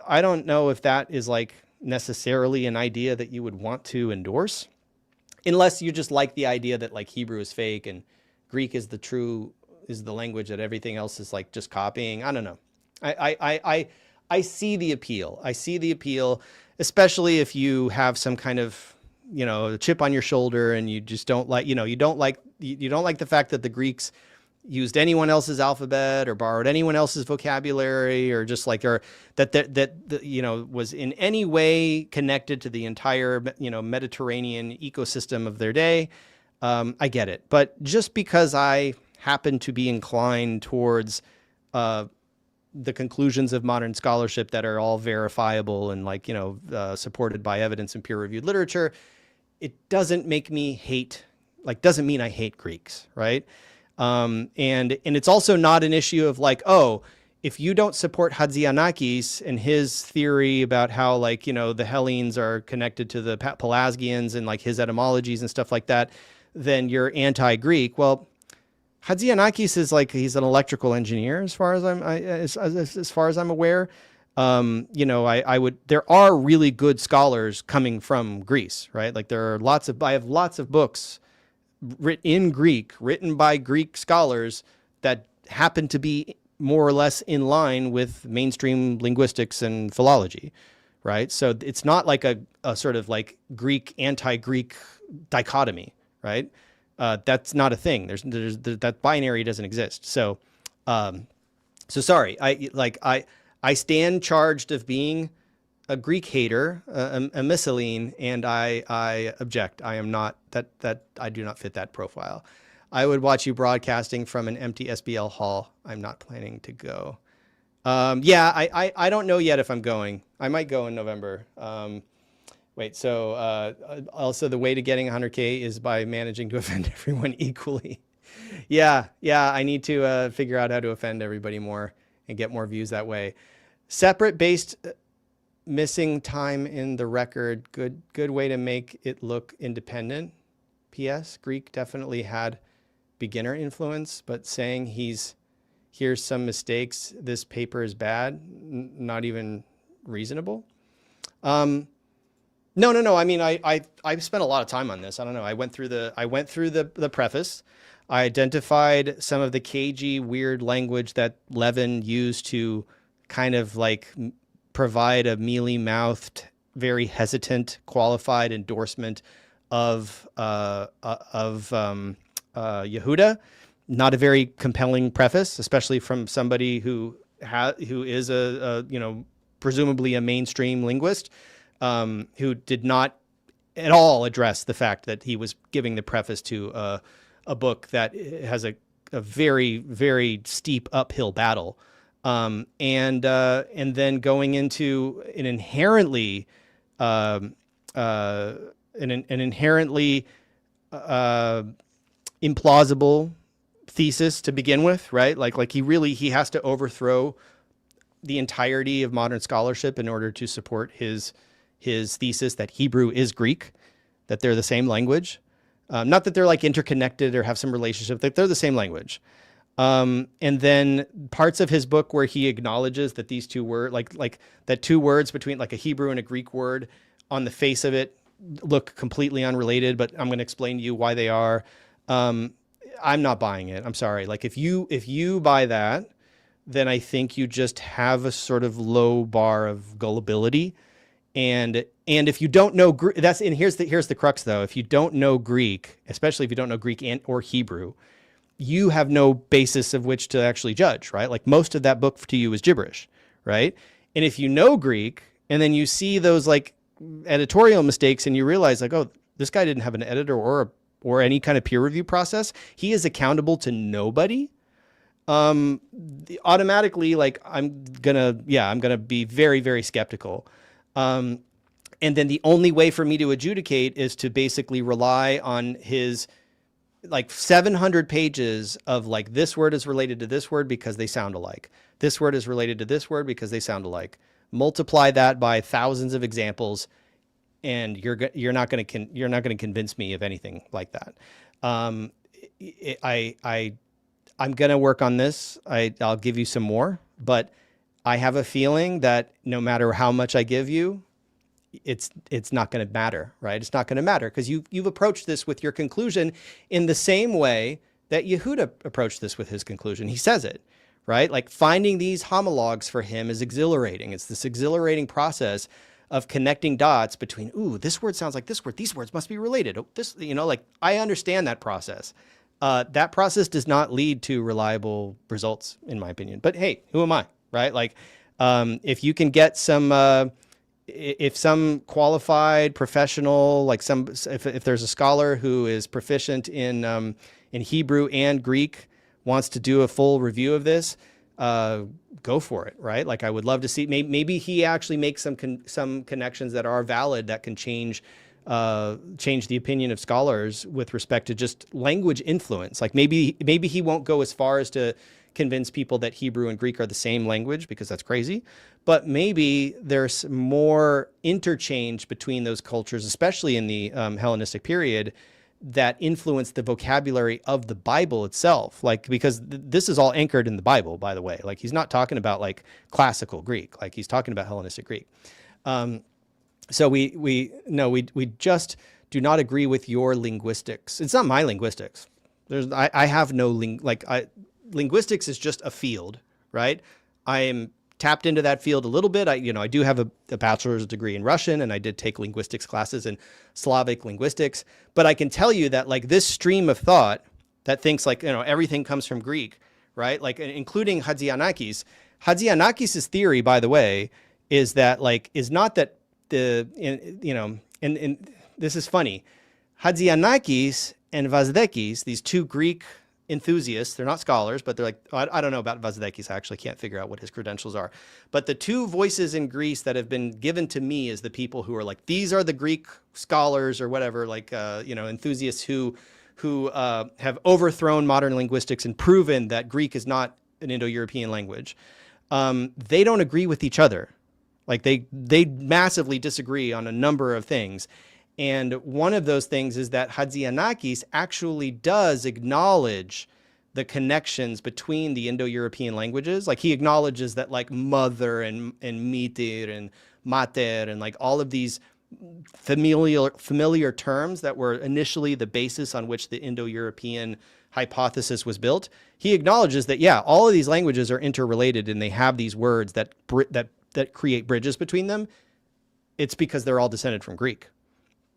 I don't know if that is like necessarily an idea that you would want to endorse, unless you just like the idea that like Hebrew is fake and Greek is the language that everything else is like just copying. I don't know. I see the appeal. I see the appeal, especially if you have some kind of, chip on your shoulder and you just don't like, you don't like the fact that the Greeks used anyone else's alphabet or borrowed anyone else's vocabulary, or just like, or that was in any way connected to the entire, Mediterranean ecosystem of their day. I get it. But just because I happen to be inclined towards the conclusions of modern scholarship that are all verifiable and like, supported by evidence and peer-reviewed literature, it doesn't make me hate, like, doesn't mean I hate Greeks, right? And it's also not an issue of like, oh, if you don't support Hadzianakis and his theory about how like, the Hellenes are connected to the Pelasgians and like his etymologies and stuff like that, then you're anti-Greek. Well, Hadzianakis is like, he's an electrical engineer as far as I'm aware. There are really good scholars coming from Greece, right? Like I have lots of books written by Greek scholars that happen to be more or less in line with mainstream linguistics and philology, right? So it's not like a sort of like Greek, anti-Greek dichotomy, right? That's not a thing. There's that binary doesn't exist. So sorry. I stand charged of being a Greek hater, a Misceline, and I object. I am not that I do not fit that profile. I would watch you broadcasting from an empty SBL hall. I'm not planning to go. I don't know yet if I'm going. I might go in November. Also the way to getting 100K is by managing to offend everyone equally. Yeah, I need to figure out how to offend everybody more and get more views that way. Separate based missing time in the record. Good way to make it look independent. P.S. Greek definitely had beginner influence, but saying here's some mistakes, this paper is bad, not even reasonable. No. I mean, I spent a lot of time on this. I don't know. I went through the preface. I identified some of the cagey, weird language that Levin used to kind of like provide a mealy-mouthed, very hesitant, qualified endorsement of Yehuda. Not a very compelling preface, especially from somebody who is a presumably a mainstream linguist, who did not at all address the fact that he was giving the preface to a book that has a very, very steep uphill battle, and then going into an inherently implausible thesis to begin with, right? Like he has to overthrow the entirety of modern scholarship in order to support his thesis that Hebrew is Greek, that they're the same language. Not that they're like interconnected or have some relationship, that they're the same language. And then parts of his book where he acknowledges that these two words, like that two words between like a Hebrew and a Greek word on the face of it look completely unrelated, but I'm going to explain to you why they are. I'm not buying it. I'm sorry. Like if you buy that, then I think you just have a sort of low bar of gullibility. And if you don't know here's the crux though. If you don't know Greek, especially if you don't know Greek or Hebrew, you have no basis of which to actually judge, right? Like most of that book to you is gibberish, right? And if you know Greek and then you see those like editorial mistakes and you realize like, oh, this guy didn't have an editor or any kind of peer review process, he is accountable to nobody. Automatically, like I'm gonna be very, very skeptical. And then the only way for me to adjudicate is to basically rely on his like 700 pages of like, this word is related to this word because they sound alike. This word is related to this word because they sound alike. Multiply that by thousands of examples, and you're not going to convince me of anything like that. I'm going to work on this. I'll give you some more, but I have a feeling that no matter how much I give you, it's not going to matter, right? It's not going to matter because you've approached this with your conclusion in the same way that Yehuda approached this with his conclusion. He says it, right? Like finding these homologs for him is exhilarating. It's this exhilarating process of connecting dots between, ooh, this word sounds like this word. These words must be related. Oh, this, like I understand that process. That process does not lead to reliable results, in my opinion. But hey, who am I, right? Like, if you can get if some qualified professional, like if there's a scholar who is proficient in Hebrew and Greek wants to do a full review of this, go for it, right? Like I would love to see, maybe he actually makes some connections that are valid that can change the opinion of scholars with respect to just language influence. Like maybe he won't go as far as to convince people that Hebrew and Greek are the same language, because that's crazy. But maybe there's more interchange between those cultures, especially in the Hellenistic period, that influenced the vocabulary of the Bible itself. Like, because this is all anchored in the Bible, by the way. Like, he's not talking about like classical Greek. Like, he's talking about Hellenistic Greek. So we just do not agree with your linguistics. It's not my linguistics. I have no linguistics is just a field, right? I am tapped into that field a little bit. I do have a bachelor's degree in Russian, and I did take linguistics classes in Slavic linguistics. But I can tell you that like this stream of thought that thinks like, everything comes from Greek, right? Like including Hadzianakis. Hadzianakis' theory, by the way, is not that and this is funny. Hadzianakis and Vazdekis, these two Greek enthusiasts, they're not scholars, but they're like, I don't know about Vazdekis. I actually can't figure out what his credentials are. But the two voices in Greece that have been given to me as the people who are like, these are the Greek scholars or whatever, like, enthusiasts who have overthrown modern linguistics and proven that Greek is not an Indo-European language. They don't agree with each other. Like they massively disagree on a number of things. And one of those things is that Hadzianakis actually does acknowledge the connections between the Indo-European languages. Like he acknowledges that like mother and mitir and mater and like all of these familiar terms that were initially the basis on which the Indo-European hypothesis was built. He acknowledges that, yeah, all of these languages are interrelated and they have these words that create bridges between them. It's because they're all descended from Greek.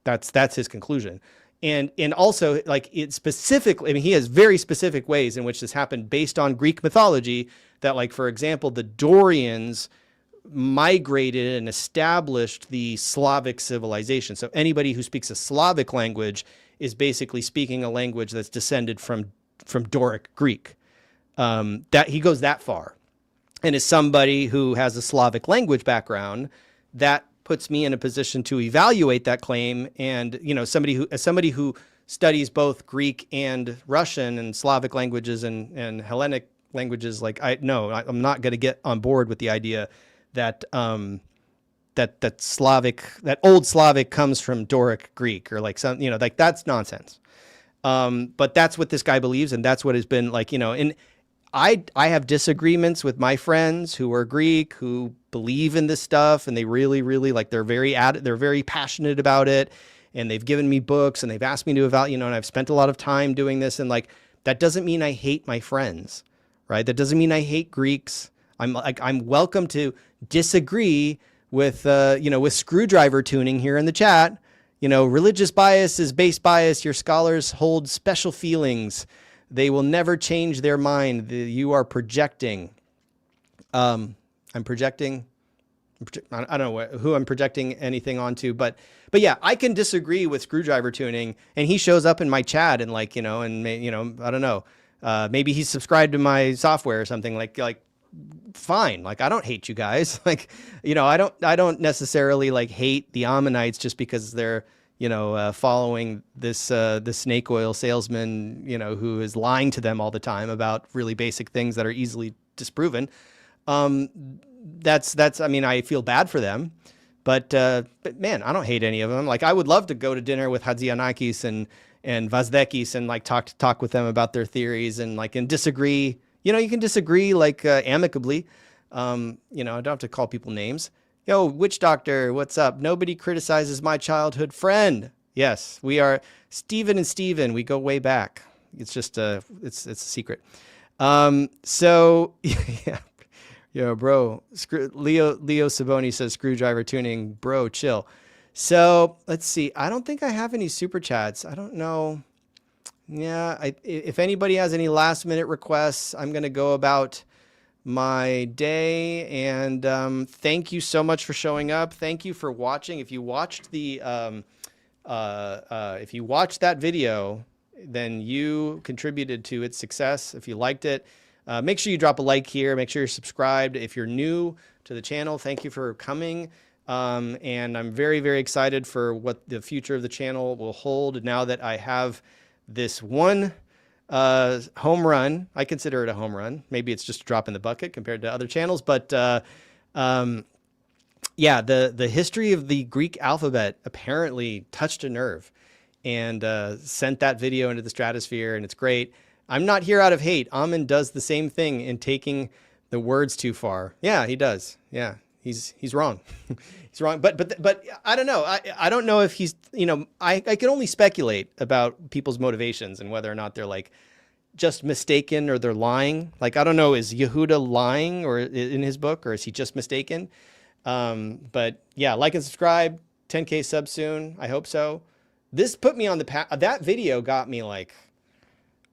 That's his conclusion. And also, like, it specifically, I mean, he has very specific ways in which this happened based on Greek mythology that, like, for example, the Dorians migrated and established the Slavic civilization. So anybody who speaks a Slavic language is basically speaking a language that's descended from Doric Greek. That he goes that far. And as somebody who has a Slavic language background, that puts me in a position to evaluate that claim. And, you know, as somebody who studies both Greek and Russian and Slavic languages and Hellenic languages, like, I'm not going to get on board with the idea that that old Slavic comes from Doric Greek or like some, you know, like that's nonsense. But that's what this guy believes, and that's what has been like, you know, and I have disagreements with my friends who are Greek, who believe in this stuff, and they really, really like, they're very passionate about it, and they've given me books and they've asked me to evaluate, you know, and I've spent a lot of time doing this, and like, that doesn't mean I hate my friends, right? That doesn't mean I hate Greeks. I'm welcome to disagree with, you know, with screwdriver tuning here in the chat. You know, religious bias is base bias. Your scholars hold special feelings. They will never change their mind. You are projecting. I'm projecting. I don't know who I'm projecting anything onto, but yeah, I can disagree with screwdriver tuning, and he shows up in my chat and like, you know, and you know, I don't know, maybe he's subscribed to my software or something, like fine. Like, I don't hate you guys. Like, you know, I don't necessarily like hate the Ammonites just because they're, you know, following this snake oil salesman, you know, who is lying to them all the time about really basic things that are easily disproven. That's, I mean, I feel bad for them, but man, I don't hate any of them. Like, I would love to go to dinner with Hadzianakis and Vazdekis and like talk with them about their theories and like, and disagree. You know, you can disagree like amicably. You know, I don't have to call people names. Yo, witch doctor, what's up? Nobody criticizes my childhood friend. Yes, we are Steven and Steven. We go way back. It's just it's a secret. So yeah, yo, bro. Leo Saboni says screwdriver tuning, bro. Chill. So let's see. I don't think I have any super chats. I don't know. Yeah, if anybody has any last minute requests, I'm going to go about my day. And thank you so much for showing up. Thank you for watching. If you watched if you watched that video, then you contributed to its success. If you liked it, make sure you drop a like here. Make sure you're subscribed. If you're new to the channel, thank you for coming. And I'm very, very excited for what the future of the channel will hold now that I have this one home run. I consider it a home run. Maybe it's just a drop in the bucket compared to other channels, but yeah, the history of the Greek alphabet apparently touched a nerve and sent that video into the stratosphere, and it's great. I'm not here out of hate. Amin does the same thing in taking the words too far. Yeah, he does. Yeah, he's wrong. He's wrong. But I don't know. I don't know if he's, you know, I can only speculate about people's motivations and whether or not they're like just mistaken or they're lying. Like, I don't know, is Yehuda lying or in his book, or is he just mistaken? But yeah, like and subscribe, 10K subs soon. I hope so. This put me on the path. That video got me like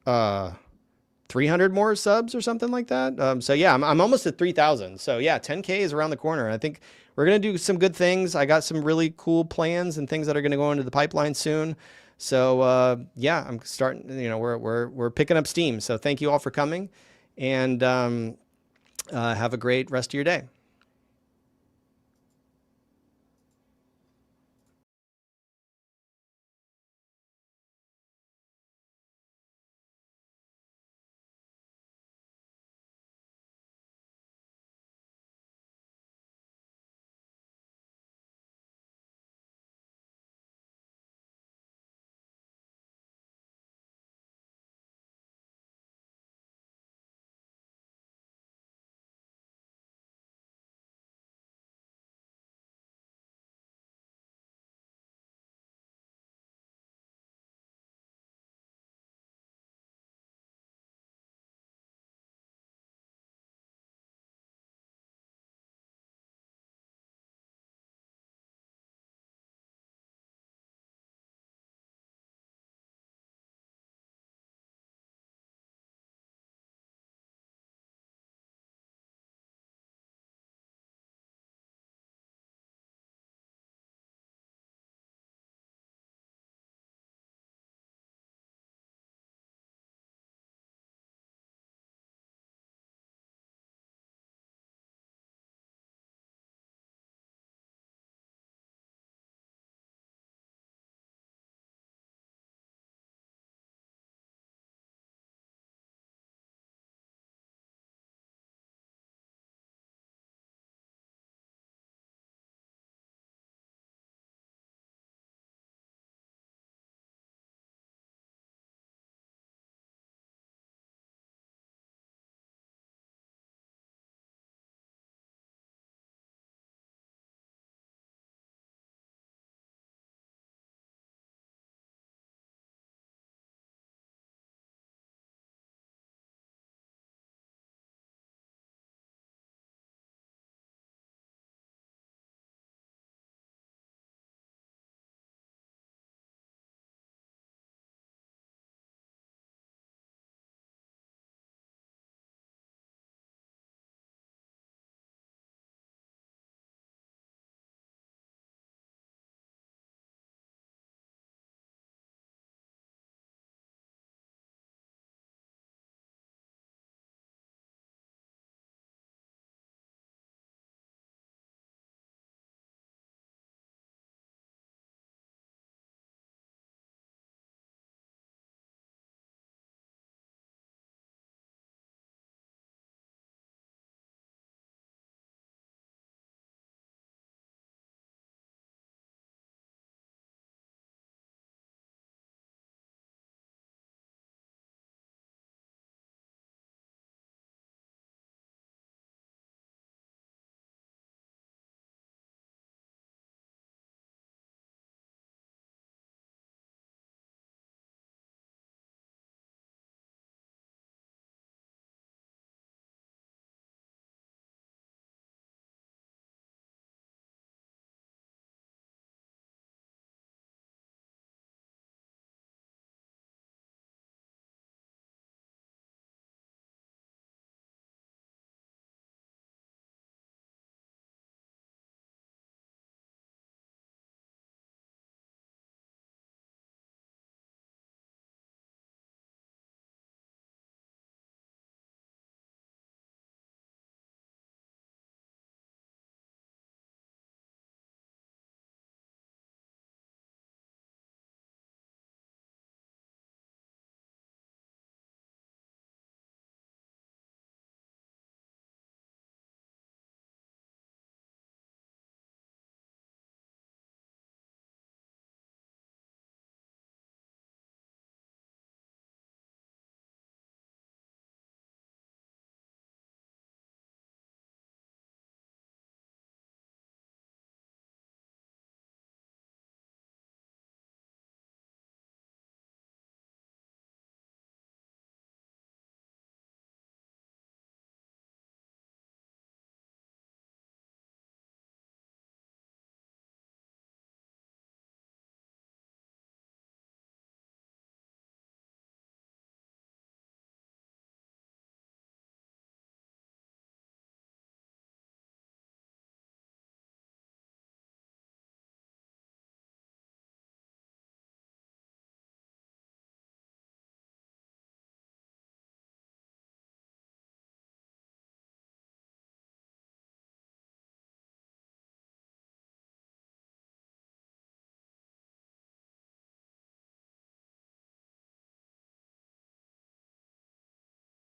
300 more subs or something like that. So yeah, I'm almost at 3,000. So yeah, 10K is around the corner. I think we're going to do some good things. I got some really cool plans and things that are going to go into the pipeline soon. So yeah, I'm starting, you know, we're picking up steam. So thank you all for coming, and have a great rest of your day.